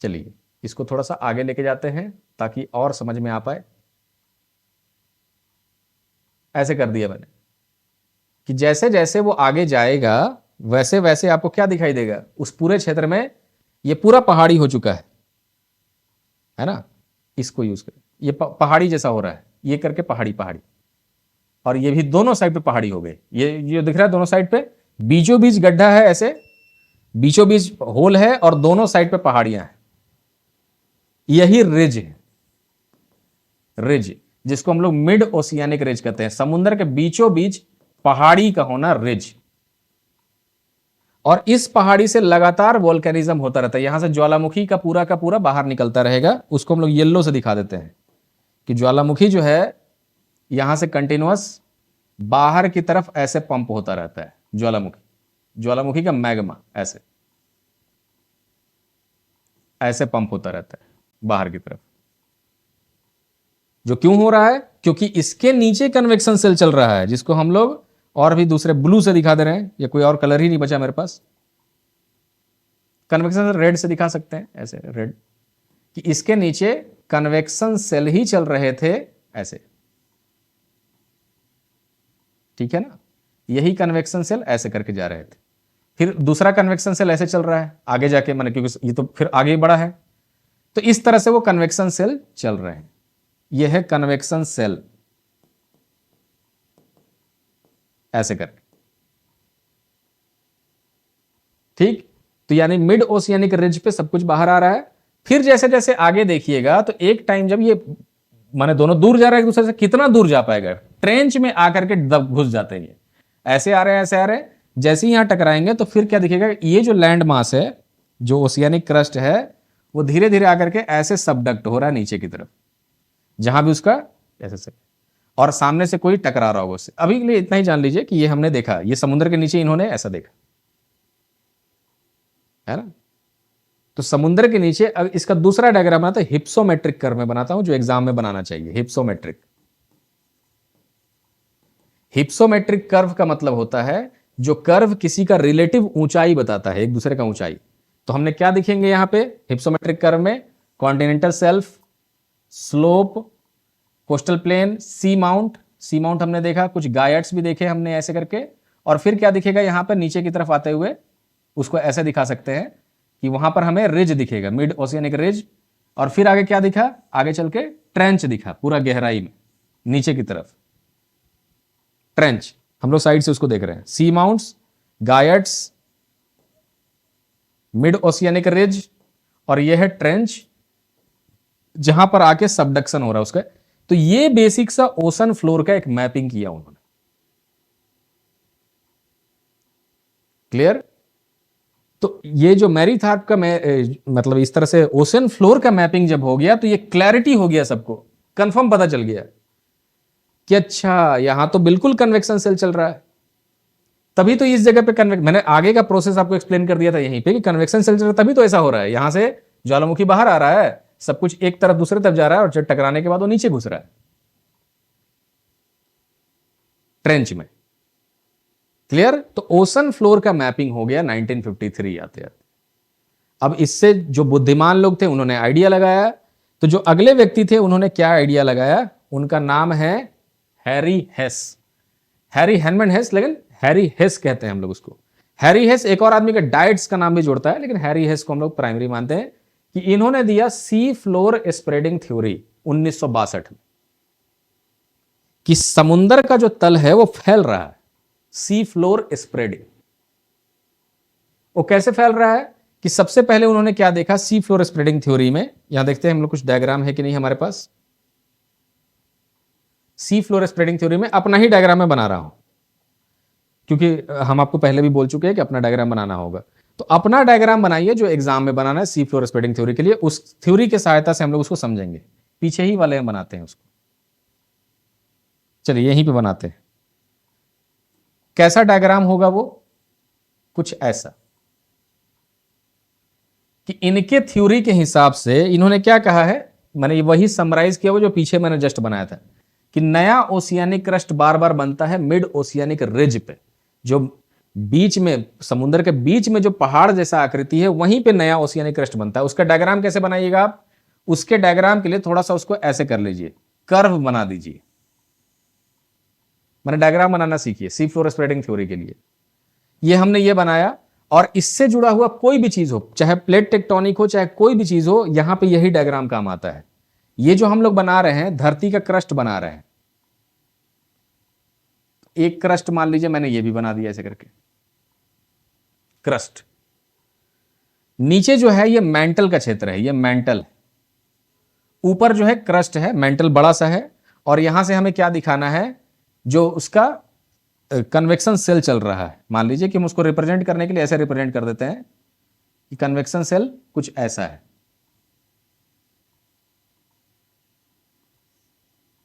चलिए इसको थोड़ा सा आगे लेके जाते हैं ताकि और समझ में आ पाए। ऐसे कर दिया मैंने कि जैसे जैसे वो आगे जाएगा वैसे वैसे आपको क्या दिखाई देगा, उस पूरे क्षेत्र में ये पूरा पहाड़ी हो चुका है ना। इसको यूज करें, ये पहाड़ी जैसा हो रहा है, ये करके पहाड़ी पहाड़ी, और ये भी दोनों साइड पे पहाड़ी हो गई। ये दिख रहा है दोनों साइड पे, बीचों बीच गड्ढा है, ऐसे बीचों बीच होल है और दोनों साइड पे पहाड़ियां हैं। यही रिज है, रिज, जिसको हम लोग मिड ओशियानिक रिज कहते हैं। समुद्र के बीचों बीच पहाड़ी का होना रिज। और इस पहाड़ी से लगातार वोल्केनिज्म होता रहता है, यहां से ज्वालामुखी का पूरा बाहर निकलता रहेगा। उसको हम लोग येलो से दिखा देते हैं कि ज्वालामुखी जो है यहां से कंटिन्यूअस बाहर की तरफ ऐसे पंप होता रहता है। ज्वालामुखी का मैग्मा ऐसे ऐसे पंप होता रहता है बाहर की तरफ। जो क्यों हो रहा है, क्योंकि इसके नीचे कन्वेक्शन सेल चल रहा है, जिसको हम लोग और भी दूसरे ब्लू से दिखा दे रहे हैं, या कोई और कलर ही नहीं बचा मेरे पास। कन्वेक्शन सेल रेड से दिखा सकते हैं, ऐसे रेड, कि इसके नीचे कन्वेक्शन सेल ही चल रहे थे ऐसे, ठीक है ना। यही कन्वेक्शन सेल ऐसे करके जा रहे थे, फिर दूसरा कन्वेक्शन सेल ऐसे चल रहा है आगे जाके, मैंने क्योंकि ये तो फिर आगे बढ़ा है, तो इस तरह से वो कन्वेक्शन सेल चल रहे हैं। यह है कन्वेक्शन सेल, ऐसे करके, ठीक। तो यानी मिड ओशियानिक रिज पे सब कुछ बाहर आ रहा है। फिर जैसे जैसे आगे देखिएगा तो एक टाइम जब ये माने दोनों दूर जा रहा है एक दूसरे से, कितना दूर जा पाएगा, ट्रेंच में आकर के दब घुस जाते हैं। ऐसे आ रहे हैं, ऐसे आ रहे हैं, जैसे ही यहां टकराएंगे तो फिर क्या दिखेगा, ये जो लैंड मास है, जो ओशियानिक क्रस्ट है, वो धीरे धीरे आकर के ऐसे सबडक्ट हो रहा है नीचे की तरफ, जहां भी उसका ऐसे से, और सामने से कोई टकरा रहा होगा उससे। अभी के लिए इतना ही जान लीजिए कि ये हमने देखा, ये समुद्र के नीचे इन्होंने ऐसा देखा, है ना। तो समुद्र के नीचे, अब इसका दूसरा डायग्राम बनाता है, हिप्सोमेट्रिक कर्व में बनाता हूं जो एग्जाम में बनाना चाहिए। हिप्सोमेट्रिक, हिप्सोमेट्रिक कर्व का मतलब होता है जो कर्व किसी का रिलेटिव ऊंचाई बताता है, एक दूसरे का ऊंचाई। तो हमने क्या दिखेंगे यहां पे हिप्सोमेट्रिक कर्व में? Continental shelf, slope, coastal plain, seamount. Seamount हमने देखा, कुछ गायट्स भी देखे हमने ऐसे करके। और फिर क्या दिखेगा यहां पर नीचे की तरफ आते हुए, उसको ऐसे दिखा सकते हैं कि वहां पर हमें रिज दिखेगा, मिड ओशियनिक रिज। और फिर आगे क्या दिखा? आगे चल के ट्रेंच दिखा, पूरा गहराई में नीचे की तरफ ट्रेंच। हम लोग साइड से उसको देख रहे हैं। सी माउंट्स, गायट्स, मिड ओशियनिक रिज, और यह है ट्रेंच जहां पर आके सबडक्शन हो रहा है उसका। तो ये बेसिक सा ओशन फ्लोर का एक मैपिंग किया उन्होंने। क्लियर? तो ये जो मैरीथार्प का मतलब इस तरह से ओशन फ्लोर का मैपिंग जब हो गया तो ये क्लैरिटी हो गया, सबको कंफर्म पता चल गया कि अच्छा यहां तो बिल्कुल कन्वेक्शन सेल चल रहा है। तभी तो इस जगह पे मैंने आगे का प्रोसेस आपको एक्सप्लेन कर दिया था यहीं पे कि कन्वेक्शन सेल चल रहा है, तभी तो ऐसा हो रहा है। यहां से ज्वालामुखी बाहर आ रहा है, सब कुछ एक तरफ दूसरे तरफ जा रहा है, और जब टकराने के बाद वो नीचे घुस रहा है ट्रेंच में। क्लियर? तो ओशन फ्लोर का मैपिंग हो गया 1953 आते आते। अब इससे जो बुद्धिमान लोग थे उन्होंने आइडिया लगाया। तो जो अगले व्यक्ति थे उन्होंने क्या आइडिया लगाया? उनका नाम है हैरी हेस। हैरी हेनमन हेस, लेकिन हैरी हेस कहते हैं हम लोग उसको। हैरी हेस एक और आदमी का डाइट्स का नाम भी जोड़ता है, लेकिन हैरी हेस को हम लोग प्राइमरी मानते हैं। कि इन्होंने दिया सी फ्लोर स्प्रेडिंग थ्योरी 1962 में, कि समुंदर का जो तल है वो फैल रहा है, सी फ्लोर स्प्रेडिंग। वो कैसे फैल रहा है? कि सबसे पहले उन्होंने क्या देखा सी फ्लोर स्प्रेडिंग थ्योरी में? यहां देखते हैं हम लोग, कुछ डायग्राम है कि नहीं हमारे पास। सी फ्लोर स्प्रेडिंग थ्योरी में अपना ही डायग्राम में बना रहा हूं, क्योंकि हम आपको पहले भी बोल चुके हैं कि अपना डायग्राम बनाना होगा। तो अपना डायग्राम बनाइए जो एग्जाम में बनाना है सी फ्लोर स्प्रेडिंग थ्योरी के लिए। उस थ्योरी की सहायता से हम लोग उसको समझेंगे। पीछे ही वाले हम बनाते हैं उसको। चलिए यहीं पे बनाते हैं। कैसा डायग्राम होगा वो? कुछ ऐसा कि इनके थ्योरी के हिसाब से इन्होंने क्या कहा है, मैंने वही समराइज किया वो जो पीछे मैंने जस्ट बनाया था, कि नया ओशियानिक क्रस्ट बार बार बनता है मिड ओशियानिक रिज पे, जो बीच में समुद्र के बीच में जो पहाड़ जैसा आकृति है वहीं पे नया ओशियानिक क्रस्ट बनता है। उसका डायग्राम कैसे बनाइएगा आप? उसके डायग्राम के लिए थोड़ा सा उसको ऐसे कर लीजिए, कर्व बना दीजिए। मैंने डायग्राम बनाना सीखिए सी फ्लोर स्प्रेडिंग थ्योरी के लिए। ये हमने ये बनाया, और इससे जुड़ा हुआ कोई भी चीज हो, चाहे प्लेट टेक्टोनिक हो, चाहे कोई भी चीज हो, यहां पे यही डायग्राम काम आता है। ये जो हम लोग बना रहे हैं, धरती का क्रस्ट बना रहे हैं। एक क्रस्ट मान लीजिए, मैंने ये भी बना दिया ऐसे करके क्रस्ट। नीचे जो है ये मेंटल का क्षेत्र है, ये मेंटल है। ऊपर जो है क्रस्ट है, मेंटल बड़ा सा है। और यहां से हमें क्या दिखाना है? जो उसका कन्वेक्शन सेल चल रहा है। मान लीजिए कि हम उसको रिप्रेजेंट करने के लिए ऐसे रिप्रेजेंट कर देते हैं कि कन्वेक्शन सेल कुछ ऐसा है।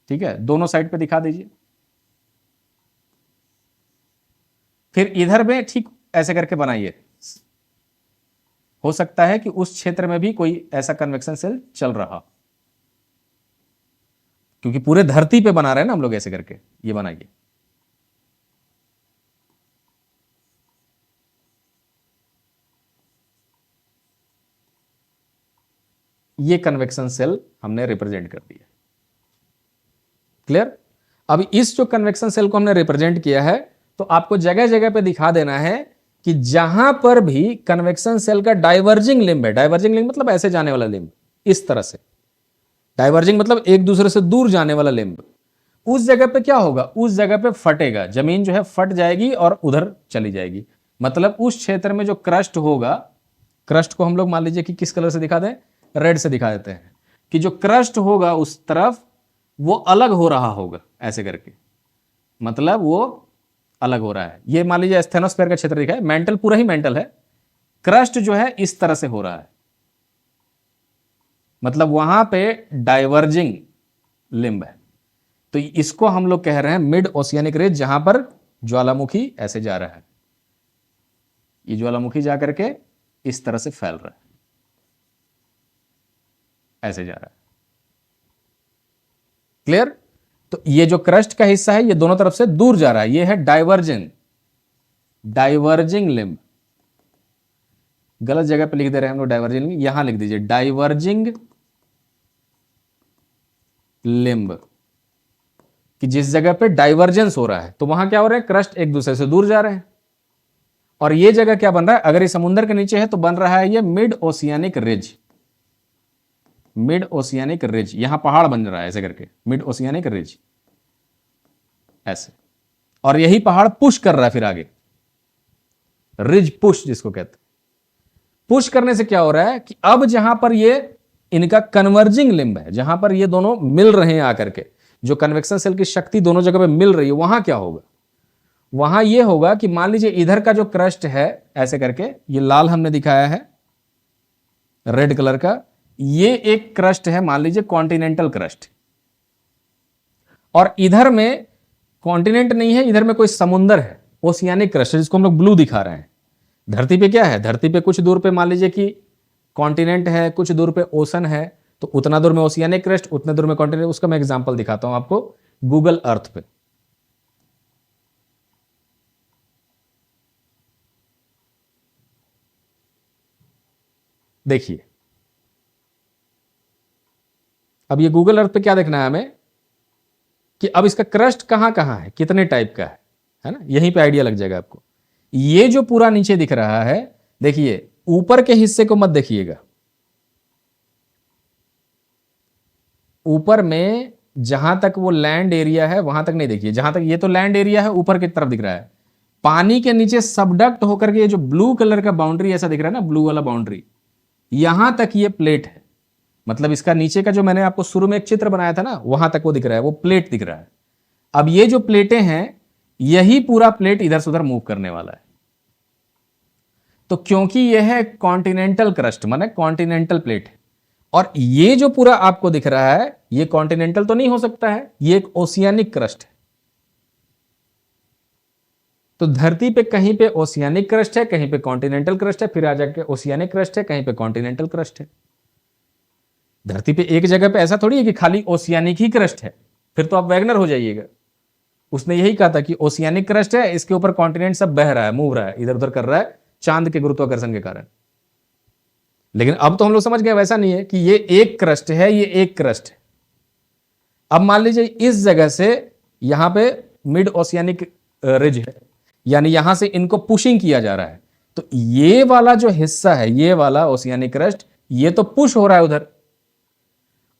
ठीक है, दोनों साइड पे दिखा दीजिए। फिर इधर में ठीक ऐसे करके बनाइए। हो सकता है कि उस क्षेत्र में भी कोई ऐसा कन्वेक्शन सेल चल रहा, क्योंकि पूरे धरती पे बना रहे हैं ना हम लोग ऐसे करके। ये बनाइए। ये कन्वेक्शन सेल हमने रिप्रेजेंट कर दिया। क्लियर? अब इस जो कन्वेक्शन सेल को हमने रिप्रेजेंट किया है, तो आपको जगह जगह पे दिखा देना है कि जहां पर भी कन्वेक्शन सेल का डाइवर्जिंग लिंब है, डाइवर्जिंग लिंब मतलब ऐसे जाने वाला लिंब, इस तरह से डाइवर्जिंग मतलब एक दूसरे से दूर जाने वाला लिंब, उस जगह पे क्या होगा? उस जगह पे फटेगा, जमीन जो है फट जाएगी और उधर चली जाएगी। मतलब उस क्षेत्र में जो क्रस्ट होगा, क्रस्ट को हम लोग मान लीजिए कि किस कलर से दिखा दें? रेड से दिखा देते हैं। कि जो क्रस्ट होगा उस तरफ वो अलग हो रहा होगा ऐसे करके, मतलब वो अलग हो रहा है। ये मान लीजिए स्टेनोस्फेयर का क्षेत्र दिखा है, मेंटल पूरा ही मेंटल है, क्रस्ट जो है इस तरह से हो रहा है, मतलब वहां पे डाइवर्जिंग लिंब है। तो इसको हम लोग कह रहे हैं मिड ओशियानिक रिज, जहां पर ज्वालामुखी ऐसे जा रहा है। ये ज्वालामुखी जाकर के इस तरह से फैल रहा है। ऐसे जा रहा है। क्लियर? तो ये जो क्रस्ट का हिस्सा है ये दोनों तरफ से दूर जा रहा है, ये है डाइवर्जिंग लिम्ब। गलत जगह पे लिख दे रहे हैं हम लोग डाइवर्जिंग लिम्ब, यहां लिख दीजिए डाइवर्जिंग लिम्ब, कि जिस जगह पे डाइवर्जेंस हो रहा है तो वहां क्या हो रहा है, क्रस्ट एक दूसरे से दूर जा रहे हैं। और ये जगह क्या बन रहा है, अगर ये समुद्र के नीचे है तो बन रहा है ये mid oceanic ridge. Mid oceanic ridge, यहां पहाड़ बन रहा है ऐसे करके, मिड ओशियानिक रिज ऐसे। और यही पहाड़ पुश कर रहा है फिर आगे, रिज पुश जिसको कहते हैं। पुश करने से क्या हो रहा है कि अब जहां पर ये इनका कन्वर्जिंग लिम्ब है, जहां पर ये दोनों मिल रहे हैं आकर के, जो कन्वेक्शन सेल की शक्ति दोनों जगह पे मिल रही है, वहां क्या होगा, वहां यह होगा कि मान लीजिए इधर का जो क्रस्ट है ऐसे करके, ये लाल हमने दिखाया है रेड कलर का, ये एक क्रस्ट है मान लीजिए कॉन्टिनेंटल क्रस्ट, और इधर में कॉन्टिनेंट नहीं है, इधर में कोई समुंदर है, ओशियानिक क्रस्ट है, जिसको हम लोग ब्लू दिखा रहे हैं। धरती पे क्या है, धरती पे कुछ दूर पे मान लीजिए कि कॉन्टिनेंट है, कुछ दूर पे ओशन है, तो उतना दूर में ओशियानिक क्रस्ट, उतने दूर में कॉन्टिनेंट। उसका मैं एग्जांपल दिखाता हूं आपको गूगल अर्थ पे। देखिए अब ये गूगल अर्थ पे क्या देखना है हमें, कि अब इसका क्रस्ट कहां कहां है, कितने टाइप का है ना, यहीं पे आइडिया लग जाएगा आपको। ये जो पूरा नीचे दिख रहा है, देखिए ऊपर के हिस्से को मत देखिएगा, ऊपर में जहां तक वो लैंड एरिया है वहां तक नहीं देखिए, जहां तक ये तो लैंड एरिया है ऊपर की तरफ दिख रहा है, पानी के नीचे सबडक्ट होकर के ये जो ब्लू कलर का बाउंड्री ऐसा दिख रहा है ना, ब्लू वाला बाउंड्री, यहां तक ये प्लेट है। मतलब इसका नीचे का जो मैंने आपको शुरू में एक चित्र बनाया था ना, वहां तक वो दिख रहा है, वो प्लेट दिख रहा है। अब ये जो प्लेटें हैं, यही पूरा प्लेट इधर से उधर मूव करने वाला है। तो क्योंकि यह है कॉन्टिनेंटल क्रस्ट, माने कॉन्टिनेंटल प्लेट है, और ये जो पूरा आपको दिख रहा है ये कॉन्टिनेंटल तो नहीं हो सकता है, ये एक ओशियानिक क्रस्ट है। तो धरती पे कहीं पे ओशियानिक क्रस्ट है, कहीं पे कॉन्टिनेंटल क्रस्ट है, फिर आ जाके ओशियानिक क्रस्ट है, कहीं पे कॉन्टिनेंटल क्रस्ट है। धरती पे एक जगह पे ऐसा थोड़ी है कि खाली ओशियानिक ही क्रस्ट है, फिर तो आप वैगनर हो जाइएगा। उसने यही कहा था कि ओशियानिक क्रस्ट है, इसके ऊपर कॉन्टिनेंट सब बह रहा है, मूव रहा है, इधर उधर कर रहा है चांद के गुरुत्वाकर्षण के कारण। लेकिन अब तो हम लोग समझ गए वैसा नहीं है कि ये एक क्रस्ट है, ये एक क्रस्ट है। अब मान लीजिए इस जगह से यहां पे मिड ओशियानिक रिज है, यानी यहां से इनको पुशिंग किया जा रहा है, तो ये वाला जो हिस्सा है, ये वाला ओशियानिक क्रस्ट, ये तो पुश हो रहा है उधर,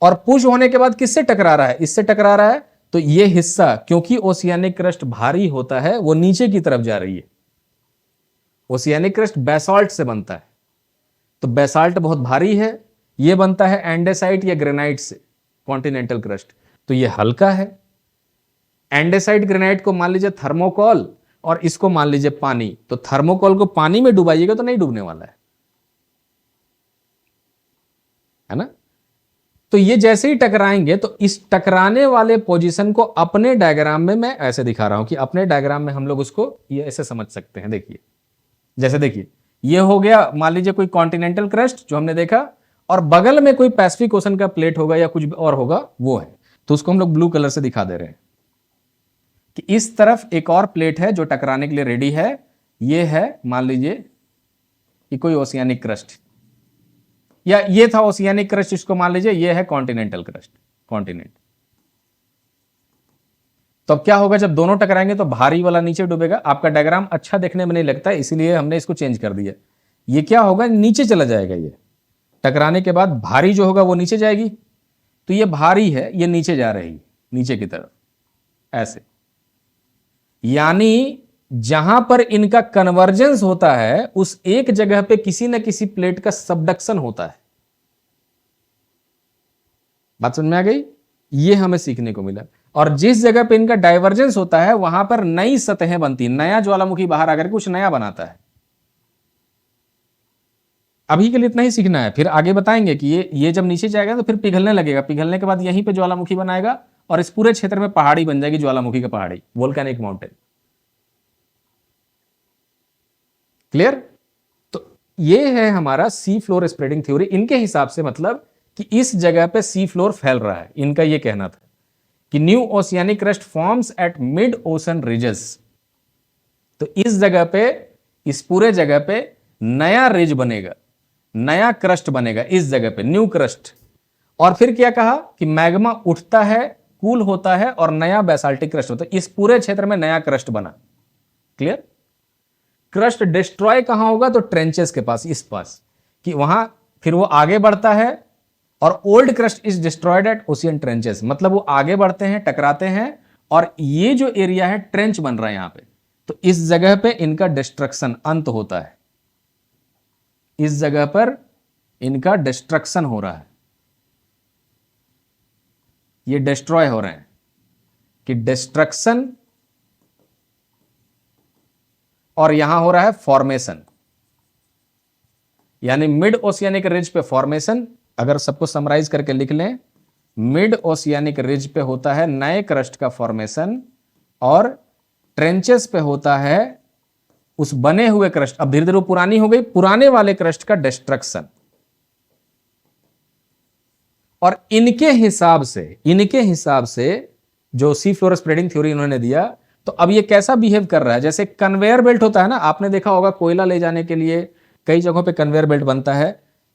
और पुश होने के बाद किससे टकरा रहा है, इससे टकरा रहा है। तो ये हिस्सा, क्योंकि ओशियानिक क्रस्ट भारी होता है, वो नीचे की तरफ जा रही है। ओशियानिक क्रस्ट बेसाल्ट से बनता है, तो बेसाल्ट बहुत भारी है, ये बनता है एंडेसाइट या ग्रेनाइट से, कॉन्टिनेंटल क्रस्ट, तो ये हल्का है। एंडेसाइट ग्रेनाइट को मान लीजिए थर्मोकॉल, और इसको मान लीजिए पानी, तो थर्मोकॉल को पानी में डुबाइएगा तो नहीं डूबने वाला है ना। तो ये जैसे ही टकराएंगे, तो इस टकराने वाले पोजीशन को अपने डायग्राम में मैं ऐसे दिखा रहा हूं कि अपने डायग्राम में हम लोग उसको ये ऐसे समझ सकते हैं। देखिए जैसे देखिए ये हो गया मान लीजिए कोई कॉन्टिनेंटल क्रस्ट जो हमने देखा, और बगल में कोई पैसिफिक ओशन का प्लेट होगा या कुछ और होगा, वो है, तो उसको हम लोग ब्लू कलर से दिखा दे रहे हैं कि इस तरफ एक और प्लेट है जो टकराने के लिए रेडी है। ये है मान लीजिए कि कोई ओशियानिक क्रस्ट, या ये था ओशियानिक क्रस्ट, इसको मान लीजिए ये है कॉन्टिनेंटल क्रस्ट, कॉन्टिनेंट। तो अब क्या होगा, जब दोनों टकराएंगे तो भारी वाला नीचे डूबेगा। आपका डायग्राम अच्छा देखने में नहीं लगता है, इसीलिए हमने इसको चेंज कर दिया। ये क्या होगा, नीचे चला जाएगा, ये टकराने के बाद भारी जो होगा वो नीचे जाएगी, तो ये भारी है, ये नीचे जा रही है, नीचे की तरफ ऐसे। यानी जहां पर इनका कन्वर्जेंस होता है, उस एक जगह पे किसी न किसी प्लेट का सबडक्शन होता है। बात समझ में आ गई, ये हमें सीखने को मिला। और जिस जगह पे इनका डाइवर्जेंस होता है, वहां पर नई सतहें बनती, नया ज्वालामुखी बाहर आकर कुछ नया बनाता है। अभी के लिए इतना ही सीखना है, फिर आगे बताएंगे कि ये जब नीचे जाएगा तो फिर पिघलने लगेगा, पिघलने के बाद यहीं पे ज्वालामुखी बनाएगा, और इस पूरे क्षेत्र में पहाड़ी बन जाएगी, ज्वालामुखी का पहाड़ी, वोल्केनिक माउंटेन। क्लियर। तो ये है हमारा सी फ्लोर स्प्रेडिंग थ्योरी। इनके हिसाब से मतलब कि इस जगह पे सी फ्लोर फैल रहा है। इनका ये कहना था कि new oceanic crust forms at mid ocean ridges. तो इस जगह पे, इस पूरे जगह पे नया रिज बनेगा, नया क्रस्ट बनेगा इस जगह पे, न्यू क्रस्ट। और फिर क्या कहा कि मैग्मा उठता है, कूल होता है और नया बेसाल्टिक क्रस्ट होता है। इस पूरे क्षेत्र में नया क्रस्ट बना। क्लियर? क्रस्ट डिस्ट्रॉय कहां होगा? तो ट्रेंचेस के पास, इस पास, कि वहां फिर वो आगे बढ़ता है और old crust is destroyed at ocean trenches. मतलब वो आगे बढ़ते हैं, टकराते हैं और ये जो एरिया है ट्रेंच बन रहा है यहां पे, तो इस जगह पे इनका डिस्ट्रक्शन, अंत होता है। इस जगह पर इनका डिस्ट्रक्शन हो रहा है, ये डिस्ट्रॉय हो रहे हैं, कि डिस्ट्रक्शन और यहां हो रहा है फॉर्मेशन। यानी मिड ओशियानिक रिज पे फॉर्मेशन, अगर सबको समराइज करके लिख लें, मिड ओशियानिक रिज पे होता है नए क्रस्ट का फॉर्मेशन और ट्रेंचेस पे होता है उस बने हुए क्रस्ट, अब धीरे धीरे पुरानी हो गई, पुराने वाले क्रस्ट का डिस्ट्रक्शन। और इनके हिसाब से जो सी फ्लोर स्प्रेडिंग थ्योरी इन्होंने दिया, तो अब ये कैसा बिहेव कर रहा है? जैसे कन्वेयर बेल्ट होता है ना, आपने देखा होगा कोयला ले जाने के लिए कई जगहों पे कन्वेयर बेल्ट बनता है,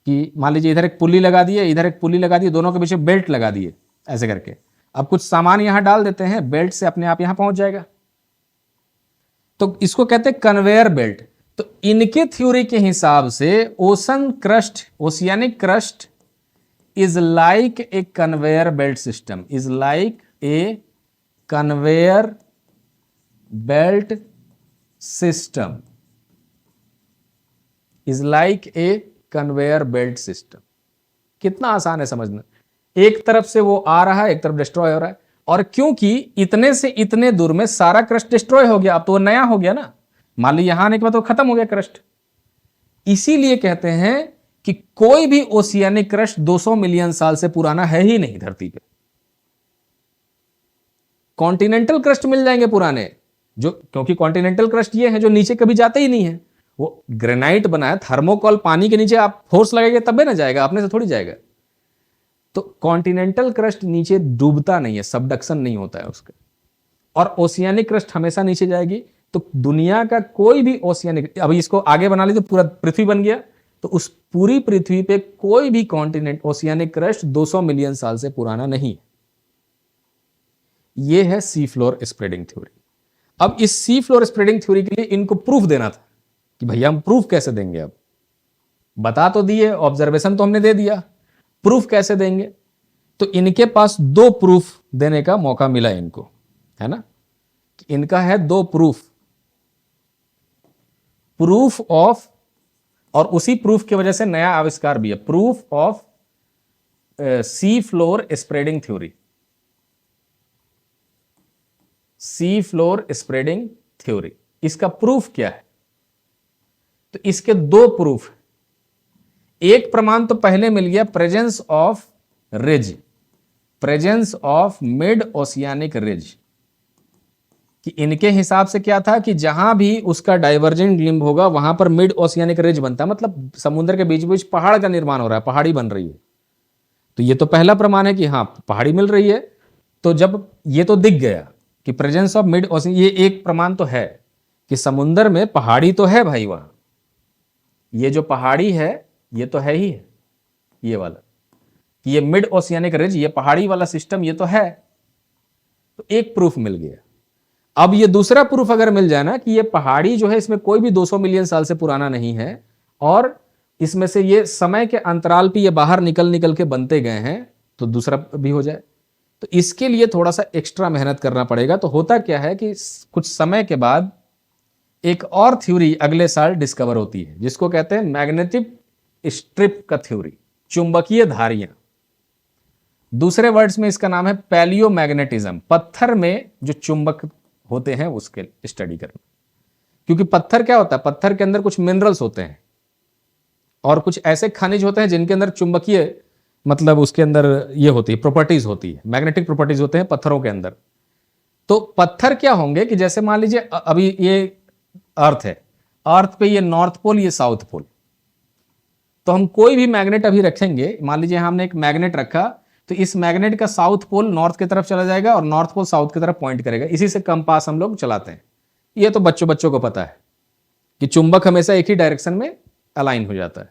कि मान लीजिए इधर एक पुल्ली लगा दिए, इधर एक पुल्ली लगा दिए, दोनों के पीछे बेल्ट लगा दिए ऐसे करके। अब कुछ सामान यहां डाल देते हैं, बेल्ट से अपने आप यहां पहुंच जाएगा, तो इसको कहते हैं कन्वेयर बेल्ट। तो इनके थ्योरी के हिसाब से ocean crust, oceanic crust is like a conveyor belt system, is like a conveyor belt system, is like a conveyor belt system। कितना आसान है समझना। एक तरफ से वो आ रहा है, एक तरफ डिस्ट्रॉय हो रहा है, और क्योंकि इतने से इतने दूर में सारा क्रस्ट डिस्ट्रॉय हो गया, अब तो वो नया हो गया ना, मान ली यहां आने के बाद तो खत्म हो गया क्रस्ट। इसीलिए कहते हैं कि कोई भी ओशियानिक क्रस्ट 200 मिलियन साल से पुराना है ही नहीं धरती पे। कॉन्टिनेंटल क्रस्ट मिल जाएंगे पुराने, जो, क्योंकि कॉन्टिनेंटल क्रस्ट ये है जो नीचे कभी जाते ही नहीं है। वो ग्रेनाइट बना है, थर्मोकॉल, पानी के नीचे आप फोर्स लगाएंगे तबे ना जाएगा, अपने से थोड़ी जाएगा। तो कॉन्टिनेंटल क्रस्ट नीचे डूबता नहीं है, सबडक्शन नहीं होता है उसका, और ओशियानिक क्रस्ट हमेशा नीचे जाएगी। तो दुनिया का कोई भी ओशियानिक, अभी इसको आगे बना लीजिए, पूरा पृथ्वी बन गया, तो उस पूरी पृथ्वी पे कोई भी कॉन्टिनेंट, ओशियानिक क्रस्ट 200 मिलियन साल से पुराना नहीं। यह है सी फ्लोर स्प्रेडिंग थ्योरी। अब इस सी फ्लोर स्प्रेडिंग थ्योरी के लिए इनको प्रूफ देना था कि भैया हम प्रूफ कैसे देंगे। अब बता तो दिए, ऑब्जर्वेशन तो हमने दे दिया, प्रूफ कैसे देंगे? तो इनके पास दो प्रूफ देने का मौका मिला इनको, है ना। इनका है दो प्रूफ, प्रूफ ऑफ, और उसी प्रूफ की वजह से नया आविष्कार भी है, proof of sea floor spreading theory, sea floor spreading theory. इसका प्रूफ क्या है? तो इसके दो प्रूफ। एक प्रमाण तो पहले मिल गया, presence of ridge, presence of mid oceanic ridge, कि इनके हिसाब से क्या था कि जहां भी उसका डाइवर्जेंट लिम्ब होगा वहां पर मिड ओशियानिक रिज बनता है, मतलब समुद्र के बीच बीच पहाड़ का निर्माण हो रहा है, पहाड़ी बन रही है। तो ये तो पहला प्रमाण है कि हाँ पहाड़ी मिल रही है। तो जब ये तो दिख गया कि प्रेजेंस ऑफ मिड ओशियन, ये एक प्रमाण तो है कि समुद्र में पहाड़ी तो है भाई, वहां ये जो पहाड़ी है ये तो है ही है, ये वाला, कि ये मिड ओशियानिक रिज, ये पहाड़ी वाला सिस्टम ये तो है। तो एक प्रूफ मिल गया। अब ये दूसरा प्रूफ अगर मिल जाए ना कि ये पहाड़ी जो है इसमें कोई भी 200 मिलियन साल से पुराना नहीं है, और इसमें से ये समय के अंतराल पे ये बाहर निकल निकल के बनते गए हैं, तो दूसरा भी हो जाए। तो इसके लिए थोड़ा सा एक्स्ट्रा मेहनत करना पड़ेगा। तो होता क्या है कि कुछ समय के बाद एक और थ्योरी अगले साल डिस्कवर होती है, जिसको कहते हैं मैग्नेटिक स्ट्रिप का थ्योरी, चुंबकीय धारियां। दूसरे वर्ड्स में इसका नाम है पैलियोमैग्नेटिज्म, पत्थर में जो चुंबक होते हैं उसके स्टडी करना। क्योंकि पत्थर क्या होता है, पत्थर के अंदर कुछ मिनरल्स होते हैं और कुछ ऐसे खनिज होते हैं जिनके अंदर चुंबकीय, मतलब उसके अंदर ये होती है, प्रॉपर्टीज होती है, मैग्नेटिक प्रॉपर्टीज होते हैं पत्थरों के अंदर। तो पत्थर क्या होंगे कि जैसे मान लीजिए अभी ये अर्थ है, अर्थ पे ये नॉर्थ पोल, ये साउथ पोल, तो हम कोई भी मैग्नेट अभी रखेंगे, मान लीजिए हमने एक मैग्नेट रखा, तो इस मैग्नेट का साउथ पोल नॉर्थ की तरफ चला जाएगा और नॉर्थ पोल साउथ की तरफ पॉइंट करेगा। इसी से कंपास हम लोग चलाते हैं। ये तो बच्चों बच्चों को पता है कि चुंबक हमेशा एक ही डायरेक्शन में अलाइन हो जाता है।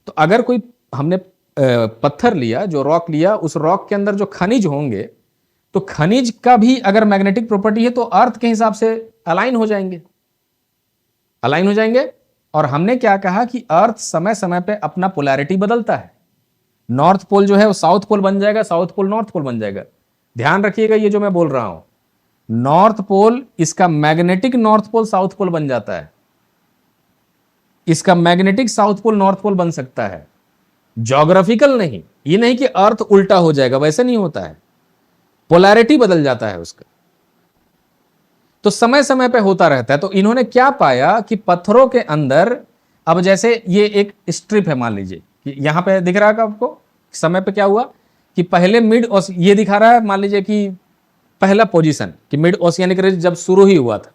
तो अगर कोई हमने पत्थर लिया, जो रॉक लिया, उस रॉक के अंदर जो खनिज होंगे, तो खनिज का भी अगर मैग्नेटिक प्रॉपर्टी है तो अर्थ के हिसाब से अलाइन हो जाएंगे, अलाइन हो जाएंगे। और हमने क्या कहा कि अर्थ समय समय पे अपना पोलैरिटी बदलता है। नॉर्थ पोल जो है वो साउथ पोल बन जाएगा, साउथ पोल नॉर्थ पोल बन जाएगा। ध्यान रखिएगा ये जो मैं बोल रहा हूं, नॉर्थ पोल इसका magnetic north pole south pole बन जाता है, इसका magnetic south pole north pole बन सकता है, ज्योग्राफिकल नहीं। ये नहीं कि अर्थ उल्टा हो जाएगा, वैसे नहीं होता है, पोलैरिटी बदल जाता है उसका। तो समय समय पे होता रहता है। तो इन्होंने क्या पाया कि पत्थरों के अंदर, अब जैसे ये एक स्ट्रिप है, मान लीजिए कि यहां पे दिख रहा है आपको, समय पे क्या हुआ कि पहले मिड, ये दिखा रहा है मान लीजिए कि पहला पोजीशन कि मिड ओशियानिक रिज जब शुरू ही हुआ था।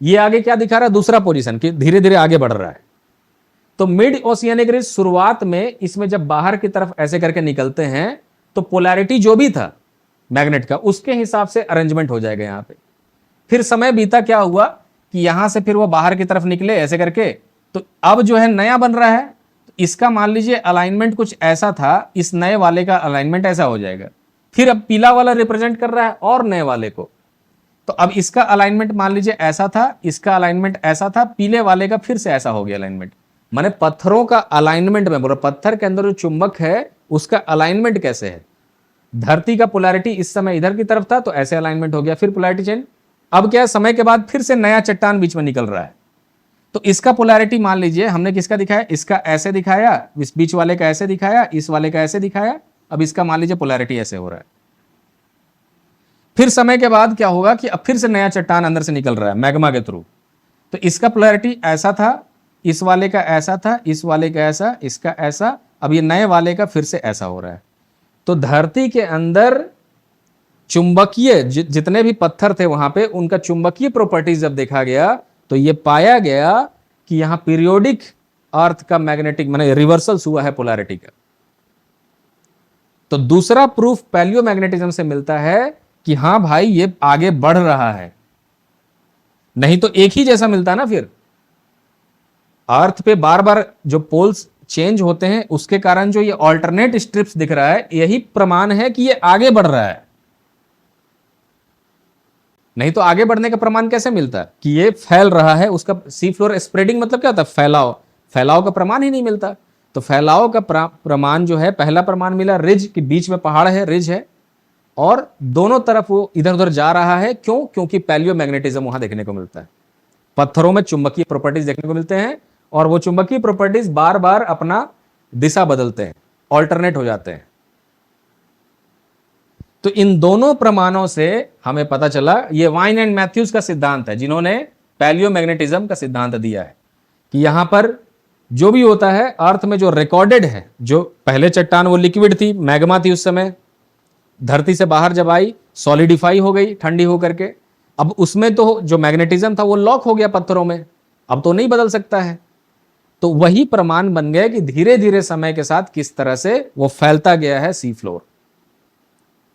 ये आगे क्या दिखा रहा है, दूसरा पोजीशन कि धीरे धीरे आगे बढ़ रहा है। तो मिड ओशियानिक रिज शुरुआत में इसमें जब बाहर की तरफ ऐसे करके निकलते हैं तो पोलैरिटी जो भी था मैग्नेट का, उसके हिसाब से अरेंजमेंट हो जाएगा यहां पे। फिर समय बीता, क्या हुआ कि यहां से फिर वो बाहर की तरफ निकले ऐसे करके, तो अब जो है नया बन रहा है। तो इसका मान लीजिए अलाइनमेंट कुछ ऐसा था, इस नए वाले का अलाइनमेंट ऐसा हो जाएगा। फिर अब पीला वाला रिप्रेजेंट कर रहा है और नए वाले को, तो अब इसका अलाइनमेंट मान लीजिए ऐसा था, इसका अलाइनमेंट ऐसा था, पीले वाले का फिर से ऐसा हो गया अलाइनमेंट। माने पत्थरों का अलाइनमेंट में बोल, पत्थर के अंदर जो चुंबक है उसका अलाइनमेंट कैसे है। धरती का पोलैरिटी इस समय इधर की तरफ था तो ऐसे अलाइनमेंट हो गया, फिर पोलैरिटी चेंज। अब क्या, समय के बाद फिर से नया चट्टान बीच में निकल रहा है, तो इसका पोलैरिटी मान लीजिए हमने किसका दिखाया, इसका ऐसे दिखाया, इस बीच वाले का ऐसे दिखाया, इस वाले का ऐसे दिखाया। अब इसका मान लीजिए पोलैरिटी ऐसे हो रहा है। फिर समय के बाद क्या होगा कि अब फिर से नया चट्टान अंदर से निकल रहा है मैग्मा के थ्रू, तो इसका पोलैरिटी ऐसा था, इस वाले का ऐसा था, इस वाले का ऐसा, इसका ऐसा, अब ये नए वाले का फिर से ऐसा हो रहा है। तो धरती के अंदर चुंबकीय जितने भी पत्थर थे वहां पे, उनका चुंबकीय प्रॉपर्टीज जब देखा गया तो ये पाया गया कि यहां पीरियोडिक अर्थ का मैग्नेटिक माने रिवर्सल्स हुआ है पोलैरिटी का। तो दूसरा प्रूफ पैलियोमैग्नेटिज्म से मिलता है कि हां भाई ये आगे बढ़ रहा है, नहीं तो एक ही जैसा मिलता ना। फिर अर्थ पे बार बार जो पोल्स चेंज होते हैं उसके कारण जो ये ऑल्टरनेट स्ट्रिप्स दिख रहा है, यही प्रमाण है कि ये आगे बढ़ रहा है। नहीं तो आगे बढ़ने का प्रमाण कैसे मिलता है कि ये फैल रहा है। उसका सी फ्लोर स्प्रेडिंग मतलब क्या होता है, फैलाव। फैलाव का प्रमाण ही नहीं मिलता। तो फैलाव का प्रमाण जो है, पहला प्रमाण मिला रिज के बीच में पहाड़ है, रिज है, और दोनों तरफ वो इधर उधर जा रहा है। क्यों? क्योंकि पैलियोमैग्नेटिज्म वहां देखने को मिलता है। पत्थरों में चुंबकीय प्रॉपर्टीज देखने को मिलते हैं और वो चुंबकीय प्रॉपर्टीज बार बार अपना दिशा बदलते हैं, ऑल्टरनेट हो जाते हैं। तो इन दोनों प्रमाणों से हमें पता चला, ये वाइन एंड मैथ्यूज का सिद्धांत है जिन्होंने पैलियोमैग्नेटिज्म का सिद्धांत दिया है कि यहां पर जो भी होता है अर्थ में जो रिकॉर्डेड है, जो पहले चट्टान वो लिक्विड थी, मैग्मा थी उस समय, धरती से बाहर जब आई सॉलिडिफाई हो गई ठंडी होकर के। अब उसमें तो जो मैग्नेटिज्म था वो लॉक हो गया पत्थरों में, अब तो नहीं बदल सकता है। तो वही प्रमाण बन गया कि धीरे धीरे समय के साथ किस तरह से वो फैलता गया है सी फ्लोर।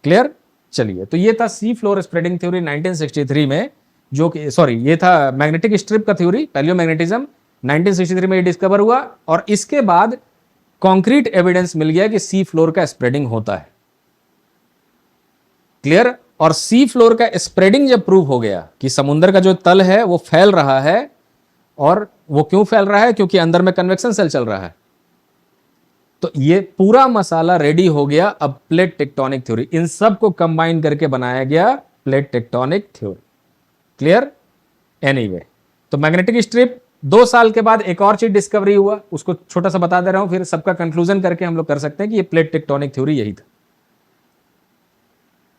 क्लियर? चलिए, तो ये था सी फ्लोर स्प्रेडिंग थ्योरी 1963 में, जो कि ये था मैग्नेटिक स्ट्रिप का थ्योरी, पैलियोमैग्नेटिज्म 1963 में ये डिस्कवर हुआ। और इसके बाद कॉन्क्रीट एविडेंस मिल गया कि सी फ्लोर का स्प्रेडिंग होता है। क्लियर? और सी फ्लोर का स्प्रेडिंग जब प्रूव हो गया कि समुद्र का जो तल है वो फैल रहा है, और वो क्यों फैल रहा है? क्योंकि अंदर में कन्वेक्शन सेल चल रहा है। तो ये पूरा मसाला रेडी हो गया अब प्लेट टेक्टोनिक थ्योरी। इन सब को कंबाइन करके बनाया गया plate tectonic theory. Clear? Anyway, तो मैग्नेटिक स्ट्रिप 2 साल के बाद एक और चीज डिस्कवरी हुआ, उसको छोटा सा बता दे रहा हूं, फिर सबका कंक्लूजन करके हम लोग कर सकते हैं कि ये प्लेट टेक्टोनिक थ्योरी यही था।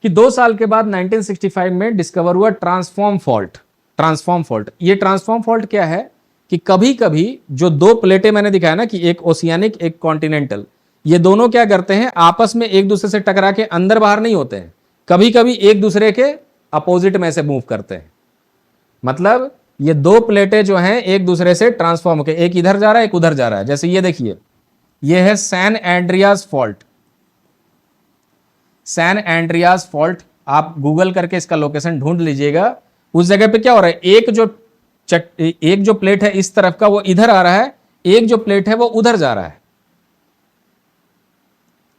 कि 2 साल के बाद 1965 में डिस्कवर हुआ ट्रांसफॉर्म फॉल्ट। ट्रांसफॉर्म फॉल्ट, ये ट्रांसफॉर्म फॉल्ट क्या है कि कभी कभी जो 2 प्लेटें मैंने दिखाया ना कि एक ओशियानिक एक कॉन्टिनेंटल, ये दोनों क्या करते हैं, आपस में एक दूसरे से टकरा के अंदर बाहर नहीं होते हैं, कभी कभी एक दूसरे के अपोजिट में से मूव करते हैं। मतलब ये 2 प्लेटें जो हैं एक दूसरे से ट्रांसफॉर्म होकर, एक इधर जा रहा है एक उधर जा रहा है। जैसे ये देखिए, ये है San Andreas fault. San Andreas fault आप गूगल करके इसका लोकेशन ढूंढ लीजिएगा। उस जगह पे क्या हो रहा है, एक जो प्लेट है इस तरफ का वो इधर आ रहा है, एक जो प्लेट है वो उधर जा रहा है,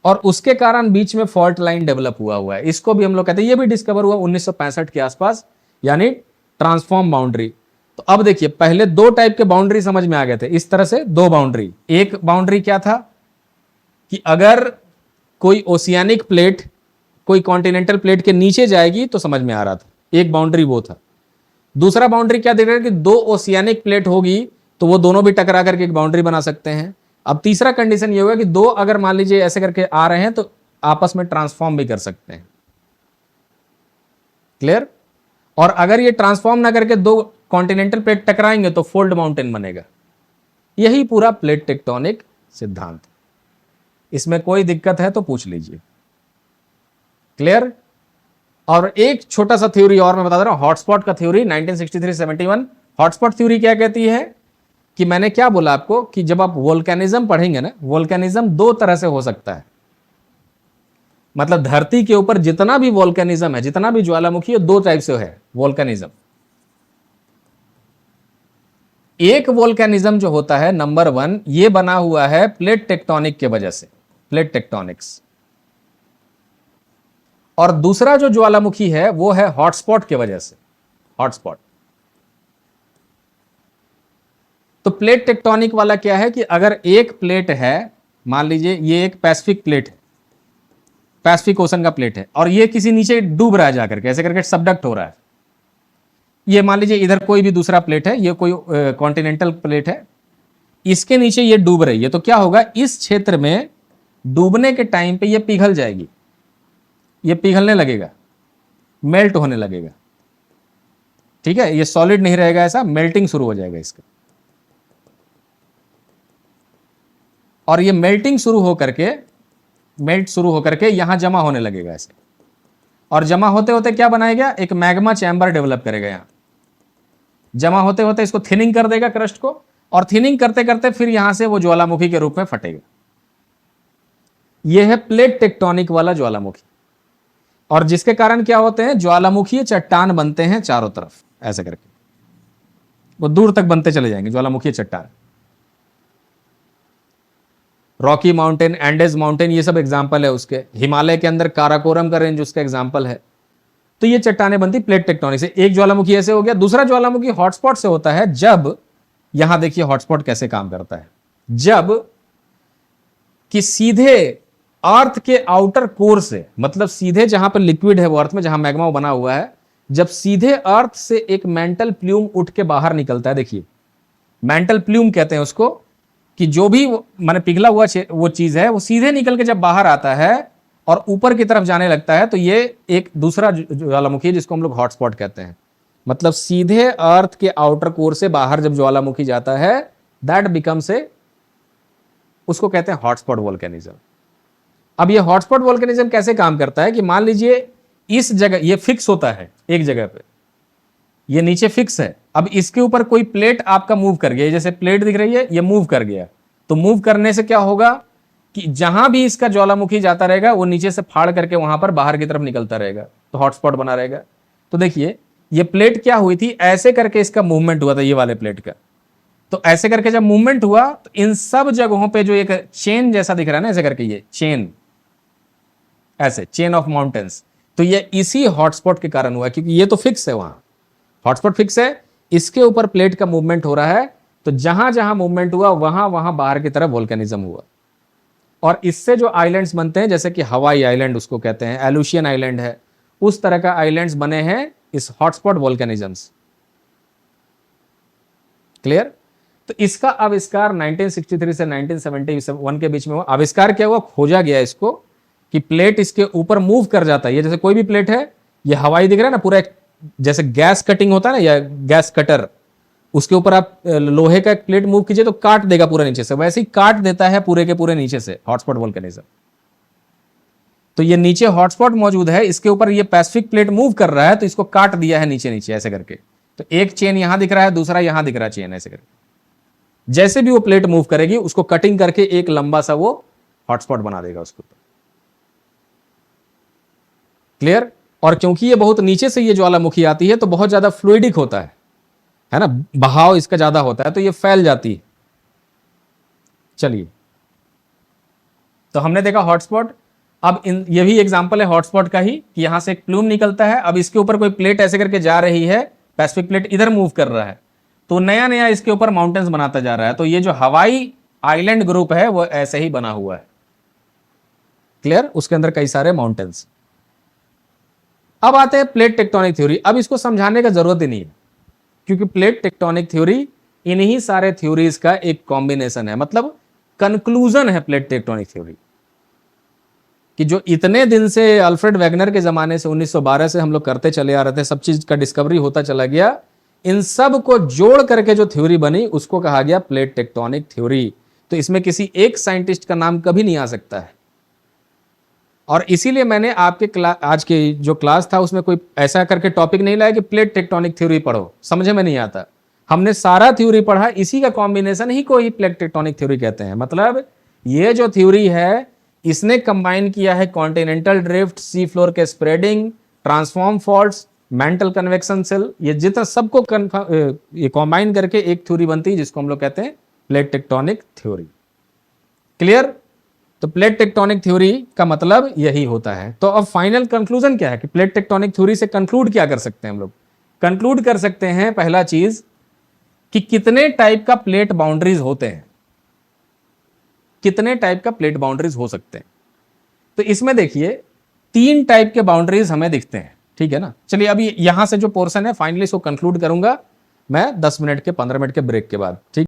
और उसके कारण बीच में फॉल्ट लाइन डेवलप हुआ है। इसको भी हम लोग कहते हैं, ये भी डिस्कवर हुआ 1965 के आसपास, यानी ट्रांसफॉर्म बाउंड्री। तो अब देखिए, पहले दो टाइप के बाउंड्री समझ में आ गए थे, इस तरह से दो बाउंड्री। एक बाउंड्री क्या था कि अगर कोई ओशियानिक प्लेट कोई कॉन्टिनेंटल प्लेट के नीचे जाएगी तो समझ में आ रहा था, एक बाउंड्री वो था। दूसरा बाउंड्री क्या दिख रहा है कि दो ओशियानिक प्लेट होगी तो वो दोनों भी टकरा करके एक बाउंड्री बना सकते हैं। अब तीसरा कंडीशन ये होगा कि दो अगर मान लीजिए ऐसे करके आ रहे हैं तो आपस में ट्रांसफॉर्म भी कर सकते हैं। क्लियर? और अगर ये ट्रांसफॉर्म ना करके दो कॉन्टिनेंटल प्लेट टकराएंगे तो फोल्ड माउंटेन बनेगा। यही पूरा प्लेट टेक्टोनिक सिद्धांत। इसमें कोई दिक्कत है तो पूछ लीजिए। क्लियर? और एक छोटा सा थ्योरी और मैं बता दे रहा हूं, हॉटस्पॉट का थ्योरी 1963-71। हॉटस्पॉट थ्योरी क्या कहती है कि मैंने क्या बोला आपको कि जब आप वोल्केनिज्म पढ़ेंगे ना, वोल्केनिज्म दो तरह से हो सकता है। मतलब धरती के ऊपर जितना भी वोल्केनिज्म है, जितना भी ज्वालामुखी है, दो टाइप से है वोल्केनिज्म। एक वोल्केनिज्म जो होता है नंबर 1, ये बना हुआ है प्लेट टेक्टोनिक के वजह से, प्लेट टेक्टोनिक्स। और दूसरा जो ज्वालामुखी है वो है हॉटस्पॉट के वजह से, हॉटस्पॉट। तो प्लेट टेक्टोनिक वाला क्या है कि अगर एक प्लेट है, मान लीजिए ये एक पैसिफिक प्लेट है, पैसिफिक ओशन का प्लेट है, और ये किसी नीचे डूब रहा है जाकर के, ऐसे करके सबडक्ट हो रहा है। ये मान लीजिए इधर कोई भी दूसरा प्लेट है, ये कोई कॉन्टिनेंटल प्लेट है, इसके नीचे ये डूब रही है, तो क्या होगा, इस क्षेत्र में डूबने के टाइम पे ये पिघल जाएगी, ये पिघलने लगेगा, मेल्ट होने लगेगा। ठीक है, ये सॉलिड नहीं रहेगा, ऐसा मेल्टिंग शुरू हो जाएगा इसका। और ये मेल्टिंग शुरू होकर के यहां जमा होने लगेगा ऐसे, और जमा होते होते क्या बनाएगा, एक मैग्मा चैम्बर डेवलप करेगा। यहां जमा होते होते इसको थिनिंग कर देगा क्रस्ट को, और थिनिंग करते करते फिर यहां से वो ज्वालामुखी के रूप में फटेगा। यह है प्लेट टेक्टोनिक वाला ज्वालामुखी। और जिसके कारण क्या होते हैं, ज्वालामुखी चट्टान बनते हैं चारों तरफ, ऐसे करके वो दूर तक बनते चले जाएंगे ज्वालामुखी चट्टान। रॉकी माउंटेन, एंडेज माउंटेन, ये सब एग्जाम्पल है उसके। हिमालय के अंदर काराकोरम का रेंज उसका एग्जाम्पल है। तो ये चट्टानें बनती प्लेट टेक्टोनिक से। एक ज्वालामुखी ऐसे हो गया। दूसरा ज्वालामुखी हॉटस्पॉट से होता है, जब, यहां देखिए हॉटस्पॉट कैसे काम करता है, जब कि सीधे अर्थ के आउटर कोर से, मतलब सीधे जहां पर लिक्विड है वो अर्थ में, जहां मैग्मा बना हुआ है, जब सीधे अर्थ से एक मेंटल प्ल्यूम उठ के बाहर निकलता है, देखिए मेंटल प्ल्यूम कहते हैं उसको, कि जो भी माने पिघला हुआ वो चीज है, वो सीधे निकल के जब बाहर आता है और ऊपर की तरफ जाने लगता है, तो ये एक दूसरा ज्वालामुखी है जिसको हम लोग हॉटस्पॉट कहते हैं। मतलब सीधे अर्थ के आउटर कोर से बाहर जब ज्वालामुखी जाता है, दैट बिकम्स ए, उसको कहते हैं हॉटस्पॉट वोल्केनिज्म। अब ये हॉटस्पॉट वोल्केनिज्म कैसे काम करता है कि मान लीजिए इस जगह ये फिक्स होता है एक जगह पे, ये नीचे फिक्स है। अब इसके ऊपर कोई प्लेट आपका मूव कर गया, जैसे प्लेट दिख रही है, ये मूव कर गया, तो मूव करने से क्या होगा कि जहां भी इसका ज्वालामुखी जाता रहेगा वो नीचे से फाड़ करके वहां पर बाहर की तरफ निकलता रहेगा, तो हॉटस्पॉट बना रहेगा। तो देखिए ये प्लेट क्या हुई थी, ऐसे करके इसका मूवमेंट हुआ था, ये वाले प्लेट का। तो ऐसे करके जब मूवमेंट हुआ तो इन सब जगहों पे जो एक चेन जैसा दिख रहा है ना, ऐसे करके ये चेन, ऐसे चेन ऑफ माउंटेन्स, तो ये इसी हॉटस्पॉट के कारण हुआ, क्योंकि ये तो फिक्स है, वहां हॉटस्पॉट फिक्स है, इसके ऊपर प्लेट का मूवमेंट हो रहा है, तो जहां जहां मूवमेंट हुआ वहां वहां बाहर की तरफ वोल्केनिज्म हुआ। और इससे जो आइलैंड्स बनते हैं, जैसे कि हवाई आइलैंड उसको कहते हैं, एलुशियन आइलैंड है, उस तरह का आइलैंड्स बने हैं इस हॉटस्पॉट वोल्केनिज्म्स। क्लियर? तो इसका आविष्कार 1963 से 1971 के बीच में हुआ। आविष्कार क्या हुआ, खोजा गया इसको कि प्लेट इसके ऊपर मूव कर जाता है। ये जैसे कोई भी प्लेट है, ये हवाई दिख रहा है ना, पूरा जैसे गैस कटिंग होता है ना, या गैस कटर, उसके ऊपर आप लोहे का एक प्लेट मूव कीजिए तो काट देगा पूरा नीचे से, वैसे ही काट देता है पूरे के पूरे नीचे से हॉटस्पॉट वोल्केनिज्म। तो ये नीचे हॉटस्पॉट मौजूद है, इसके ऊपर ये पैसिफिक प्लेट मूव कर रहा है, तो इसको काट दिया है नीचे नीचे ऐसे करके। तो एक चेन यहां दिख रहा है, दूसरा यहां दिख रहा है चेन, ऐसे करके। जैसे भी वो प्लेट मूव करेगी उसको कटिंग करके एक लंबा सा वो हॉटस्पॉट बना देगा उसके ऊपर। क्लियर? और क्योंकि ये बहुत नीचे से ये ज्वालामुखी आती है तो बहुत ज्यादा फ्लूइडिक होता है ना, बहाव इसका ज्यादा होता है तो ये फैल जाती है। चलिए, तो हमने देखा हॉटस्पॉट। अब ये भी एग्जांपल है हॉटस्पॉट का ही कि यहां से एक प्लूम निकलता है, अब इसके ऊपर कोई प्लेट ऐसे करके जा रही है, पैसिफिक प्लेट इधर मूव कर रहा है, तो नया नया इसके ऊपर माउंटेन्स बनाता जा रहा है। तो ये जो हवाई आइलैंड ग्रुप है वो ऐसे ही बना हुआ है। क्लियर? उसके अंदर कई सारे माउंटेन्स। अब आते हैं प्लेट टेक्टोनिक थ्योरी। अब इसको समझाने का जरूरत ही नहीं है, क्योंकि प्लेट टेक्टोनिक थ्योरी इन्हीं सारे थ्योरीज का एक कॉम्बिनेशन है, मतलब कंक्लूजन है प्लेट टेक्टोनिक थ्योरी कि जो इतने दिन से अल्फ्रेड वैगनर के जमाने से 1912 से हम लोग करते चले आ रहे थे, सब चीज का डिस्कवरी होता चला गया, इन सब को जोड़ करके जो थ्योरी बनी उसको कहा गया प्लेट टेक्टोनिक थ्योरी। तो इसमें किसी एक साइंटिस्ट का नाम कभी नहीं आ सकता है। और इसीलिए मैंने आपके आज के जो क्लास था उसमें कोई ऐसा करके टॉपिक नहीं लाया कि प्लेट टेक्टोनिक थ्योरी पढ़ो, समझे में नहीं आता। हमने सारा थ्योरी पढ़ा, इसी का कॉम्बिनेशन ही को ही प्लेट टेक्टोनिक थ्योरी कहते हैं। मतलब ये जो थ्योरी है इसने कंबाइन किया है कॉन्टिनेंटल ड्रिफ्ट, सी फ्लोर के spreading, transform faults, mantle convection cell, ये जितना सबको ये कंबाइन करके एक थ्योरी बनती है जिसको हम लोग कहते हैं प्लेट टेक्टोनिक थ्योरी। क्लियर? तो प्लेट टेक्टोनिक थ्योरी का मतलब यही होता है। तो अब फाइनल कंक्लूजन क्या है कि प्लेट टेक्टोनिक थ्योरी से कंक्लूड क्या कर सकते हैं हम लोग? कंक्लूड कर सकते हैं पहला चीज कि कितने टाइप का प्लेट बाउंड्रीज होते हैं, कितने टाइप का प्लेट बाउंड्रीज हो सकते हैं। तो इसमें देखिए 3 टाइप के बाउंड्रीज हमें दिखते हैं, ठीक है ना। चलिए अभी यहां से जो पोर्शन है फाइनली इसको कंक्लूड करूंगा मैं 10 मिनट के 15 मिनट के ब्रेक के बाद, ठीक।